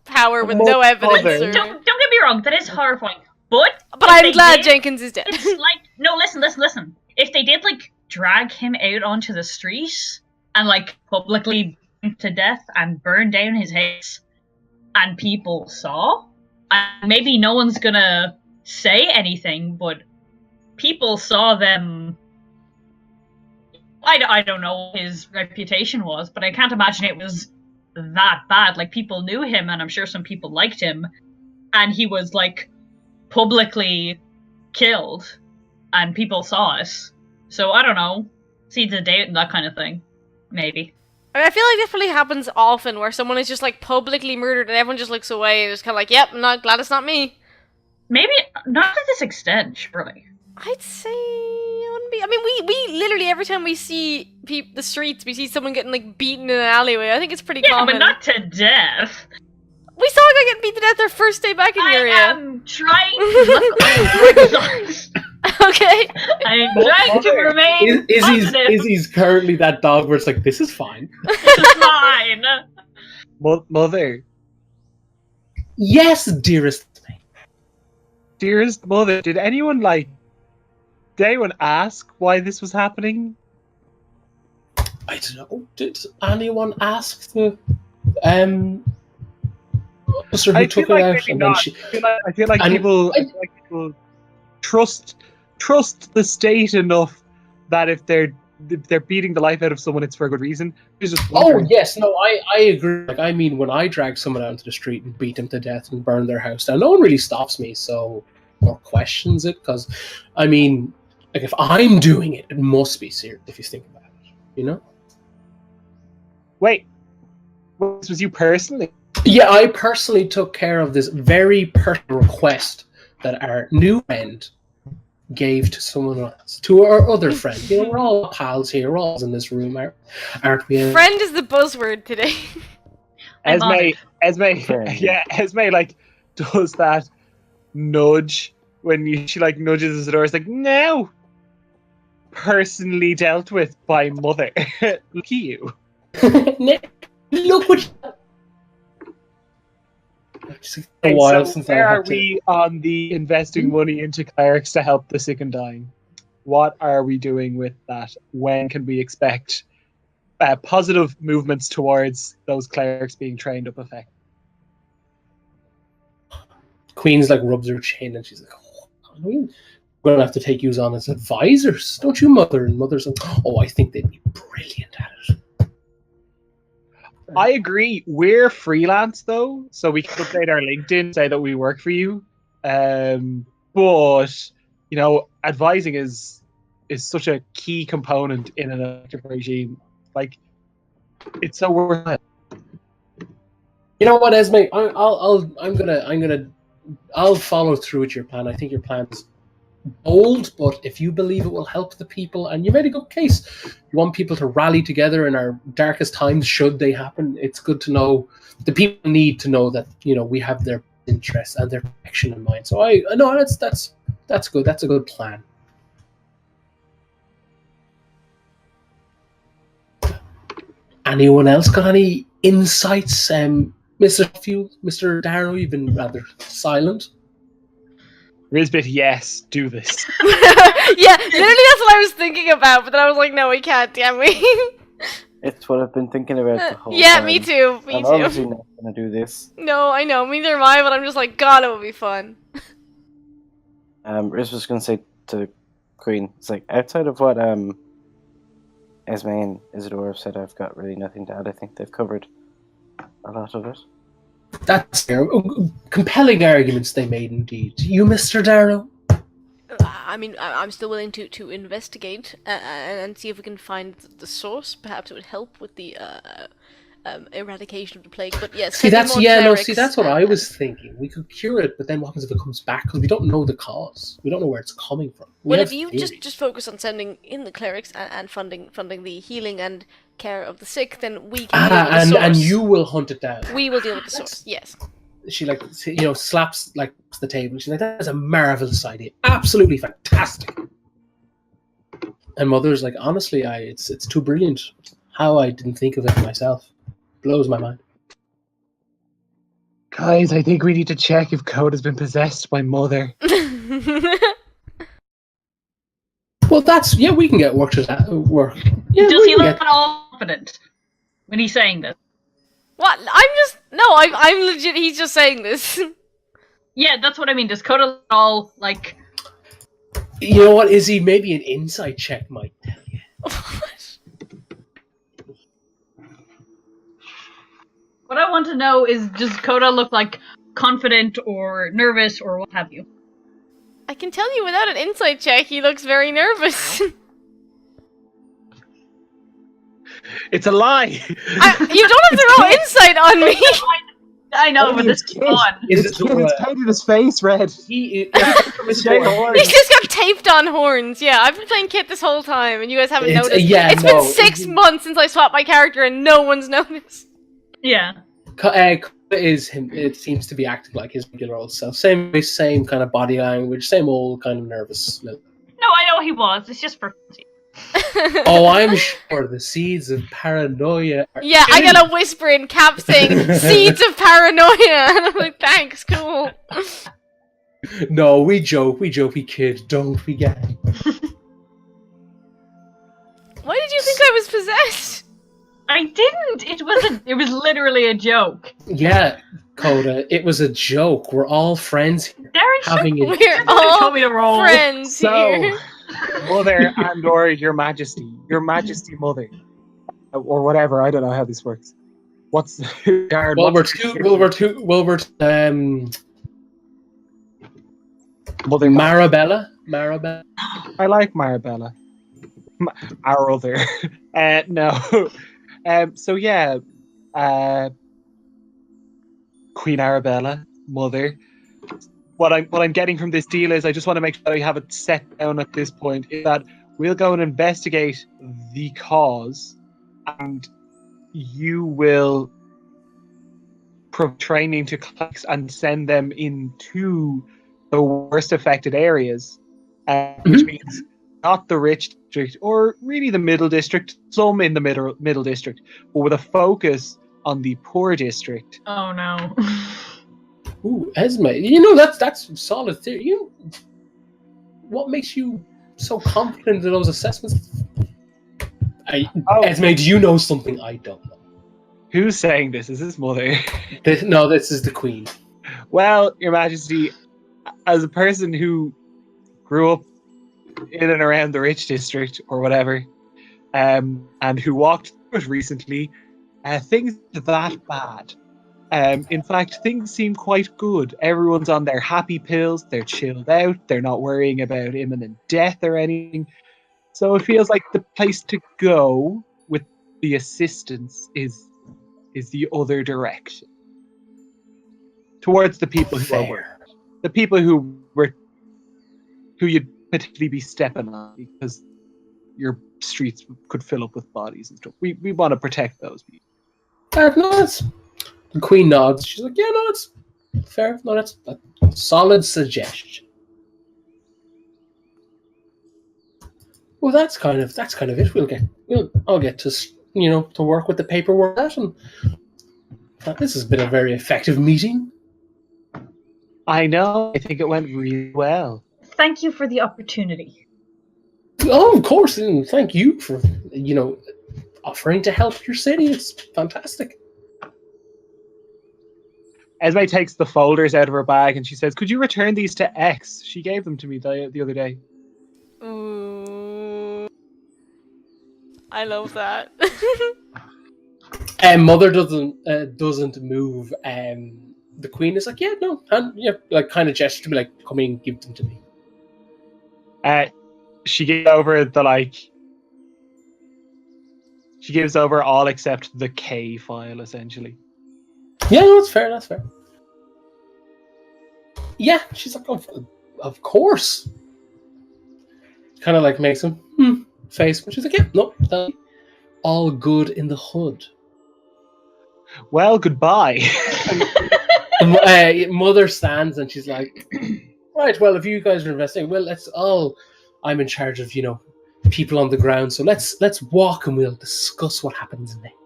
power with no evidence. Don't get me wrong, that is horrifying. But I'm glad Jenkins is dead. No, listen. If they did drag him out onto the street and like publicly beat him to death and burn down his house, and people saw. And maybe no one's gonna say anything, but people saw them. I don't know what his reputation was, but I can't imagine it was that bad. Like, people knew him, and I'm sure some people liked him, and he was like publicly killed, and people saw it. So I don't know, seeds of doubt and that kind of thing, maybe. I feel like this probably happens often, where someone is just like publicly murdered and everyone just looks away and just kind of like, "Yep, I'm not glad it's not me." Maybe not to this extent, surely. I'd say it wouldn't be. I mean, we literally every time we see the streets, we see someone getting like beaten in an alleyway. I think it's pretty common. Yeah, but not to death. We saw a guy getting beaten to death their first day back in the area. I am trying to look. Okay. I'm trying to remain positive. Izzy's currently that dog where it's like, this is fine. This is fine. Mother, Yes, dearest. dearest mother, did anyone ask why this was happening? I don't know. Did anyone ask the officer who took it out? Maybe And not. then I feel like people trust the state enough that if they're beating the life out of someone, it's for a good reason. It's just Oh wondering. yes, no, I agree. Like, I mean, when I drag someone out into the street and beat them to death and burn their house down, no one really stops me, so or questions it. Because, I mean, like, if I'm doing it, it must be serious. If you think about it, you know. Wait, this was you personally? Yeah, I personally took care of this very personal request that our new friend gave to someone else, to our other friend. You know, we're all pals here, we're all in this room, aren't we? Friend is the buzzword today. Esme, Friend. yeah, Esme like does that nudge when she like nudges the door. It's like, no, personally dealt with by mother. Look at you. Look what. It's a Okay, while so since I where had are to. we on the investing money into clerics to help the sick and dying? What are we doing with that? When can we expect positive movements towards those clerics being trained up effective? Queen's like rubs her chin and she's like, "Oh, we're gonna have to take you on as advisors, don't you, Mother?" And Mother's like, "Oh, I think they'd be brilliant at it." I agree. We're freelance though, so we can update our LinkedIn, say that we work for you. But you know, advising is such a key component in an elective regime. Like, it's so worth it. You know what, Esme? I'll follow through with your plan. I think your plan's bold, but if you believe it will help the people, and you made a good case, you want people to rally together in our darkest times, should they happen. It's good to know the people need to know that, you know, we have their interests and their protection in mind. So I know that's good. That's a good plan. Anyone else got any insights? Mr. Darrow, you've been rather silent. Rizbit, yes, do this. Yeah, literally that's what I was thinking about, but then I was like, no, we can't, damn we. It's what I've been thinking about the whole Yeah, time. me too, me I'm too. obviously not going to do this. No, I know, neither am I, but I'm just like, God, it would be fun. Riz was going to say to Queen, it's like, outside of what Esme and Isidore have said, I've got really nothing to add. I think they've covered a lot of it. That's fair. Compelling arguments they made, indeed. You, Mr. Darrow? I mean, I'm still willing to investigate and see if we can find the source. Perhaps it would help with the eradication of the plague. But yes, That's what I was thinking. We could cure it, but then what happens if it comes back? Because we don't know the cause. We don't know where it's coming from. Well, if you just focus on sending in the clerics and funding the healing and care of the sick, then we can deal with the source. And you will hunt it down. We will deal with the source. Yes. She slaps the table. She's like, "That's a marvelous idea, absolutely fantastic." And Mother's like, "Honestly, it's too brilliant. How I didn't think of it myself blows my mind." Guys, I think we need to check if Code has been possessed by Mother. Well, that's we can get work to that work. Yeah, Does we he can look get. all confident when he's saying this? What? I'm legit. He's just saying this. Yeah, that's what I mean. Does Coda look all like? You know what, Izzy? Maybe an insight check might tell you. What I want to know is, does Coda look like confident or nervous or what have you? I can tell you without an insight check, he looks very nervous. It's a lie. You don't have to roll insight on me. I know, Only but this it's is fun. It's painted his face red. He He's just got taped on horns. Yeah, I've been playing Kit this whole time, and you guys haven't noticed. It's been 6 months since I swapped my character, and no one's noticed. Yeah. Is him. It seems to be acting like his regular old self. Same kind of body language. Same old kind of nervous. No, I know he was. It's just for. Oh, I'm sure the seeds of paranoia. Yeah, I got a whisper in Cap saying "seeds of paranoia," and I'm like, "Thanks, cool." No, we joke, we kid, don't we, get? Why did you think I was possessed? I didn't. It was literally a joke. Yeah, Coda, it was a joke. We're all friends here. Darren, We're all told me to roll. friends here. Mother and or your majesty mother, or whatever. I don't know how this works. What's Darren? Mother Marabella. I like Marabella. Our other. No. So yeah. Queen Arabella, mother. What I'm getting from this deal is I just want to make sure that I have it set down at this point, is that we'll go and investigate the cause, and you will provide training to clerics and send them into the worst affected areas, which means not the rich district or really the middle district, some in the middle district, but with a focus on the poor district. Oh no. Ooh, Esme, you know that's solid theory. What makes you so confident in those assessments? Esme, do you know something I don't know? Who's saying this? Is his mother? No, this is the Queen. Well, Your Majesty, as a person who grew up in and around the rich district or whatever, and who walked through it recently, things aren't that bad. In fact, things seem quite good. Everyone's on their happy pills. They're chilled out. They're not worrying about imminent death or anything. So it feels like the place to go with the assistance is the other direction, towards the people who are worried. The people who you'd potentially be stepping on because your streets could fill up with bodies and stuff. We want to protect those people. The Queen nods. She's like, "Yeah, no, it's fair. No, that's a solid suggestion." Well, that's kind of it. I'll get to to work with the paperwork, and this has been a very effective meeting. I know. I think it went really well. Thank you for the opportunity. Oh, of course, and thank you for offering to help your city. It's fantastic. Esme takes the folders out of her bag and she says, "Could you return these to X? She gave them to me the other day." Ooh. I love that. Mother doesn't move. The Queen is like, "Yeah, no," and like kind of gesture to be like, "Come in, give them to me." She gives over She gives over all except the K file, essentially. Yeah, no, that's fair. Yeah, she's like, of course. Kind of like makes him face, but she's like, "Yeah, no, all good in the hood." Well, goodbye. Mother stands and she's like, "Right, well, if you guys are investigating, well, I'm in charge of, people on the ground, so let's walk and we'll discuss what happens next."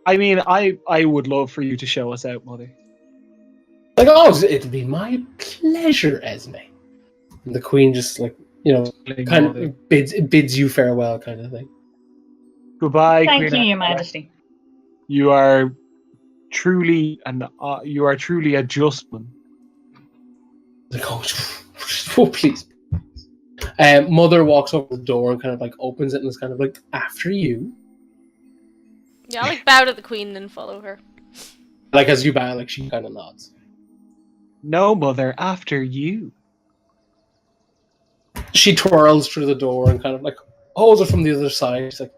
I mean, I would love for you to show us out, Mother. Like, oh, it'd be my pleasure, Esme. And the queen just like kind of bids you farewell, kind of thing. Goodbye, Thank Queen you, Your Annabella. Majesty. You are truly a just one. Like, oh please. Mother walks over the door and kind of like opens it and is kind of like, after you. Yeah, I'll like bow to the queen and follow her. Like as you bow, like she kind of nods. No, mother, after you. She twirls through the door and kind of like holds it from the other side. She's like,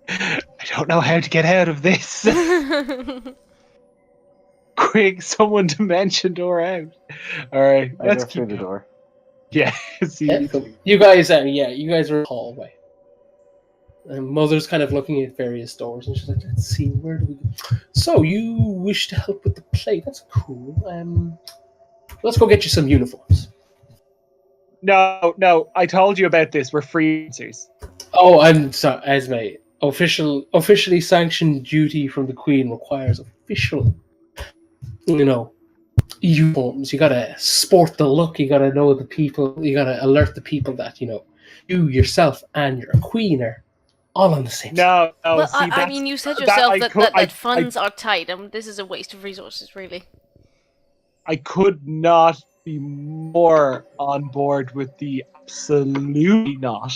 I don't know how to get out of this. Quick, someone dimension door out. All right, I let's go through keep the going. door. Yeah, see. yeah, cool. You guys are in the hallway. And Mother's kind of looking at various doors, and she's like, "Let's see, where do we go? So you wish to help with the play? That's cool. Let's go get you some uniforms." No, I told you about this. We're freelancers. Oh, I'm sorry, Esme. Officially sanctioned duty from the Queen requires official, uniforms. You gotta sport the look. You gotta know the people. You gotta alert the people that you yourself and your queen are all on the same side. No, Well, see, I mean, you said yourself that funds are tight, and this is a waste of resources, really. I could not be more on board with the absolutely not.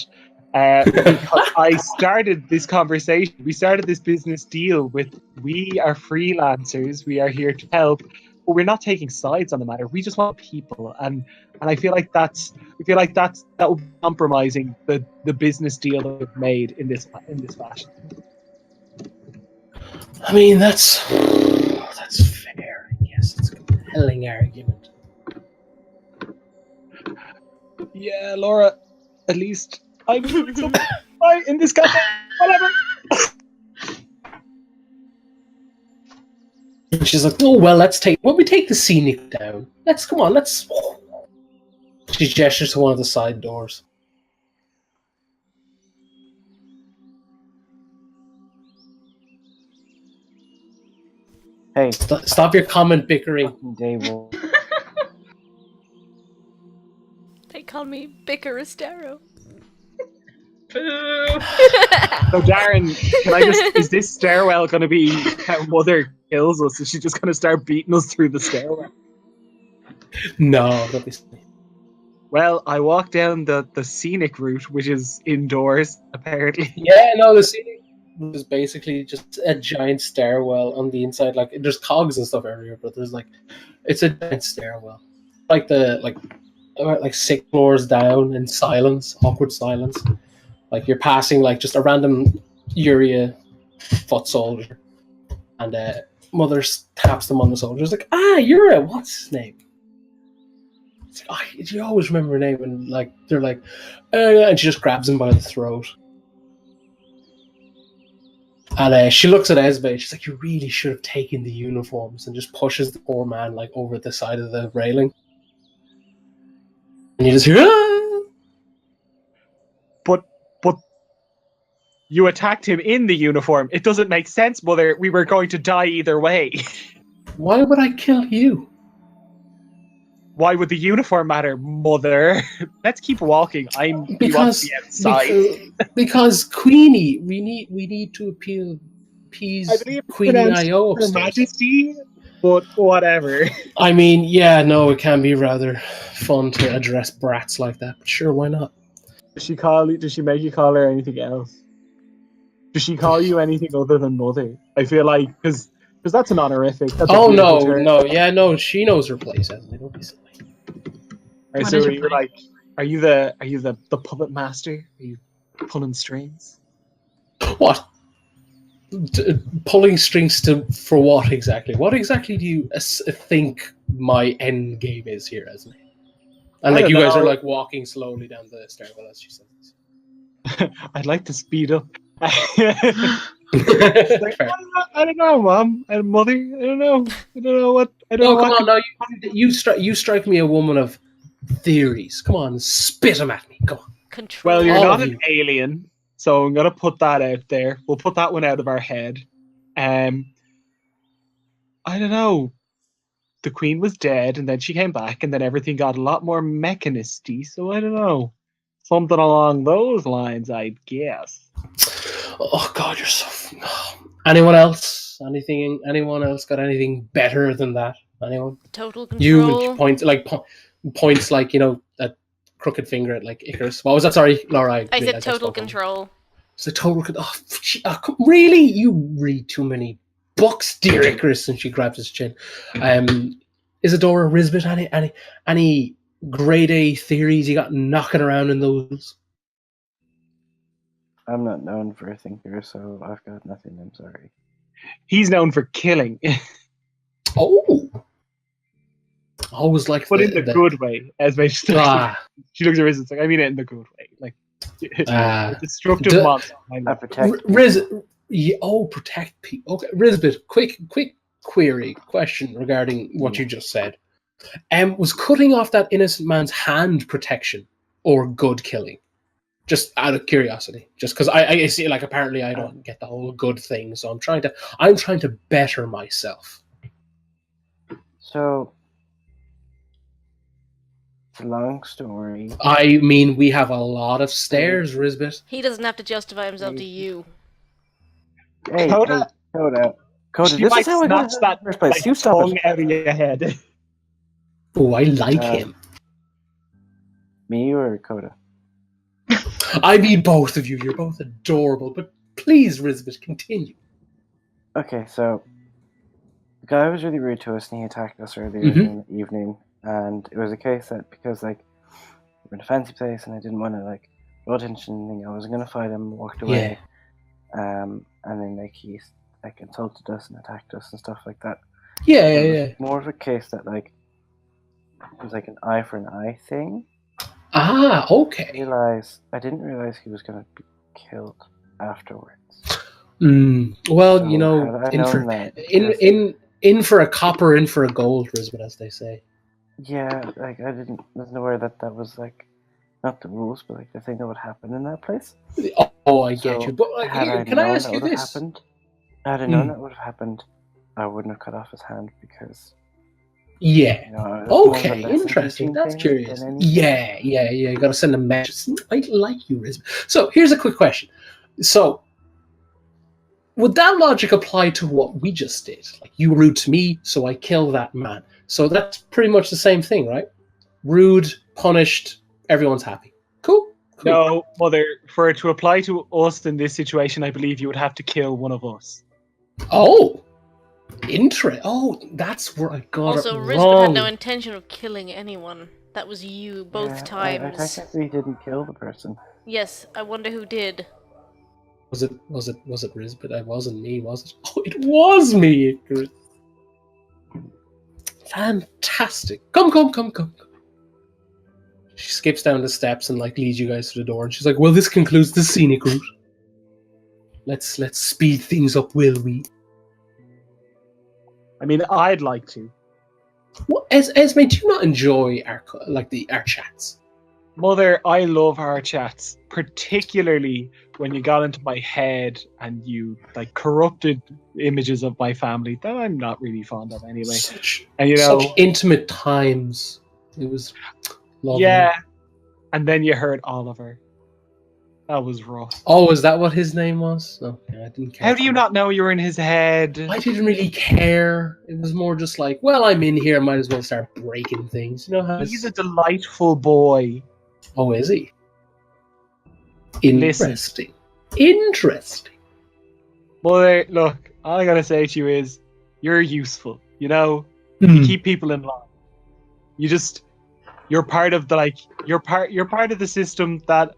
Because I started this conversation, we started this business deal with we are freelancers, we are here to help, but we're not taking sides on the matter. We just want people, and I feel like that would be compromising the business deal that we've made in this fashion. I mean, that's fair. Yes, it's a compelling argument. Yeah, Laura, at least I'm doing something right in this campaign. Whatever. And she's like, "Oh well, we take the scenic down. Come on, let's." She gestures to one of the side doors. Hey, Stop your comment bickering. day one. They call me Bicaristero. Boo! So Darren, can I just? Is this stairwell going to be how Mother kills us? Is she just going to start beating us through the stairwell? No, don't be silly. Well, I walk down the scenic route, which is indoors, apparently. Yeah, no, the scenic is basically just a giant stairwell on the inside. Like there's cogs and stuff everywhere, but it's a giant stairwell. Like about 6 floors down in silence, awkward silence. Like you're passing like just a random Uria foot soldier, and Mother taps them on the shoulder. It's like, Uria, what's his name? It's like, you always remember her name, and like they're like, and she just grabs him by the throat. And she looks at Esme. She's like, "You really should have taken the uniforms," and just pushes the poor man like over the side of the railing. And you just hear, "Ah!" But you attacked him in the uniform. It doesn't make sense, Mother. We were going to die either way. Why would I kill you? Why would the uniform matter, Mother? Let's keep walking. We want to be outside. Because Queenie, we need to appease Queenie IO Her upstairs. Majesty, but whatever. I mean, yeah, no, it can be rather fun to address brats like that, but sure, why not? Does she make you call her anything else? Does she call you anything other than Mother? I feel like because that's an honorific. That's Oh a beautiful term. no, she knows her place. Don't be silly. Right, so you're like, are you the puppet master? Are you pulling strings? What? Pulling strings for what exactly? What exactly do you think my end game is here, Esme? And like you guys are like walking slowly down the stairwell as she says this. I'd like to speed up. Fair. I don't know, Mom and Mother. I don't know what. I don't know. Come on, no, you strike me a woman of theories. Come on, spit them at me. Go on. Control. Well, you're All not of an alien, so I'm gonna put that out there. We'll put that one out of our head. I don't know. the queen was dead, and then she came back, and then everything got a lot more Mechanist-y, so I don't know. Something along those lines, I'd guess. Oh God, you're so. Anyone else? Anyone else got anything better than that? Anyone? Total You control. and points like that crooked finger at like Icarus. What was that? Sorry, Laura. I said total control. It's a total. Really? You read too many books, dear Icarus. And she grabs his chin. Isadora, Risbit, any grade A theories you got knocking around in those? I'm not known for a thinker, so I've got nothing. I'm sorry. He's known for killing, Oh, always like, but in the good way. As my she looks at Riz, it's like, I mean it in the good way, like a destructive monster. I protect. Riz. Protect people. Okay, Risbit. Quick question regarding what you just said. Was cutting off that innocent man's hand protection or good killing? Just out of curiosity, just because I see, like, apparently I don't get the whole good thing, so I'm trying to better myself. So, it's a long story. I mean, we have a lot of stairs, Risbit. He doesn't have to justify himself to you. Hey, Coda, this is how I got to that first place. You stop it. Out of your head. Oh, I like him. Me or Coda? I mean, both of you. You're both adorable, but please, Risbit, continue. Okay, so the guy was really rude to us, and he attacked us earlier in the evening. And it was a case that because like we're in a fancy place, and I didn't want to like draw attention, I was gonna fight him, walked away. Yeah. And then like he like insulted us and attacked us and stuff like that. Yeah. More of a case that like it was like an eye for an eye thing. Ah, okay. I didn't realize he was gonna be killed afterwards. Well, so in for a copper, in for a gold, Risbit, as they say. Yeah, like wasn't aware that was like not the rules, but like the thing that would happen in that place. Oh, I get you. But like, can I ask you this? Had I known that would have happened, I wouldn't have cut off his hand because. Yeah. Okay. Interesting. That's curious. Yeah. You got to send a message. I like you, Risbit. So here's a quick question. So, would that logic apply to what we just did? Like, you rude to me, so I kill that man. So that's pretty much the same thing, right? Rude, punished, everyone's happy. Cool. No, Mother, for it to apply to us in this situation, I believe you would have to kill one of us. Oh, that's where I got also, it wrong. Risbit had no intention of killing anyone. That was you both times. I technically didn't kill the person. Yes, I wonder who did. Was it Risbit? It wasn't me, was it? Oh, it was me. Fantastic. Come. She skips down the steps and like leads you guys to the door, and she's like, "Well, this concludes the scenic route. Let's speed things up, will we?" I mean, I'd like to. Well, Esme, do you not enjoy our chats? Mother, I love our chats, particularly when you got into my head and you like corrupted images of my family that I'm not really fond of anyway. Such intimate times. It was lovely. Yeah, and then you heard Oliver. That was rough. Oh, is that what his name was? Okay, I didn't care. How do you not know you were in his head? I didn't really care. It was more just like, well, I'm in here, might as well start breaking things. You know how he's a delightful boy. Oh, is he? Interesting. Mother, look, all I gotta say to you is, you're useful. You know, you keep people in line. You're part of the you're part of the system that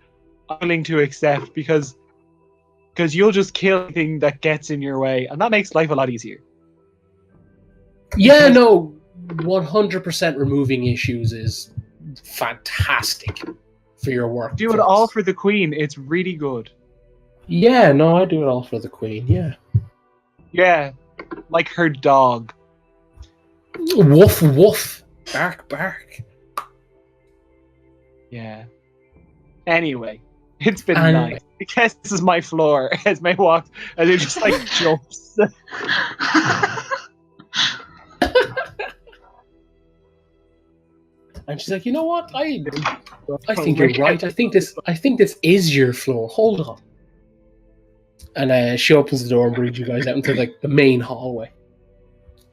I'm willing to accept because you'll just kill anything that gets in your way, and that makes life a lot easier. Yeah, no, 100% removing issues is fantastic for your work. Do it all for the Queen. It's really good. Yeah, no, I do it all for the Queen. Yeah. Yeah, like her dog. Woof woof, bark bark. Yeah. Anyway, it's been nice. I guess this is my floor as May walks, as it just jumps. And she's like, you know what? I think you're right. I think this is your floor. Hold on. And she opens the door and brings you guys out into like the main hallway.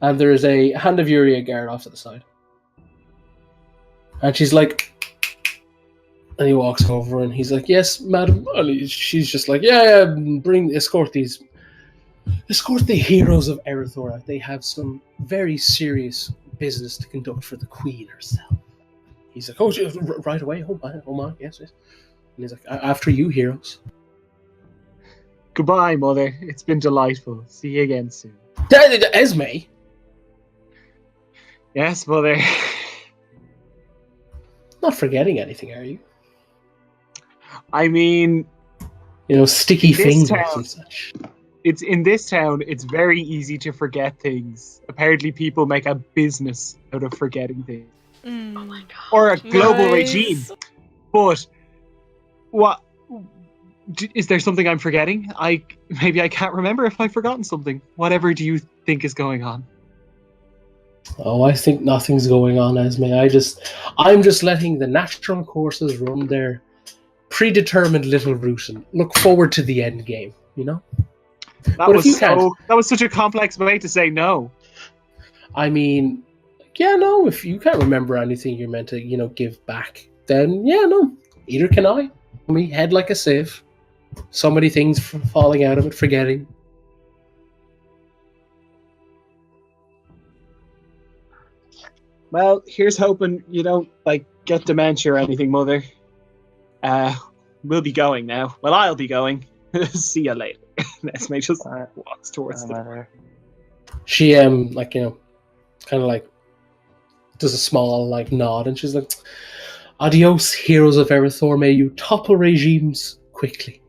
And there's a Hand of Uria guard off to the side. And she's like, and he walks over and he's like, yes, madam. And she's just like, yeah, escort the heroes of Erythor out. They have some very serious business to conduct for the queen herself. He's like, oh, right away. Oh my, yes. And he's like, after you, heroes. Goodbye, Mother. It's been delightful. See you again soon. Esme? Yes, Mother. Not forgetting anything, are you? I mean, sticky fingers and such. It's in this town. It's very easy to forget things. Apparently, people make a business out of forgetting things. Oh my god! Or a global regime. But what is there something I'm forgetting? Maybe I can't remember if I've forgotten something. Whatever do you think is going on? Oh, I think nothing's going on, Esme. I'm just letting the natural courses run their predetermined little route and look forward to the end game. That was such a complex way to say no. I mean, yeah, no. If you can't remember anything you're meant to, give back, then yeah, no. Either can I. Me head like a sieve. So many things falling out of it, forgetting. Well, here's hoping you don't get dementia or anything, Mother. We'll be going now. Well, I'll be going. See you later. Esme just walks towards the door. She kind of does a small nod, and she's like, "Adios, heroes of Erythor. May you topple regimes quickly."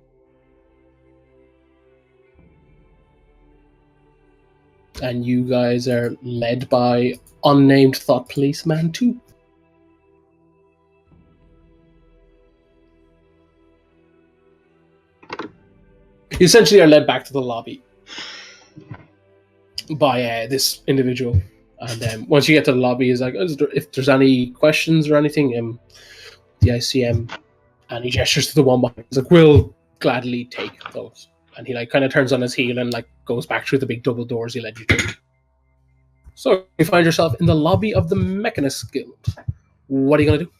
And you guys are led by unnamed thought policeman 2. You essentially are led back to the lobby by this individual. And once you get to the lobby, he's like, if there's any questions or anything, the ICM, and he gestures to the one behind. He's like, we'll gladly take those. And he kind of turns on his heel and goes back through the big double doors he led you to. So you find yourself in the lobby of the Mechanist Guild. What are you going to do?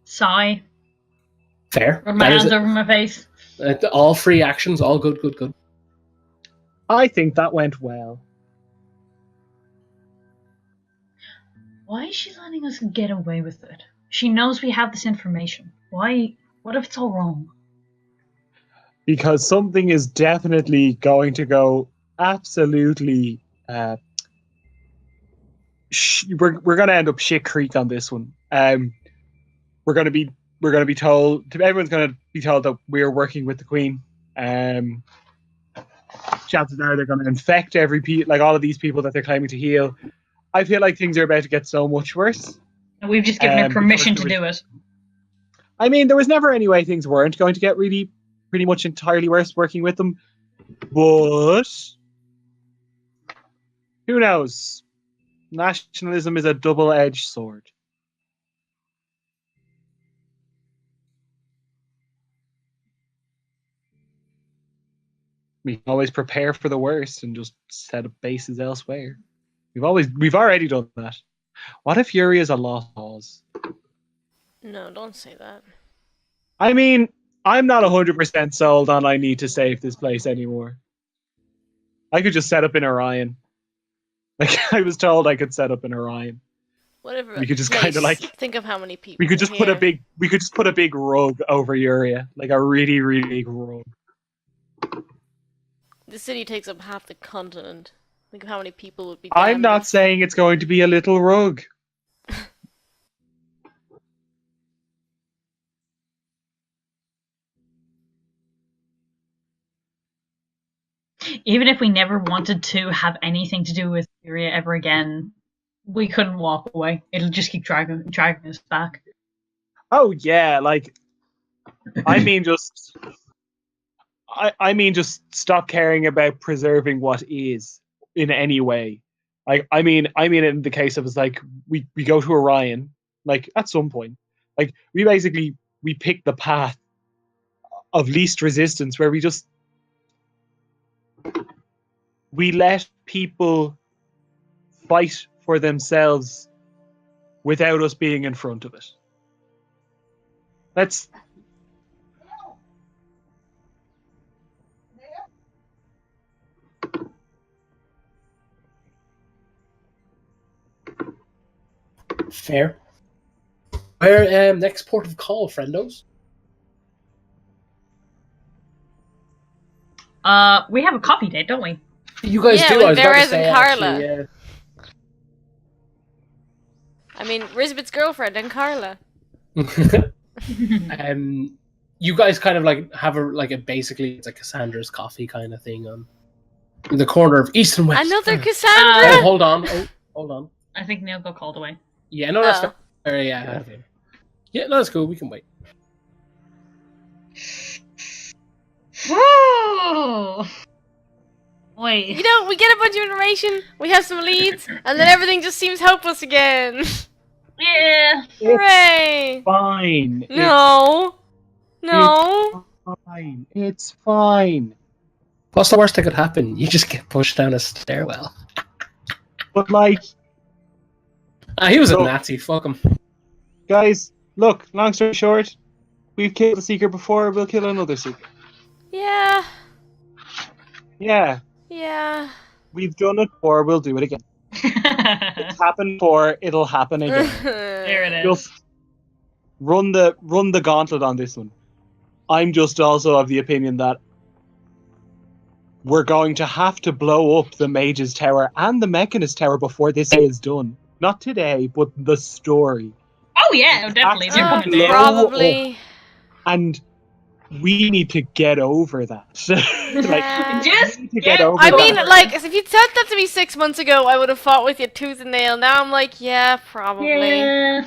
Sigh. Fair. Rub my hands over my face. All free actions, all good. I think that went well. Why is she letting us get away with it? She knows we have this information. Why? What if it's all wrong? Because something is definitely going to go absolutely. We're going to end up shit creek on this one. We're going to be told. Everyone's going to be told that we're working with the Queen. Chances are they're going to infect all of these people that they're claiming to heal. I feel like things are about to get so much worse. And we've just given her permission to do it. I mean, there was never any way things weren't going to get really, pretty much entirely worse working with them. But who knows? Nationalism is a double-edged sword. We can always prepare for the worst and just set up bases elsewhere. We've already done that. What if Yuri is a lost cause? No, don't say that. I mean, I'm not 100% sold on I need to save this place anymore. I could just set up in Orion. I was told I could set up in Orion. Whatever. We could just kind of think of how many people. We could just put a big rug over Uria, a really, really big rug. The city takes up half the continent. Think of how many people would be. I'm not saying it's going to be a little rug. Even if we never wanted to have anything to do with Syria ever again, we couldn't walk away. It'll just keep dragging us back. Oh yeah, I mean just stop caring about preserving what is in any way. Like, I mean it in the case of it's like we go to Orion, like at some point, like we pick the path of least resistance where we let people fight for themselves without us being in front of it. That's Fair. Where next port of call, friendos? We have a coffee date, don't we? You guys Yeah, do. with I was about to Varys say and Carla. actually, yeah. I mean, Risbet's girlfriend and Carla. You guys kind of like have basically it's a Cassandra's coffee kind of thing on in the corner of east and west. Another Oh, Cassandra. hold on. Oh, hold on. I think Neil got called away. Yeah, no, that's Oh. fair. Yeah, okay. Yeah, no, that's cool. We can wait. Wait. You know, we get a bunch of information, we have some leads, and then everything just seems hopeless again. Yeah. Hooray! fine. No. No. It's fine. It's fine. What's the worst that could happen? You just get pushed down a stairwell. But like, He was a So- Nazi. Fuck him. guys, look. Long story short, we've killed a seeker before. We'll kill another seeker. Yeah. Yeah, Yeah. we've done it before. We'll do it again. It's happened before. It'll happen again. There it is. Just run the gauntlet on this one. I'm just also of the opinion that we're going to have to blow up the Mage's Tower and the Mechanist Tower before this is done. Not today, but the story. Oh yeah, definitely. They're coming Blow down. Probably. And we need to get over that. Yeah. Just we need to get get- over I that. mean, like, if you'd said that to me 6 months ago, I would have fought with you tooth and nail. Now I'm like, yeah, probably. Yeah.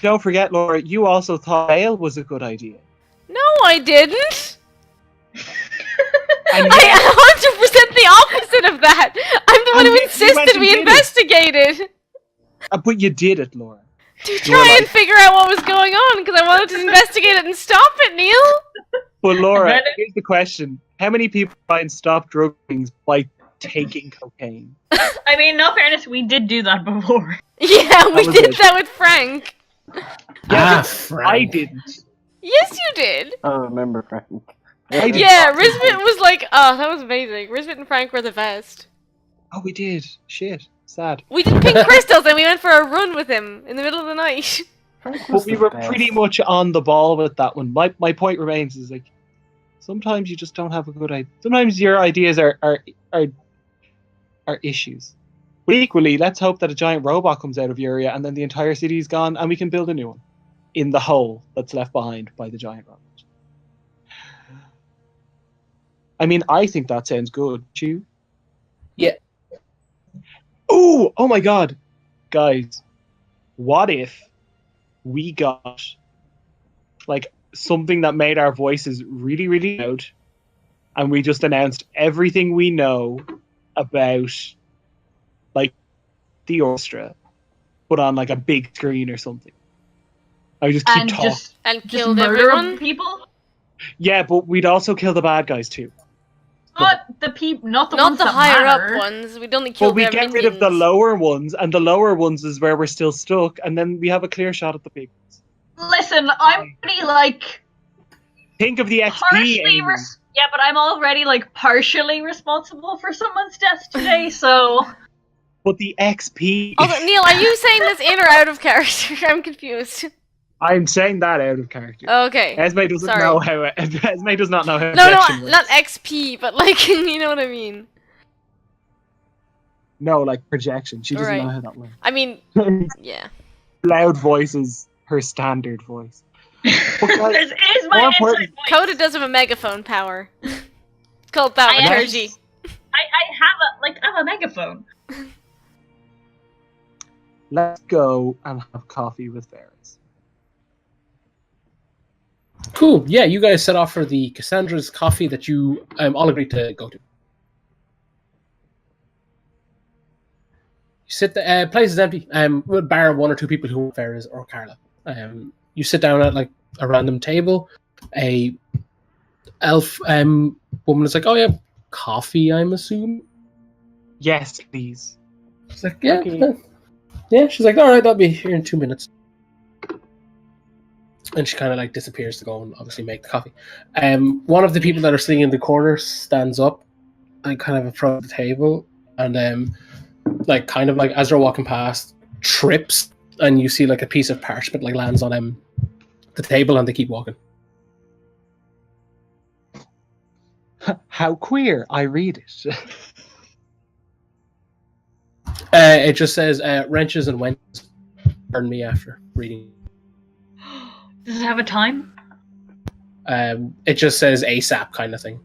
Don't forget, Laura, you also thought bail was a good idea. No, I didn't. And I 100% the opposite of that. I'm the one And who yet you insisted went and we did it. investigated but you did it, Laura. to You're try like- and figure out what was going on because I wanted to investigate it and stop it, Neil. But Laura, Read it. here's the question: how many people try and stop drug things by taking cocaine? I mean, in all fairness, we did do that before. Yeah, we was did it. that with Frank. Yeah, Frank. I didn't. Yes, you did. Oh, remember Frank. I did. Yeah, Risbet was like, oh, that was amazing. Risbet and Frank were the best. Oh, we did. Shit. Sad. We did pink crystals and we went for a run with him in the middle of the night. Frank was But we the were best. pretty much on the ball with that one. My point remains is like sometimes you just don't have a good idea. Sometimes your ideas are issues. But equally, let's hope that a giant robot comes out of Uria and then the entire city is gone and we can build a new one in the hole that's left behind by the giant robot. I mean, I think that sounds good. Do you? Yeah. Ooh! Oh my god! Guys, what if we got like something that made our voices really, really loud and we just announced everything we know about like the orchestra, but on like a big screen or something? I would just keep And talking. And just killed murder everyone. people. Yeah, but we'd also kill the bad guys too. Not the people, not the Not ones the that higher matter. up ones. We'd only But kill we their get minions. rid of the lower ones, and the lower ones is where we're still stuck, and then we have a clear shot at the big ones. Listen, I'm pretty like Think of the XP. partially Amy. yeah, but I'm already like partially responsible for someone's death today, so But the XP. Also, Neil, are you saying this in or out of character? I'm confused. I'm saying that out of character. Okay. Esme doesn't sorry. know how. Esme does not know how. No, objection no, works. not XP, but like, you know what I mean. No, like projection. She doesn't Right. know how that works. I mean, yeah. Loud voice is her standard voice. But, like, this is my more inside important- voice. Coda does have a megaphone power. Called I am- thaumaturgy. I have a megaphone. let's go and have coffee with Varys. Cool. Yeah, you guys set off for the Cassandra's coffee that you all agreed to go to. sit. The place is empty. We'll bar one or two people who there is or Carla. You sit down at like a random table. A elf woman is like, "Oh yeah, coffee. I'm assuming." Yes, please. She's like, "Yeah, Okay. yeah." She's like, "All right, that'll be here in 2 minutes." And she kind of like disappears to go and obviously make the coffee. One of the people that are sitting in the corner stands up and kind of approach the table, and like kind of like as they're walking past, trips, and you see like a piece of parchment like lands on the table, and they keep walking. How queer! I read it. It just says wrenches and wenches. Pardon me after reading. Does it have a time? It just says ASAP kind of thing.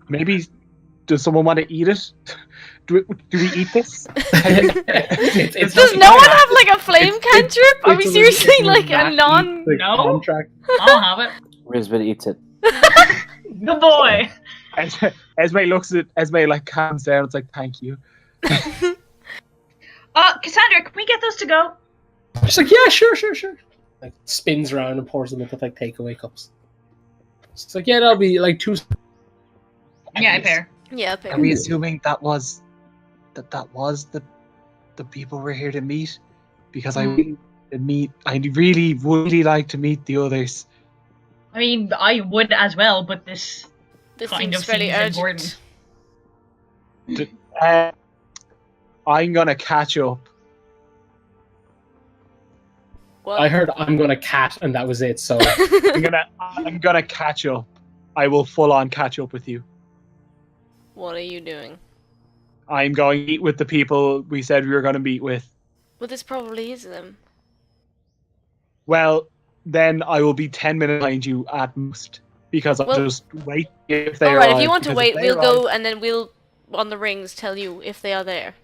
Maybe does someone want to eat it? Do we eat this? It's Does not- no one have like a flame cantrip? Are we it's a- seriously it's like a not non? the No. contract. I'll have it. Rizbit eats it. Good boy. Esme looks at Esme like calms down. It's like, thank you. Cassandra, can we get those to go? She's like, yeah, sure. Like spins around and pours them into like takeaway cups. It's like, yeah, that'll be like 2. Yeah, I pair. Yeah, Are okay. we assuming that was the people we're here to meet? Because I really would like to meet the others. I mean, I would as well, but this This kind seems of fairly seems urgent. important. I'm gonna catch up. What? I heard I'm gonna cat, and that was it. So I'm gonna catch up. I will full on catch up with you. What are you doing? I'm going to meet with the people we said we were going to meet with. Well, this probably is them. Well, then I will be 10 minutes behind you at most. Because I'll Well- just wait if they Alright, if arrive, you want to because wait, if they we'll go arrive- and then we'll, on the rings, tell you if they are there.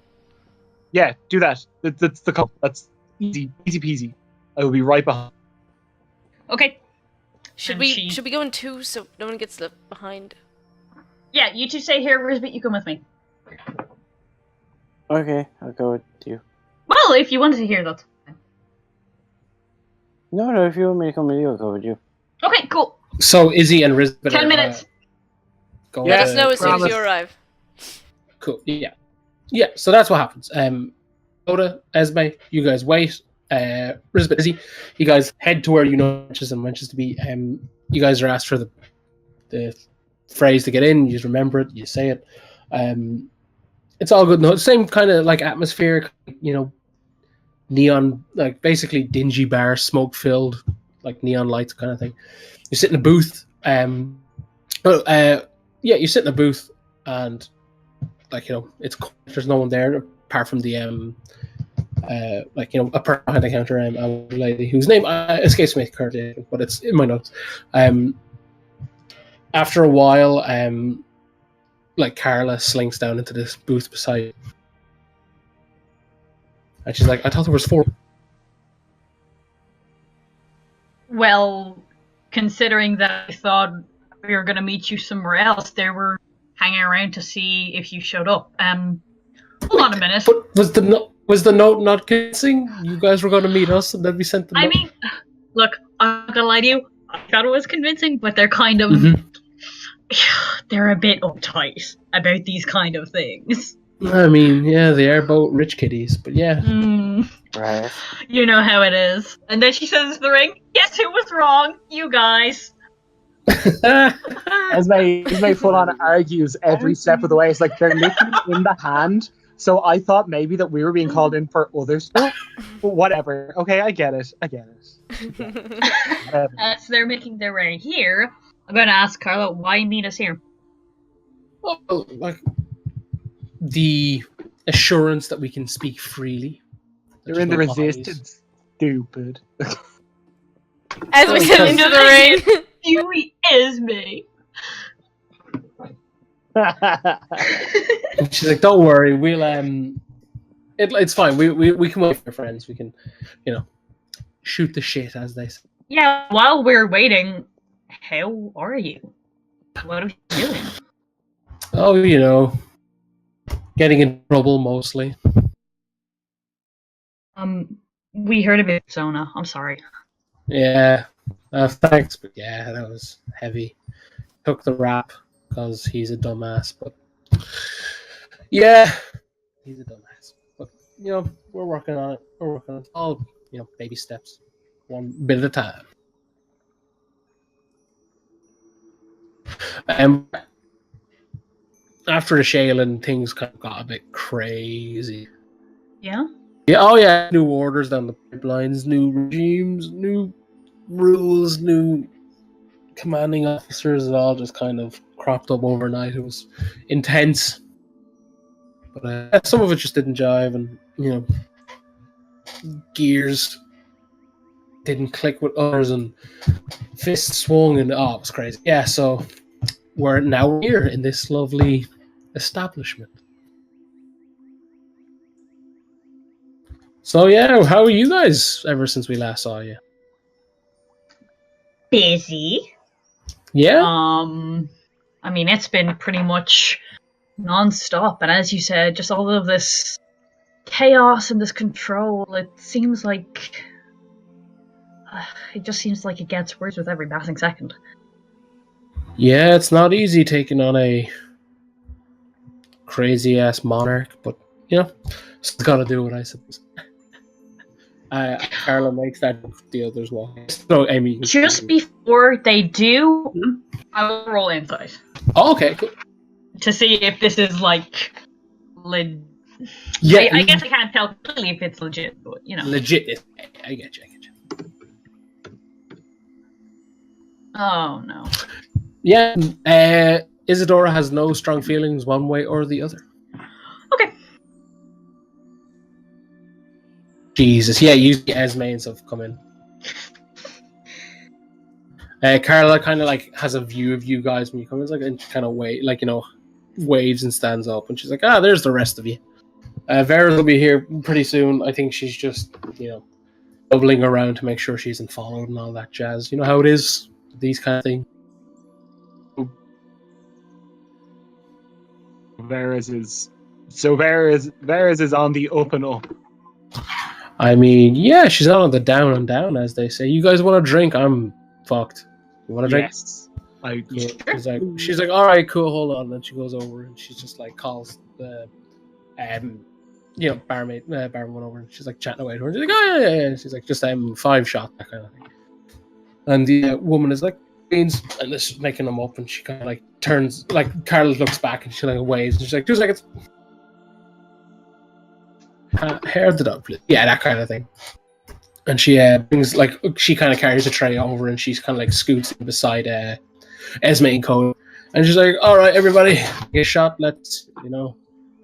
Yeah, do that. That's the call. That's easy peasy. I will be right behind. Okay. Should And we she- go in 2 so no one gets left behind? Yeah, you two stay here, Rizbit, you come with me. Okay, I'll go with you. Well, if you wanted to hear that. No, if you want me to come with you, I'll go with you. Okay, cool. So Izzy and Rizbit 10 are, minutes. Going Let Yeah, us know as soon as promise. you arrive. Cool. Yeah. So that's what happens. Oda, Esme, you guys wait. Rizbit, Izzy, you guys head to where you know wrenches and wenches to be. You guys are asked for the phrase to get in. You just remember it. You say it. It's all good. No, same kind of like atmosphere. Neon, like basically dingy bar, smoke filled, like neon lights kind of thing. You sit in a booth. You sit in a booth and it's there's no one there apart from the a person behind the counter, a lady whose name escapes me currently, but it's in my notes. After a while, like Carla slinks down into this booth beside, and she's like, "I thought there was 4." Well, considering that I thought we were going to meet you somewhere else, they were hanging around to see if you showed up. Hold on a minute. But was the note not convincing? You guys were going to meet us, and then we sent the note. I mean, look, I'm not going to lie to you. I thought it was convincing, but they're kind of... Mhm. They're a bit uptight about these kind of things. I mean, yeah, they are both rich kitties, but yeah. Right. You know how it is. And then she says to the ring, guess who was wrong? You guys. Esme full on argues every step of the way. It's like they're literally in the hand. So I thought maybe that we were being called in for other stuff. But whatever. Okay, I get it. Whatever. So they're making their way here. I'm going to ask Carla, why meet us here? Well, like the assurance that we can speak freely. They're in the There's no lies. resistance. Stupid. As we get into the rain. Huey is me. And she's like, "Don't worry, we'll it's fine. We can wait for friends. We can, shoot the shit, as they say." Yeah, while we're waiting, how are you? What are you doing? Oh, getting in trouble mostly. We heard of it, Zona. I'm sorry. Yeah. Thanks, but yeah, that was heavy. Took the rap because he's a dumbass, but yeah, he's a dumbass. But we're working on it. We're working on it. All baby steps, one bit at a time. After the Shaylin, things kind of got a bit crazy. Yeah? Yeah, oh yeah, new orders down the pipelines, new regimes, new rules, new commanding officers. It all just kind of cropped up overnight. It was intense. But some of it just didn't jive, and gears didn't click with others, and fists swung, and it was crazy. Yeah, so we're now here in this lovely establishment. So yeah, how are you guys ever since we last saw you? Busy. Yeah? I mean, it's been pretty much non-stop, and as you said, just all of this chaos and this control, it seems like... it just seems like it gets worse with every passing second. Yeah, it's not easy taking on a crazy-ass monarch, but, it's gotta do it, I suppose. Carla makes that the others walk. So, Amy... Just before they do, I will roll insight. Oh, okay, cool. To see if this is, like, Yeah, I guess I can't tell clearly if it's legit, but, Legit. I get you. Oh, no. Yeah, Isadora has no strong feelings one way or the other. Okay. Jesus, yeah, usually Esme and stuff come in. Carla kind of like has a view of you guys when you come in, and she kind of waves and stands up, and she's like, there's the rest of you. Vera will be here pretty soon. I think she's just, doubling around to make sure she isn't followed and all that jazz. You know how it is, these kind of things. Vera's is on the up and up. I mean, yeah, she's not on the down and down, as they say. You guys want a drink? I'm fucked. You want a drink? Yes. Yeah, she's like, all right, cool, hold on. And then she goes over and she's just like calls the barmaid went over, and she's like chatting away to her. And she's like, oh yeah. And she's like, just 5 shot, that kind of thing. And the woman is like, beans, and this is making them up, and she kind of like turns, like Carla looks back and she like waves, and she's like, 2 seconds. Hair of the dog, please. Yeah, that kind of thing. And she brings, like, she kind of carries a tray over, and she's kind of like scoots in beside Esme and Cole, and she's like, all right, everybody, get a shot. Let's,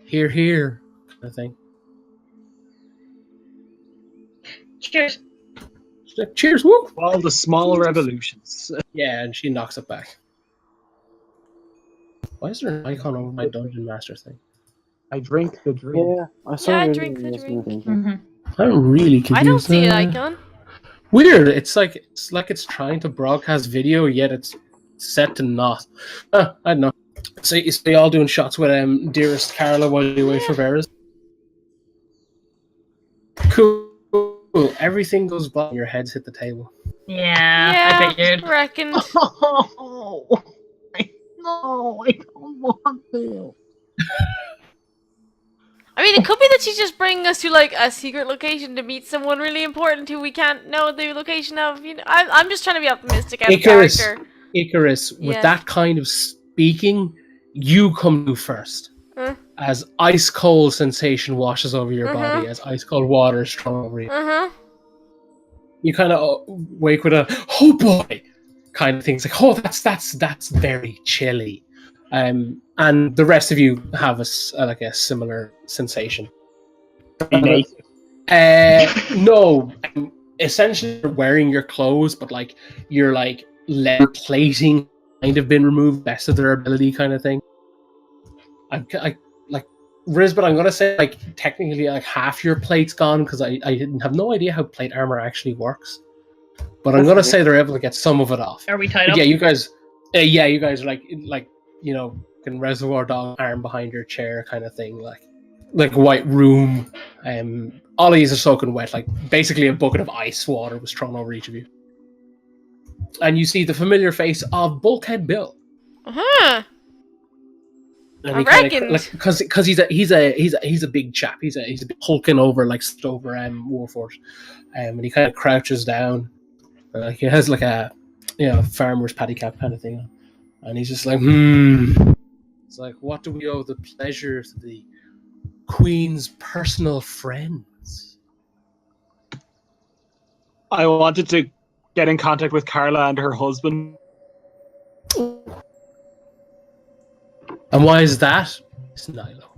here, kind of thing. Cheers. She's like, cheers, woo! All the small revolutions. Yeah, and she knocks it back. Why is there an icon over my Dungeon Master thing? I drink the drink. Yeah, I drink the drink. Mm-hmm. I'm really confused. I don't see an icon. Weird. It's like it's trying to broadcast video, yet it's set to not. I don't know. So you all doing shots with dearest Carla while you wait for Vera's. Cool. Everything goes by and your heads hit the table. Yeah, I figured. I reckon. Oh, no, I don't want to. I mean, it could be that she's just bringing us to like a secret location to meet someone really important who we can't know the location of. I'm just trying to be optimistic out of character. Icarus, with that kind of speaking, you come to first. As ice cold sensation washes over your body, as ice cold water is thrown over you. You kind of wake with a oh boy kind of thing. It's like, oh, that's very chilly. And the rest of you have a similar sensation. No, essentially you're wearing your clothes, but like your like leather plating kind of been removed, best of their ability kind of thing. I like Riz, but I'm gonna say like technically like half your plate's gone because I have no idea how plate armor actually works. But I'm gonna say they're able to get some of it off. Are we tied up? Yeah, you guys are like can reservoir dog arm behind your chair kind of thing, like white room, Ollies are soaking wet, like basically a bucket of ice water was thrown over each of you. And you see the familiar face of Bulkhead Bill. Uh-huh. And I he kind of reckoned. like because he's a big chap. He's a bit hulking over like over Warfort, and he kind of crouches down. Like he has like a farmer's paddy cap kind of thing on. And he's just like, It's like, what do we owe the pleasure to the Queen's personal friends? I wanted to get in contact with Carla and her husband. And why is that? It's Nilo.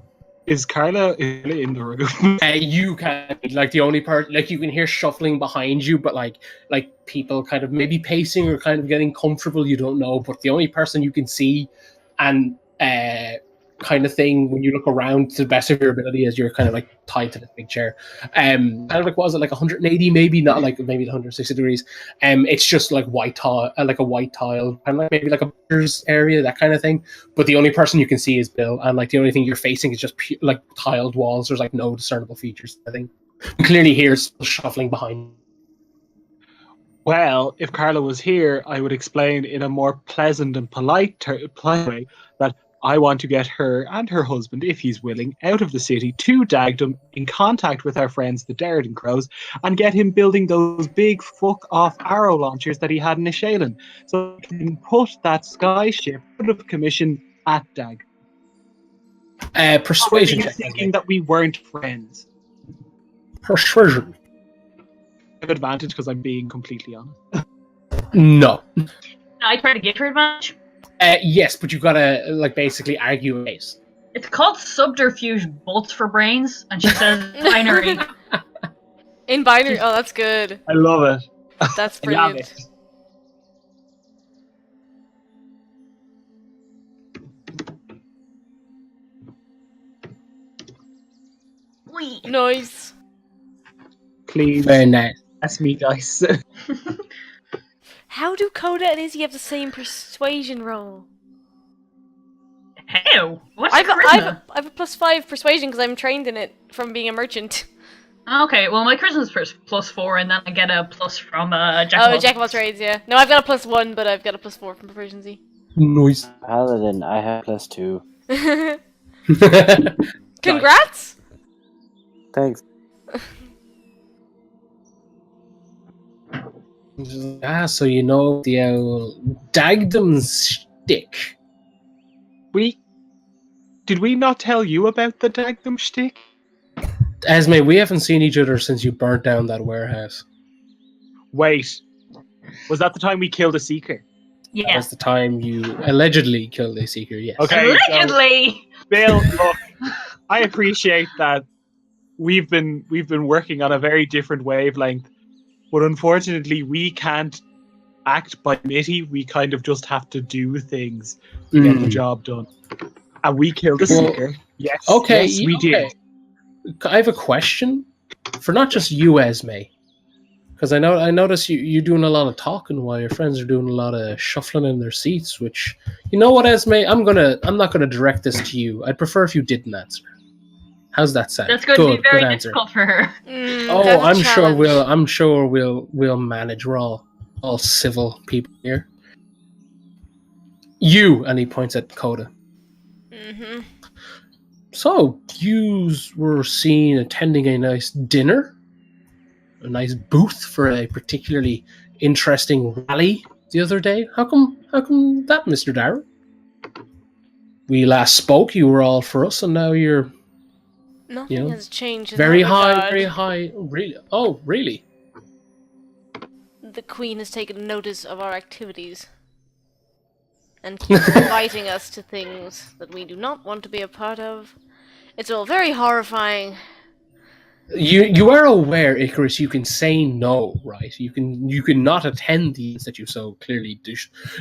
Is Carla in the room? You can like the only part, like you can hear shuffling behind you, but like people kind of maybe pacing or kind of getting comfortable. You don't know, but the only person you can see and kind of thing when you look around to the best of your ability as you're kind of like tied to this big chair. Kind of like was it like 180 maybe, not like maybe 160 degrees. It's just like white tile, like a white tile, kind of like maybe like a butcher's area, that kind of thing. But the only person you can see is Bill, and like the only thing you're facing is just like tiled walls. There's like no discernible features. I think you clearly hear shuffling behind. Well, if Carla was here, I would explain in a more pleasant and polite way that I want to get her and her husband, if he's willing, out of the city to Dagdom, in contact with our friends the Derridon Crows, and get him building those big fuck-off arrow launchers that he had in Nishalan, so he can put that sky ship out of commission at Dag. Persuasion check. Thinking that we weren't friends. Persuasion. I have advantage because I'm being completely honest. No. I try to give her advantage. Yes, but you've got to like basically argue a case. It's called subterfuge bolts for brains, and she says binary. In binary? Oh, that's good. I love it. That's I love brilliant. it. Nice. Please. Very nice. That's me, guys. How do Coda and Izzy have the same persuasion roll? How? What's I charisma? have a +5 persuasion because I'm trained in it from being a merchant. Okay, well my charisma's +4, and then I get a plus from Jack. Oh, Jack of all trades, yeah. No, I've got a +1, but I've got a +4 from proficiency. Nice. Paladin, I have +2. Congrats! Thanks. So you know the old Dagdom stick. Did we not tell you about the Dagdom shtick? Esme, we haven't seen each other since you burnt down that warehouse. Wait, was that the time we killed a seeker? Yeah. That's the time you allegedly killed a seeker, yes. Okay. Allegedly. Bill, look, I appreciate that we've been working on a very different wavelength, but unfortunately we can't act by committee. We kind of just have to do things to get the job done. And we killed a seeker. Yes. Okay, yes, we did. I have a question for not just you, Esme, because I notice you're doing a lot of talking while your friends are doing a lot of shuffling in their seats. Which, you know what, Esme, I'm not gonna direct this to you. I'd prefer if you didn't answer. How's that sound? That's going to be very answer. difficult for her. I'm sure we'll manage. We're all civil people here. You, and he points at Coda. Mm-hmm. So, you were seen attending a nice dinner, a nice booth for a particularly interesting rally the other day. How come that, Mr. Darrow? We last spoke, you were all for us, and now you're... Nothing has changed in very that high, regard. very high. Really? Oh, really? The Queen has taken notice of our activities and keeps inviting us to things that we do not want to be a part of. It's all very horrifying. You are aware, Icarus, you can say no, right? You can not attend these that you so clearly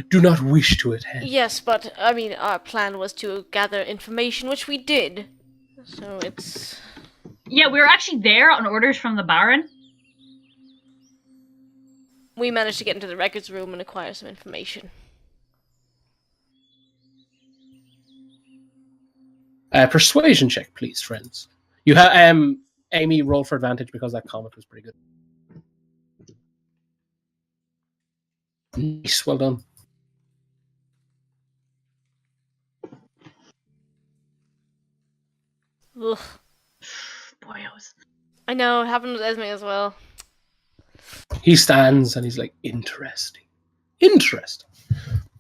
do not wish to attend. Yes, but I mean, our plan was to gather information, which we did. So it's... Yeah, we were actually there on orders from the Baron. We managed to get into the records room and acquire some information. Persuasion check, please, friends. You have Amy, roll for advantage because that comment was pretty good. Nice, well done. Ugh. Boyos. I know, it happened with Esme as well. He stands and he's like, interesting. Interesting.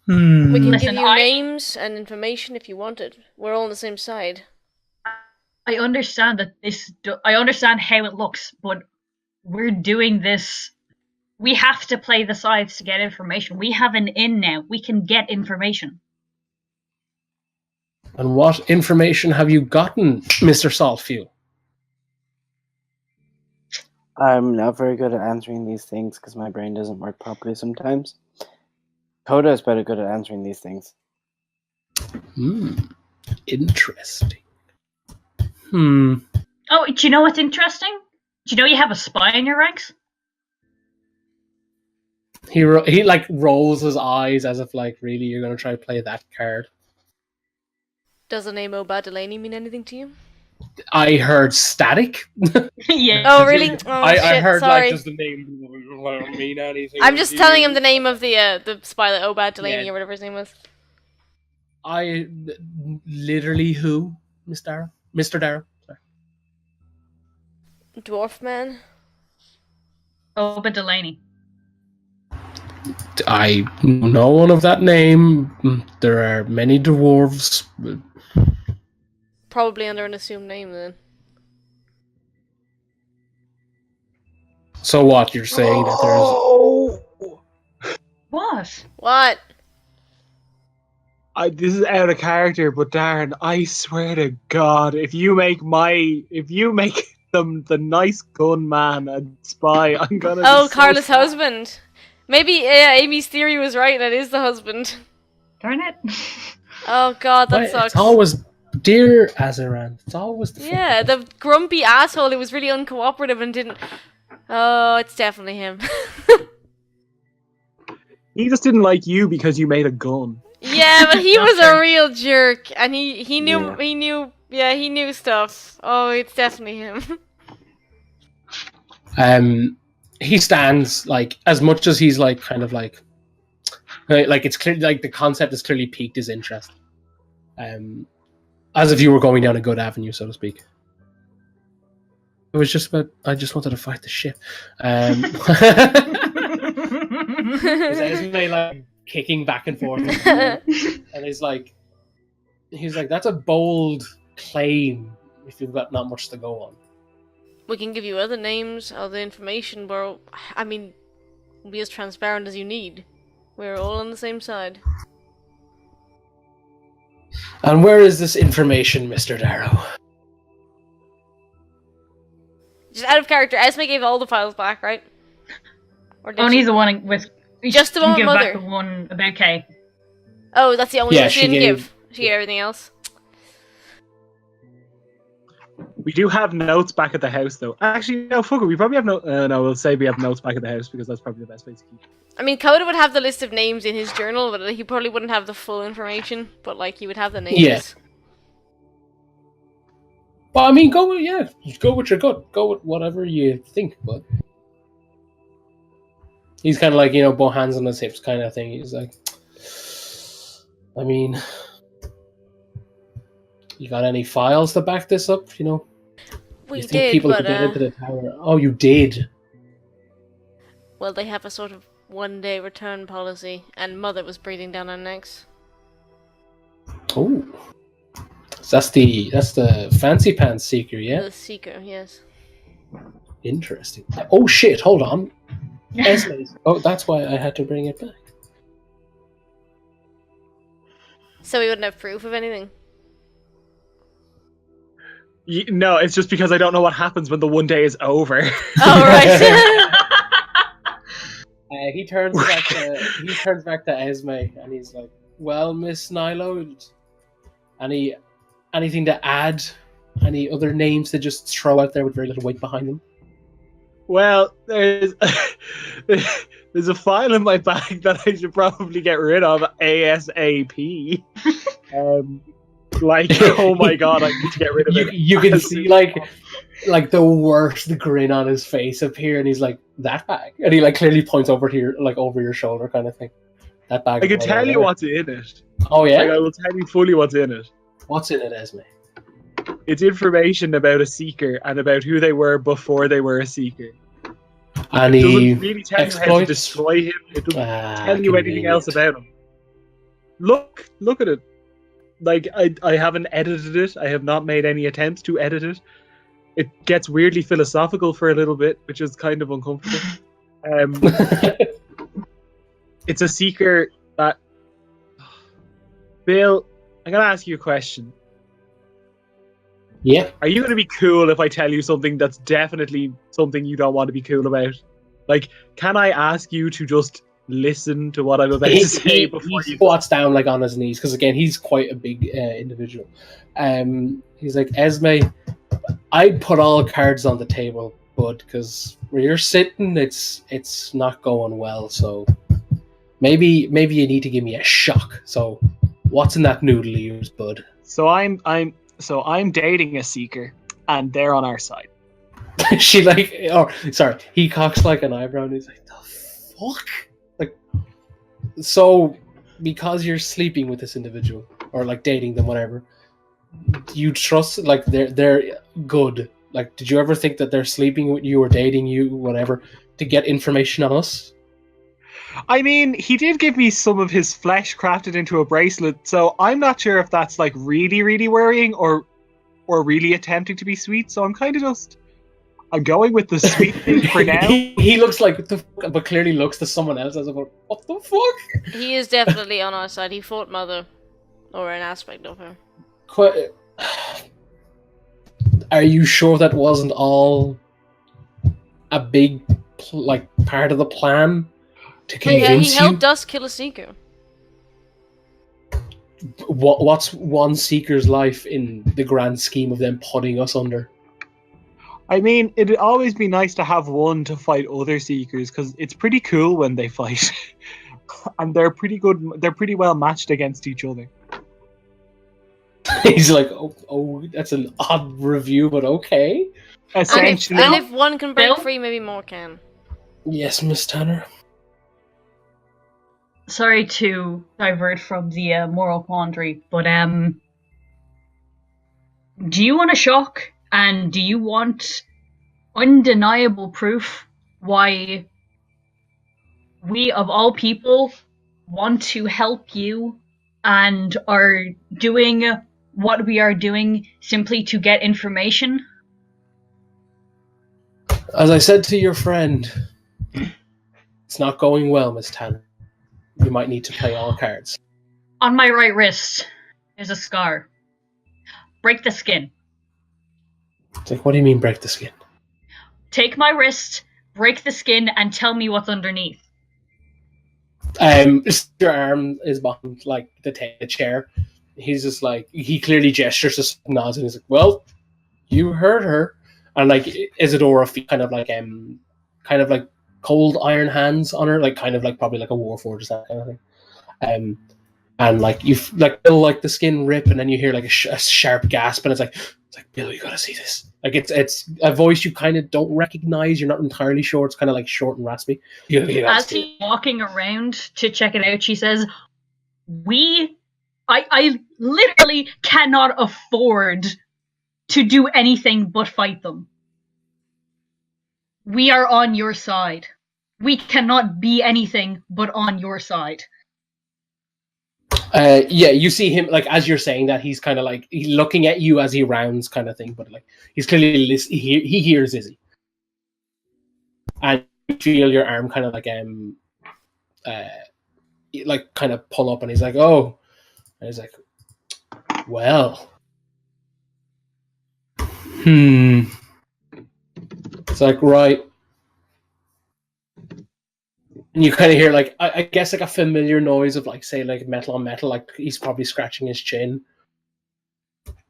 We can Hmm. Listen, give you I- names and information if you wanted. We're all on the same side. I understand that I understand how it looks, but we're doing this. We have to play the sides to get information. We have an in now. We can get information. And what information have you gotten, Mr. Saltfuel? I'm not very good at answering these things because my brain doesn't work properly sometimes. Coda is better good at answering these things. Interesting. Hmm. Oh, do you know what's interesting? Do you know you have a spy in your ranks? He like rolls his eyes as if like, really, you're going to try to play that card. Does the name Obad Delaney mean anything to you? I heard static. Yeah. Oh, really? Oh, I shit, heard sorry. like, does the name mean anything? I'm just to telling you? him the name of the spy, like Obad Delaney Yeah. or whatever his name was. I literally who? Mr. Darrow. Sorry. Dwarf man? Oh, but Delaney. I know no one of that name. There are many dwarves. Probably under an assumed name then. So what? You're saying that there's What? What? This is out of character, but Darren, I swear to God, if you make them the nice gun man and spy, I'm gonna. Oh, be so Carla's sad. husband. Maybe Amy's theory was right. That is the husband. Darn it. Oh God, that Why, sucks. it's always dear Azaran. It's always the Yeah, the grumpy asshole who was really uncooperative and didn't. Oh, it's definitely him. He just didn't like you because you made a gun. Yeah, but he was a real jerk, and he knew Yeah. he knew stuff. Oh, it's definitely him. He stands like as much as he's like kind of like it's clear like the concept has clearly piqued his interest. As if you were going down a good avenue, so to speak. It was just about I just wanted to fight the ship. Is Esme like kicking back and forth, and he's like, that's a bold claim if you've got not much to go on. We can give you other names, other information, but I mean, be as transparent as you need. We're all on the same side. And where is this information, Mr. Darrow? Just out of character, Esme gave all the files back, right? Or did Only she? the one with. Just the one with give Mother. back the one about Kay. Oh, that's the only Yeah, one she she didn't gave- give. She gave everything else. We do have notes back at the house, though. Actually, no, fuck it. We probably have no, we'll say we have notes back at the house because that's probably the best place to keep. I mean, Coda would have the list of names in his journal, but he probably wouldn't have the full information. But like, he would have the names. Yeah. Well, I mean, go with your gut. Go with whatever you think, but he's kind of like, both hands on his hips kind of thing. He's like, I mean, you got any files to back this up? We you think did, people but could get into the tower? Oh, you did. well, they have a sort of one-day return policy, and Mother was breathing down our necks. Oh, so that's the fancy pants seeker, yeah. The Seeker, yes. Interesting. Oh shit! Hold on. Esme's. Oh, that's why I had to bring it back. So we wouldn't have proof of anything. No, it's just because I don't know what happens when the one day is over. Oh right. He turns back to Esme and he's like, "Well, Miss Nylo, anything to add? Any other names to just throw out there with very little weight behind them?" Well, there's a file in my bag that I should probably get rid of ASAP. Oh my God, I need to get rid of it. You can see like like the worst grin on his face appear, and he's like, "That bag," and he like clearly points over to your like over your shoulder, kind of thing. That bag. I can right tell over you there. what's in it. Oh yeah. Like, I will tell you fully what's in it. What's in it, Esme? It's information about a seeker and about who they were before they were a seeker. And It he doesn't really tell you how to exploits? destroy him. It doesn't tell you anything else Convenient. about him. Look at it. Like, I haven't edited it. I have not made any attempts to edit it. It gets weirdly philosophical for a little bit, which is kind of uncomfortable. It's a seeker that... Bill, I'm going to ask you a question. Yeah. Are you going to be cool if I tell you something that's definitely something you don't want to be cool about? Like, can I ask you to just listen to what I'm about to say before he you... squats down like on his knees, because again he's quite a big individual. He's like, Esme, I'd put all cards on the table, bud, because where you're sitting, it's not going well. So maybe you need to give me a shock. So what's in that noodle of yours, bud? So I'm dating a seeker, and they're on our side. She like, oh sorry, he cocks like an eyebrow, and he's like, the fuck? Like, so because you're sleeping with this individual or like dating them, whatever, you trust like they're good? Like, did you ever think that they're sleeping with you or dating you, whatever, to get information on us? I mean, he did give me some of his flesh crafted into a bracelet, so I'm not sure if that's like really, really worrying or really attempting to be sweet. So I'm kind of just... I'm going with the sweet thing for now. he looks like what the fuck, but clearly looks to someone else as about, what the fuck? He is definitely on our side. He fought Mother, or an aspect of her. Are you sure that wasn't all a big like part of the plan to convince He you? helped us kill a seeker. What's one seeker's life in the grand scheme of them putting us under? I mean, it'd always be nice to have one to fight other seekers, because it's pretty cool when they fight. And they're pretty good. They're pretty well matched against each other. He's like, oh, that's an odd review, but okay. Essentially, And if one can break Bill? free, maybe more can. Yes, Miss Tanner. Sorry to divert from the moral quandary, but do you want a shock? And do you want undeniable proof why we, of all people, want to help you and are doing what we are doing simply to get information? As I said to your friend, it's not going well, Miss Tanner. You might need to play all cards. On my right wrist is a scar. Break the skin. It's like, what do you mean break the skin? Take my wrist, break the skin, and tell me what's underneath. Your arm is behind like the chair. He's just like, he clearly gestures, just nods, and he's like, well, you heard her. And like Isadora kind of like cold iron hands on her, like kind of like probably like a warforged, that kind of thing. And like you feel like the skin rip, and then you hear like a sharp gasp, and it's like Bill, you gotta see this. Like it's a voice you kind of don't recognize. You're not entirely sure. It's kind of like short and raspy. As he's walking around to check it out, she says, I literally cannot afford to do anything but fight them. We are on your side. We cannot be anything but on your side. Yeah, you see him like as you're saying that, he's kind of like he's looking at you as he rounds, kind of thing. But like he's clearly he hears Izzy, and you feel your arm kind of like kind of pull up, and he's like, oh, and he's like, well, it's like, right. And you kind of hear like I guess like a familiar noise of like, say, like metal on metal, like he's probably scratching his chin.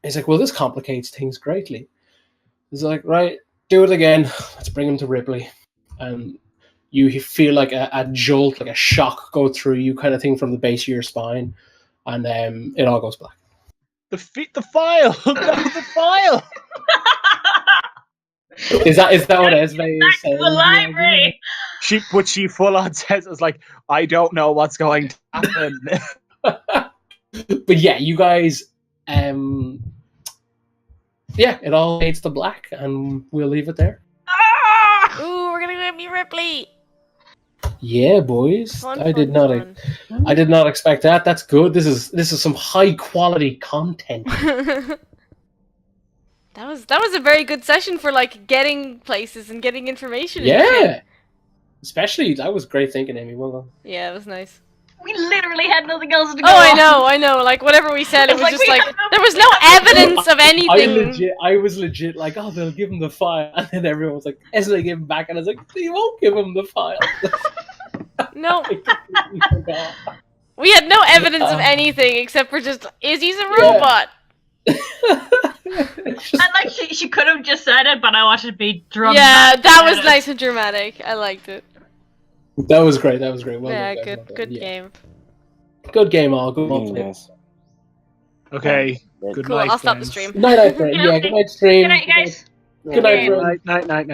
He's like, well, this complicates things greatly. He's like, right, do it again. Let's bring him to Ripley. And you feel like a jolt, like a shock go through you, kind of thing, from the base of your spine, and it all goes black. the file. That was the file. Is that what Esme is Back to saying? the library. She full on says it's like, I don't know what's going to happen. But yeah, you guys, yeah, it all fades to black, and we'll leave it there. Ah! Ooh, we're gonna go meet Ripley. Yeah, boys, Fun, I did fun, not expect that. That's good. This is some high quality content. fun. That was a very good session for like getting places and getting information. And shit. Yeah, especially that was great thinking, Amy. Well done. Yeah, it was nice. We literally had nothing else to go Oh, on. I know. Like whatever we said, it It's was like, just we like have no- there was no evidence of anything. I was legit like, oh, they'll give him the file, and then everyone was like, Esme gave him back, and I was like, you won't give him the file. No, I completely forgot. we had no evidence of anything except for just Izzy's a robot. It's just- And like she could have just said it, but I wanted to be dramatic. Yeah, that was nice and dramatic. I liked it. that was great. Well Yeah, done, guys, well done. good Yeah. game. Good game, all. Good Really one. nice. Okay. Good Cool. night. I'll stop the friends. stream. Good night, friend. Yeah, good night, stream. Good night, you guys. Good night, Game. friend. Night.